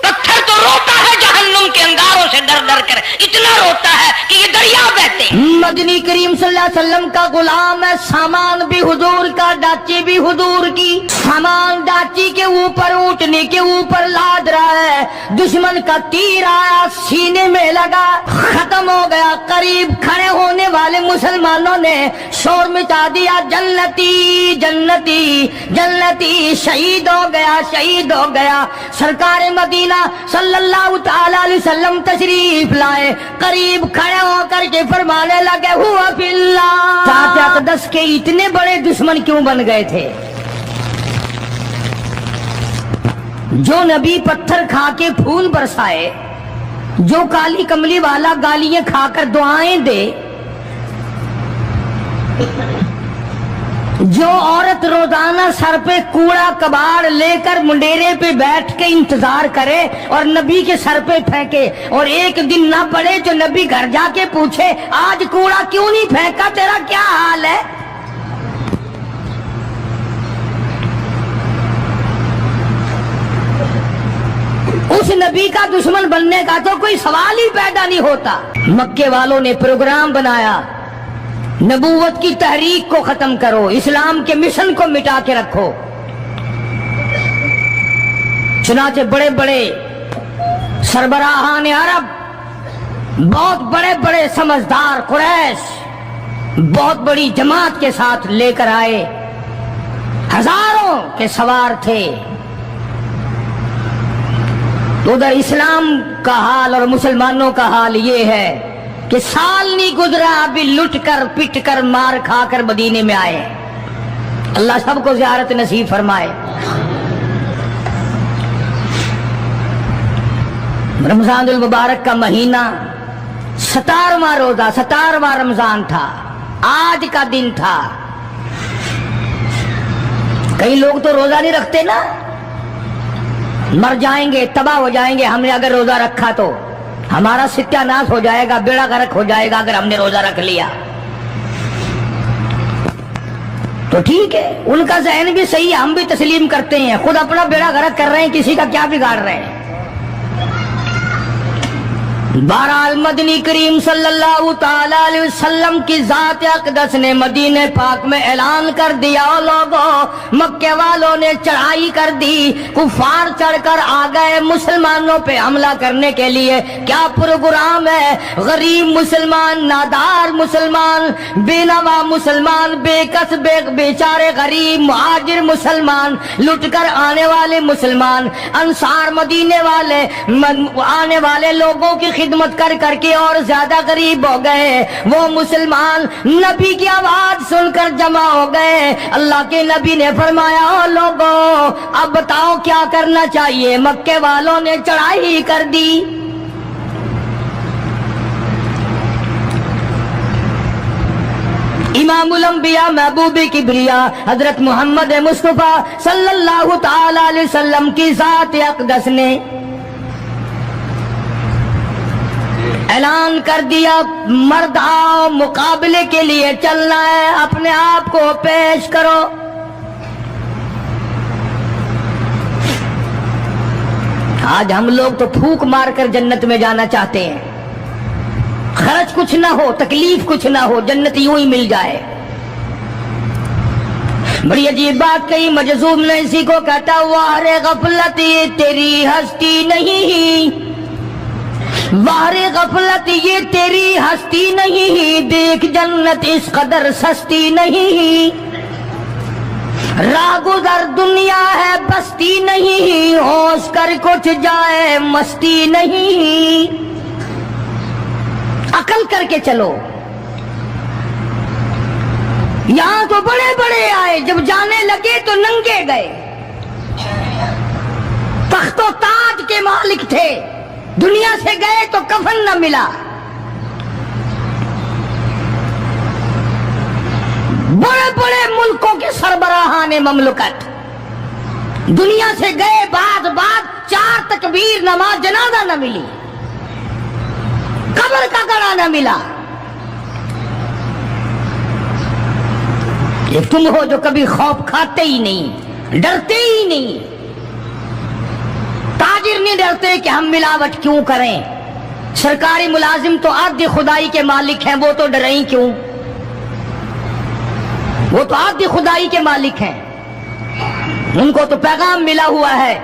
پتھر تو روتا ہے جہنم کے انگاروں سے ڈر ڈر کر، اتنا روتا ہے کہ یہ دریا بہتے ہیں۔ مدنی کریم صلی اللہ علیہ وسلم کا غلام ہے، سامان بھی حضور کا، ڈاچی بھی حضور کی، سامان ڈاچی کے اوپر اونٹنے کے اوپر لاد رہا ہے، دشمن کا تیر آیا سینے میں لگا، ختم ہو گیا۔ قریب کھڑے ہونے والے مسلمانوں نے شور مچا دیا، جنتی جنتی جنتی، شہید ہو گیا شہید ہو گیا۔ سرکار مدینہ صلی اللہ تعالی علیہ وسلم تشریف لائے، قریب کھڑے ہو کر کے فرمانے لگے ہوا فی اللہ، ذات اقدس کے اتنے بڑے دشمن کیوں بن گئے تھے؟ جو نبی پتھر کھا کے پھول برسائے، جو کالی کملی والا گالیاں کھا کر دعائیں دے، جو عورت روزانہ سر پہ کوڑا کباڑ لے کر منڈیرے پہ بیٹھ کے انتظار کرے اور نبی کے سر پہ پھینکے، اور ایک دن نہ پڑے جو نبی گھر جا کے پوچھے آج کوڑا کیوں نہیں پھینکا، تیرا کیا حال ہے؟ اس نبی کا دشمن بننے کا تو کوئی سوال ہی پیدا نہیں ہوتا۔ مکے والوں نے پروگرام بنایا، نبوت کی تحریک کو ختم کرو، اسلام کے مشن کو مٹا کے رکھو۔ चुनाचे बड़े बड़े सरबराहान अरब, बहुत बड़े बड़े समझदार कुरैश बहुत बड़ी जमात के साथ लेकर आए, हजारों के सवार थे। उधर इस्लाम का हाल और मुसलमानों का हाल ये है कि साल नहीं गुजरा अभी लुट कर पिट कर मार खाकर मदीने में आए। अल्लाह सबको ज़ियारत नसीब फरमाए। रमजानुल मुबारक का महीना 17वां रोजा 17वां रमजान था, आज का दिन था। कई लोग तो रोजा नहीं रखते ना, मर जाएंगे तबाह हो जाएंगे। हमने अगर रोजा रखा तो हमारा सत्यानाश हो जाएगा, बेड़ा गर्क हो जाएगा अगर हमने रोजा रख लिया। तो ठीक है, उनका ज़हन भी सही है, हम भी तस्लीम करते हैं। खुद अपना बेड़ा गर्क कर रहे हैं, किसी का क्या बिगाड़ रहे हैं। बहरहाल मदनी करीम सल्लल्लाहु ताला अलैहि वसल्लम की जात अक़दस ने मदीने पाक में ऐलान कर दिया, लोगों मक्के वालों ने चढ़ाई कर दी, कुफार चढ़कर आ गए मुसलमानों पे हमला करने के लिए। क्या प्रोग्राम है? गरीब मुसलमान, नादार मुसलमान, बेनवा मुसलमान, बेकस बेचारे गरीब मुहाजिर मुसलमान, लुट कर आने वाले मुसलमान, अंसार मदीने वाले आने वाले लोगों की खिदमत कर करके और ज्यादा गरीब हो गए। वो मुसलमान नबी की आवाज सुनकर जमा हो गए। अल्लाह के नबी ने फरमाया, ओ लोगों अब बताओ क्या करना चाहिए। मक्के वालों ने चढ़ाई कर दी। इमामुल अंबिया महबूब किबरिया हजरत मोहम्मद मुस्तफा सल्लल्लाहु ताला अलैहि वसल्लम की जात अक़दस ने ऐलान कर दिया, मर्द आओ मुकाबले के लिए चलना है, अपने आप को पेश करो। आज हम लोग तो फूंक मारकर जन्नत में जाना चाहते हैं, खर्च कुछ ना हो, तकलीफ कुछ ना हो, जन्नत यूं ही मिल जाए। बड़ी अजीब बात कही मजज़ूम ने इसी को कहता, वारे गफलत ये तेरी हस्ती नहीं, वारे गफलत ये तेरी हस्ती नहीं, देख जन्नत इस कदर सस्ती नहीं, रागुजर दुनिया है बस्ती नहीं, होश कर कुछ जाए मस्ती नहीं। अकल करके चलो। यहां तो बड़े बड़े आए, जब जाने लगे तो नंगे गए। तख्तो ताज के मालिक थे, दुनिया से गए तो कफन न मिला। बड़े बड़े मुल्कों के सरबराहाने ममलकत दुनिया से गए, बाद 4 तकबीर नमाज जनाजा न मिली, कब्र का गड़ा न मिला। ये तुम हो जो कभी खौफ खाते ही नहीं, डरते ही नहीं। ताजिर नहीं डरते कि हम मिलावट क्यों करें। सरकारी मुलाजिम तो आद्य खुदाई के मालिक हैं, वो तो डरे ही क्यों? वो तो आद्य खुदाई के मालिक हैं। उनको तो पैगाम मिला हुआ है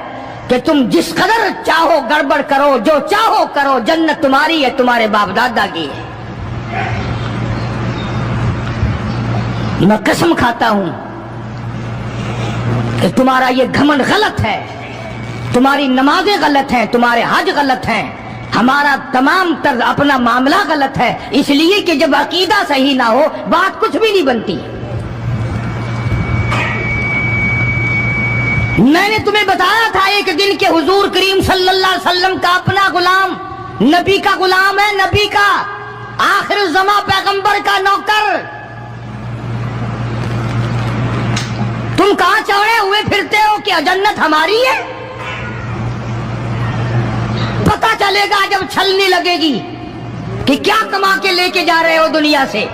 कि तुम जिस कदर चाहो गड़बड़ करो, जो चाहो करो, जन्नत तुम्हारी है, तुम्हारे बाप दादा की है। मैं कसम खाता हूं कि तुम्हारा ये घमंड गलत है, तुम्हारी नमाजें गलत हैं, तुम्हारे हज गलत हैं, हमारा तमाम तर्ज अपना मामला गलत है। इसलिए कि जब अकीदा सही ना हो बात कुछ भी नहीं बनती। मैंने तुम्हें बताया था एक दिन के हुजूर करीम सल्लल्लाहु अलैहि वसल्लम का अपना गुलाम, नबी का गुलाम है, नबी का आखिर ज़मा पैगंबर का नौकर। तुम कहां चढ़े हुए फिरते हो कि जन्नत हमारी है? पता चलेगा जब छलनी लगेगी कि क्या कमा के लेके जा रहे हो दुनिया से।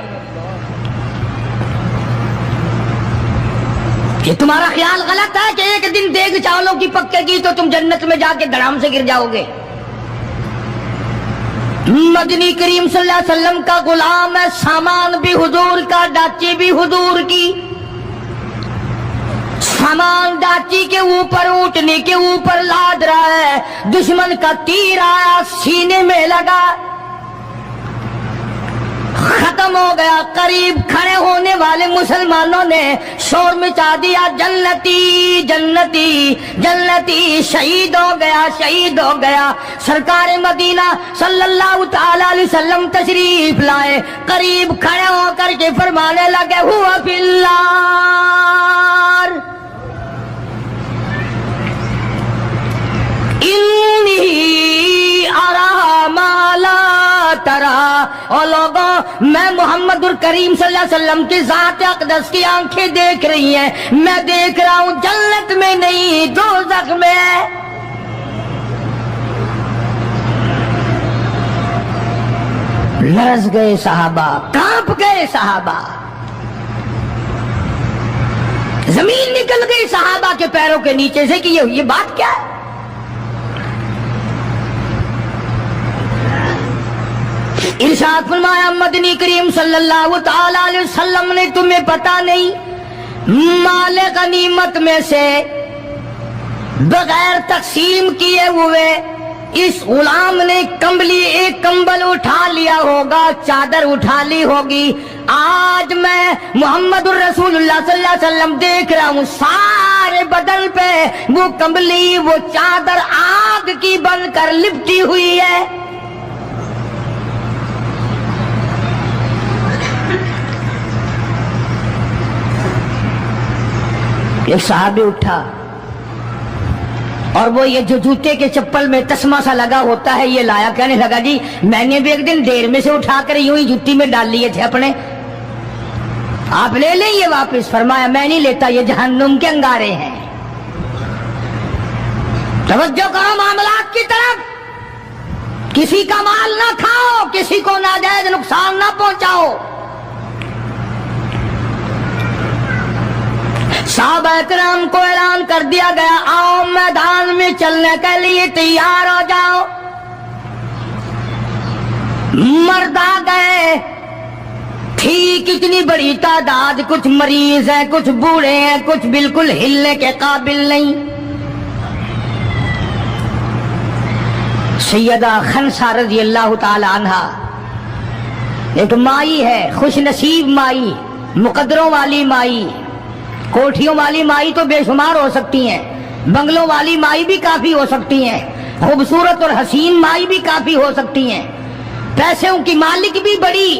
ये तुम्हारा ख्याल गलत है कि एक दिन देग चावलों की पक्केगी तो तुम जन्नत में जाके धड़ाम से गिर जाओगे। मदनी करीम सल्लल्लाहु अलैहि वसल्लम का गुलाम है, सामान भी हुजूर का, डाची भी हुजूर की, हामान दाची के ऊपर ऊँटनी के ऊपर लाद रहा है, दुश्मन का तीर आया सीने में लगा, खत्म हो गया। करीब खड़े होने वाले मुसलमानों ने शोर मचा दिया, जन्नती जन्नती जन्नती, शहीद हो गया शहीद हो गया। सरकार मदीना सल्लल्लाहु ताला अलैहि वसल्लम तशरीफ लाए, करीब खड़े होकर के फरमाने लगे, हुआ फिल्लार, इन्नी अरा माला तरा। और लोगों, मैं मुहम्मदुर करीम सल्लल्लाहु अलैहि वसल्लम की ज़ात अक़दस की आंखें देख रही हैं, मैं देख रहा हूं जन्नत में नहीं दोज़ख में है। लरज़ गए सहाबा, कांप गए सहाबा, जमीन निकल गई सहाबा के पैरों के नीचे से कि ये बात क्या है। इरशाद फरमाया मदनी करीम सल्लल्लाहु ताला अलैहि वसल्लम ने, तुम्हें पता नहीं, माले गनीमत में से बगैर तकसीम किए हुए इस गुलाम ने कंबली, एक कंबल उठा लिया होगा, चादर उठा ली होगी। आज मैं मुहम्मदुर रसूलुल्लाह सल्लल्लाहु अलैहि वसल्लम देख रहा हूँ, सारे बदन पे वो कंबली, वो चादर आग की बनकर लिपटी हुई है। एक सहाबी उठा और वो ये जो जूते के चप्पल में तस्मा सा लगा होता है ये लाया, कहने लगा जी मैंने भी एक दिन देर में से उठाकर यूं ही जूती में डाल लिए थे अपने, आप ले लें ये वापस। फरमाया मैं नहीं लेता, ये जहन्नुम के अंगारे हैं। तवज्जो करो मामलात की तरफ, किसी का माल ना खाओ, किसी को नाजायज नुकसान ना पहुंचाओ। सहाबा किराम को ऐलान कर दिया गया, आओ मैदान में चलने के लिए तैयार हो जाओ। मर्द आ गए, थी कितनी बड़ी तादाद, कुछ मरीज हैं, कुछ बूढ़े हैं, कुछ बिल्कुल हिलने के काबिल नहीं। सैयदा खनसा रज़ी अल्लाह ताला अन्हा एक माई है, खुश नसीब माई, मुकद्दरों वाली माई। कोठियों वाली माई तो बेशुमार हो सकती हैं, बंगलों वाली माई भी काफी हो सकती हैं, खूबसूरत और हसीन माई भी काफी हो सकती हैं, पैसों की मालिक भी बड़ी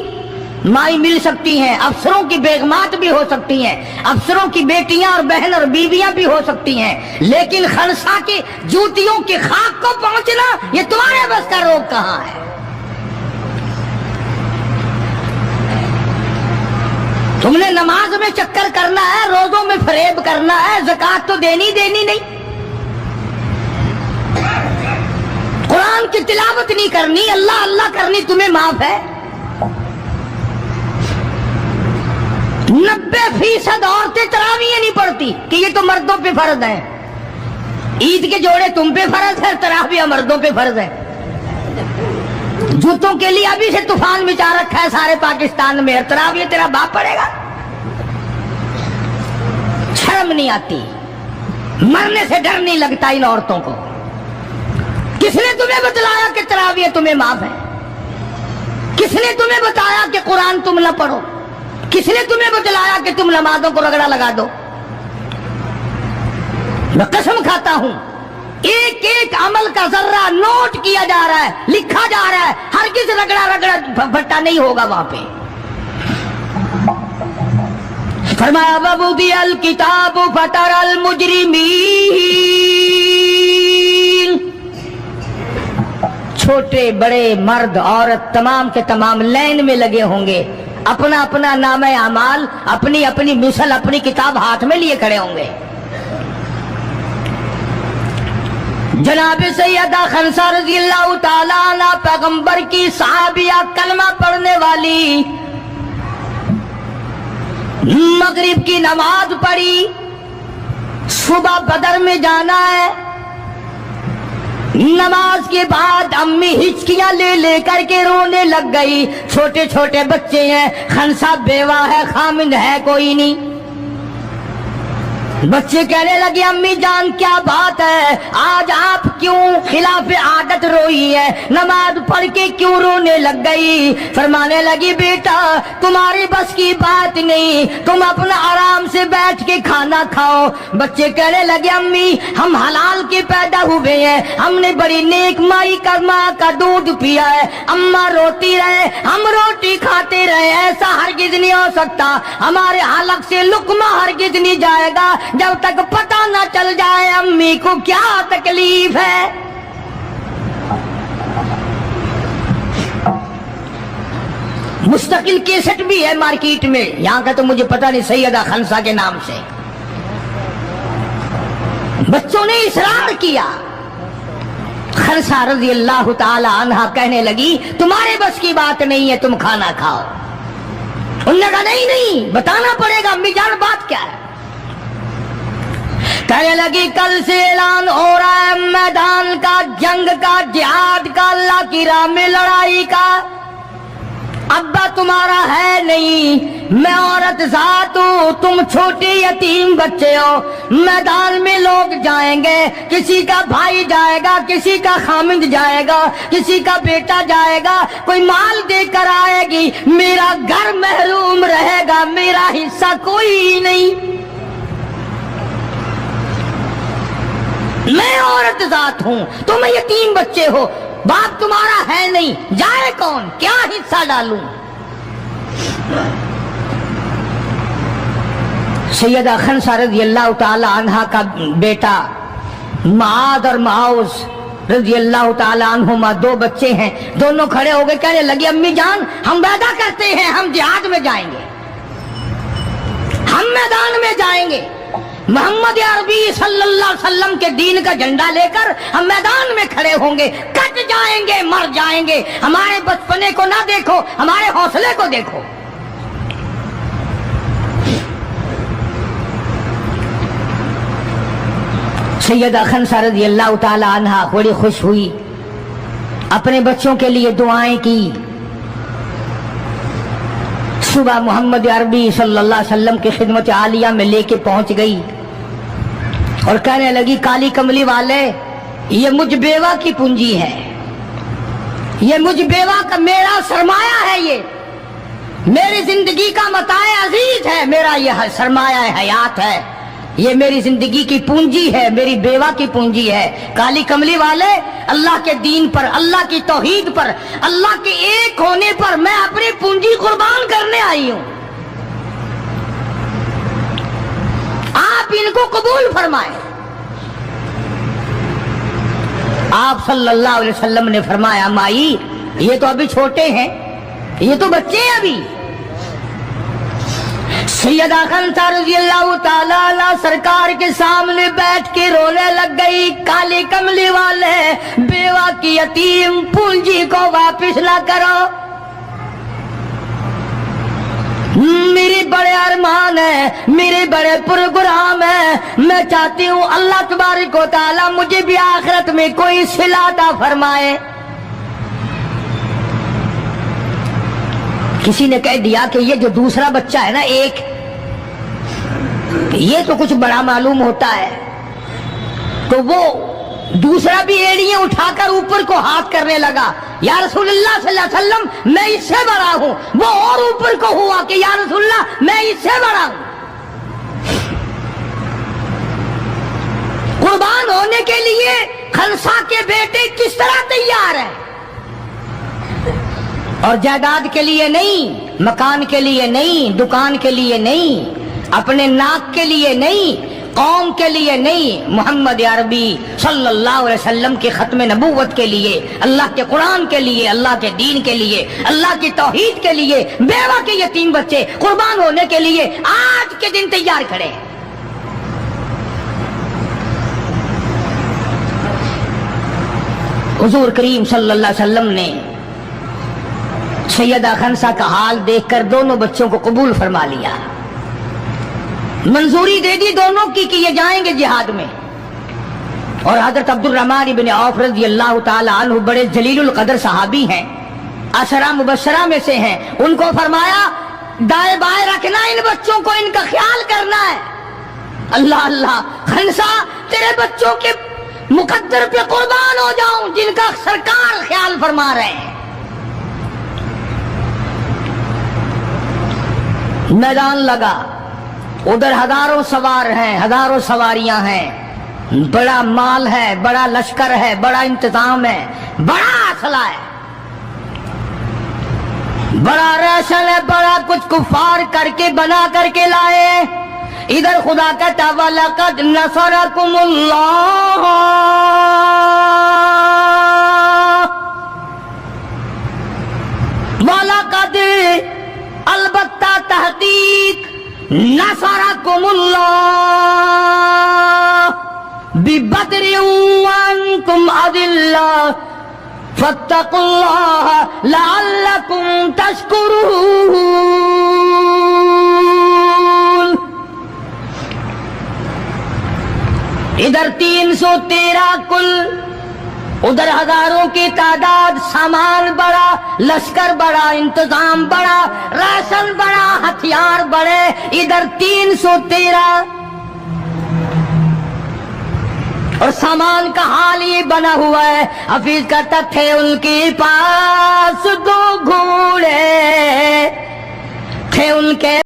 माई मिल सकती हैं, अफसरों की बेगमात भी हो सकती हैं, अफसरों की बेटियां और बहन और बीवियां भी हो सकती हैं। लेकिन खनसा के जूतियों की खाक को पहुंचना, ये तुम्हारे बस का रोग कहां है। तुमने नमाज में चक्कर करना है, रोजों में फरेब करना है, ज़कात तो देनी नहीं, कुरान की तिलावत नहीं करनी, अल्लाह अल्लाह करनी तुम्हें माफ है। 90% औरतें तरावियां नहीं पढ़ती कि ये तो मर्दों पे फर्ज है। ईद के जोड़े तुम पे फर्ज है, तरावियां मर्दों पे फर्ज है। जूतों के लिए अभी से तूफान मचा रखा है सारे पाकिस्तान में, तरावियां तेरा बाप पड़ेगा। शर्म नहीं आती, मरने से डर नहीं लगता इन औरतों को। किसने तुम्हें बतलाया कि तरावियां तुम्हें माफ है? किसने तुम्हें बताया कि कुरान तुम न पढ़ो? किसने तुम्हें बतलाया कि तुम नमाजों को रगड़ा लगा दो? मैं कसम खाता हूं, एक एक अमल का जर्रा नोट किया जा रहा है, लिखा जा रहा है, हर किस रगड़ा भट्टा नहीं होगा वहां पे। फरमाया वबुदियल किताब फतरल मुजरिमीन, छोटे बड़े मर्द औरत तमाम के तमाम लाइन में लगे होंगे, अपना अपना नामे अमाल, अपनी अपनी मिसल, अपनी किताब हाथ में लिए खड़े होंगे। जनाब सैयदा खनसा रज़ी अल्लाह ताला अन्हा पैगंबर की सहाबिया, कलमा पढ़ने वाली, मगरिब की नमाज पढ़ी, सुबह बदर में जाना है। नमाज के बाद अम्मी हिचकियां ले लेकर के रोने लग गई। छोटे छोटे बच्चे हैं, खनसा बेवा है, खामिद है कोई नहीं। बच्चे कहने लगे अम्मी जान क्या बात है, आज आप क्यों खिलाफ आदत रोई है, नमाज पढ़ के क्यों रोने लग गई। फरमाने लगी बेटा तुम्हारी बस की बात नहीं, तुम अपना आराम से बैठ के खाना खाओ। बच्चे कहने लगे अम्मी हम हलाल के पैदा हुए हैं, हमने बड़ी नेक माई का माँ का दूध पिया है, अम्मा रोती रहे हम रोटी खाते रहे, ऐसा हरगिज नहीं हो सकता, हमारे हलक से लुकमा हरगिज नहीं जाएगा जब तक पता न चल जाए अम्मी को क्या तकलीफ है। मुस्तकिल केसेट भी है मार्केट में, यहाँ का तो मुझे पता नहीं, सैयदा खनसा के नाम से। बच्चों ने इसरार किया। खनसा रज़ी अल्लाह ताला अन्हा कहने लगी तुम्हारे बस की बात नहीं है, तुम खाना खाओ। उन्होंने कहा नहीं नहीं बताना पड़ेगा अम्मी जान बात क्या है। कहने लगी कल से ऐलान हो रहा है मैदान का, जंग का, जिहाद का, अल्लाह की राह में लड़ाई का। अब्बा तुम्हारा है नहीं, मैं औरत जात हूँ, तुम छोटे यतीम बच्चे हो, मैदान में लोग जाएंगे, किसी का भाई जाएगा, किसी का खामिद जाएगा, किसी का बेटा जाएगा, कोई माल देकर आएगी, मेरा घर महरूम रहेगा, मेरा हिस्सा कोई नहीं। मैं औरत जात हूँ, तुम यतीम बच्चे हो, बाप तुम्हारा है नहीं, जाए कौन, क्या हिस्सा डालूं। सैयदा खनसा रज़ी अल्लाह ताला अन्हा का बेटा माद और माउस रज़ी अल्लाह ताला अन्हुमा दो बच्चे हैं, दोनों खड़े हो गए, कहने लगे अम्मी जान हम वादा करते हैं हम जिहाद में जाएंगे, हम मैदान में जाएंगे, मोहम्मद अरबी सल्लल्लाहु अलैहि वसल्लम के दीन का झंडा लेकर हम मैदान में खड़े होंगे, कट जाएंगे, मर जाएंगे, हमारे बचपने को ना देखो, हमारे हौसले को देखो। सैयदा खनसा रज़ी अल्लाह ताला अन्हा बड़ी खुश हुई, अपने बच्चों के लिए दुआएं की। सुबह मोहम्मद अरबी सल्लल्लाहु अलैहि वसल्लम की खिदमत आलिया में लेके पहुंच गई और कहने लगी काली कमली वाले ये मुझ बेवा की पूंजी है, ये मुझ बेवा का मेरा सरमाया है, ये मेरी जिंदगी का मताए अजीज है, मेरा यह सरमाया हयात है, ये मेरी जिंदगी की पूंजी है, मेरी बेवा की पूंजी है। काली कमली वाले अल्लाह के दीन पर, अल्लाह की तौहीद पर, अल्लाह के एक होने पर मैं अपनी पूंजी कुर्बान करने आई हूं, आप इनको कबूल फरमाएं। आप सल्लल्लाहु अलैहि वसल्लम ने फरमाया माई ये तो अभी छोटे हैं, ये तो बच्चे हैं अभी। सैयदा खनसा रज़ी अल्लाह ताला अन्हा सरकार के सामने बैठ के रोने लग गई, काली कमली वाले बेवा की यतीम पूंजी को वापस ला करो, मेरे बड़े अरमान है, मेरे बड़े प्रोग्राम है, मैं चाहती हूँ अल्लाह तबारक व तआला मुझे भी आखिरत में कोई सिला अता फरमाए। किसी ने कह दिया कि ये जो दूसरा बच्चा है ना एक, ये तो कुछ बड़ा मालूम होता है, तो वो दूसरा भी एड़ियां उठाकर ऊपर को हाथ करने लगा, या रसूलुल्लाह सल्लल्लाहु अलैहि वसल्लम मैं इससे बड़ा हूं, वो और ऊपर को हुआ कि या रसूलुल्लाह मैं इससे बड़ा हूं। कुर्बान होने के लिए खनसा के बेटे किस तरह तैयार है, और जायदाद के लिए नहीं, मकान के लिए नहीं, दुकान के लिए नहीं, अपने नाक के लिए नहीं, कौम के लिए नहीं, मोहम्मद अरबी सल्लल्लाहु अलैहि वसल्लम के खत्म नबूवत के लिए, अल्लाह के कुरान के लिए, अल्लाह के दीन के लिए, अल्लाह की तौहीद के लिए, बेवा के यतीम बच्चे कुर्बान होने के लिए आज के दिन तैयार खड़े। हुजूर करीम सल्लल्लाहु अलैहि वसल्लम ने सैयदा खनसा का हाल देखकर दोनों बच्चों को कबूल फरमा लिया, मंजूरी दे दी दोनों की कि ये जाएंगे जिहाद में। और हजरत अब्दुर्रहमान इब्न औफ रज़ी अल्लाह ताला अन्हु बड़े जलीलुल कदर सहाबी हैं, अशरा मुबशरा में से हैं, उनको फरमाया दाएं बाएं रखना इन बच्चों को, इनका ख्याल करना है, اللہ اللہ خنسا تیرے بچوں کے مقدر پہ قربان ہو جاؤں جن کا سرکار خیال فرما رہے ہیں. میدان لگا, ادھر ہزاروں سوار ہیں, ہزاروں سواریاں ہیں, بڑا مال ہے, بڑا لشکر ہے, بڑا انتظام ہے, بڑا اسلحہ ہے, بڑا ریشن ہے, بڑا کچھ کفار کر کے بنا کر کے لائے. ادھر خدا کہتا وَلَقَدْ نَصَرَكُمُ اللَّهُ وَلَقَدْ البتہ تحقیق نصرکم اللہ ببدر وانتم اذلہ فاتقوا اللہ لعلکم تشکرون. ادھر 313 کل, ادھر ہزاروں کی تعداد, سامان بڑا, لشکر بڑا, انتظام بڑا, راشن بڑا, ہتھیار بڑے. ادھر 313 اور سامان کا حال یہ بنا ہوا ہے. حفیظ کہتا تھے ان کے پاس 2 گھوڑے تھے, ان کے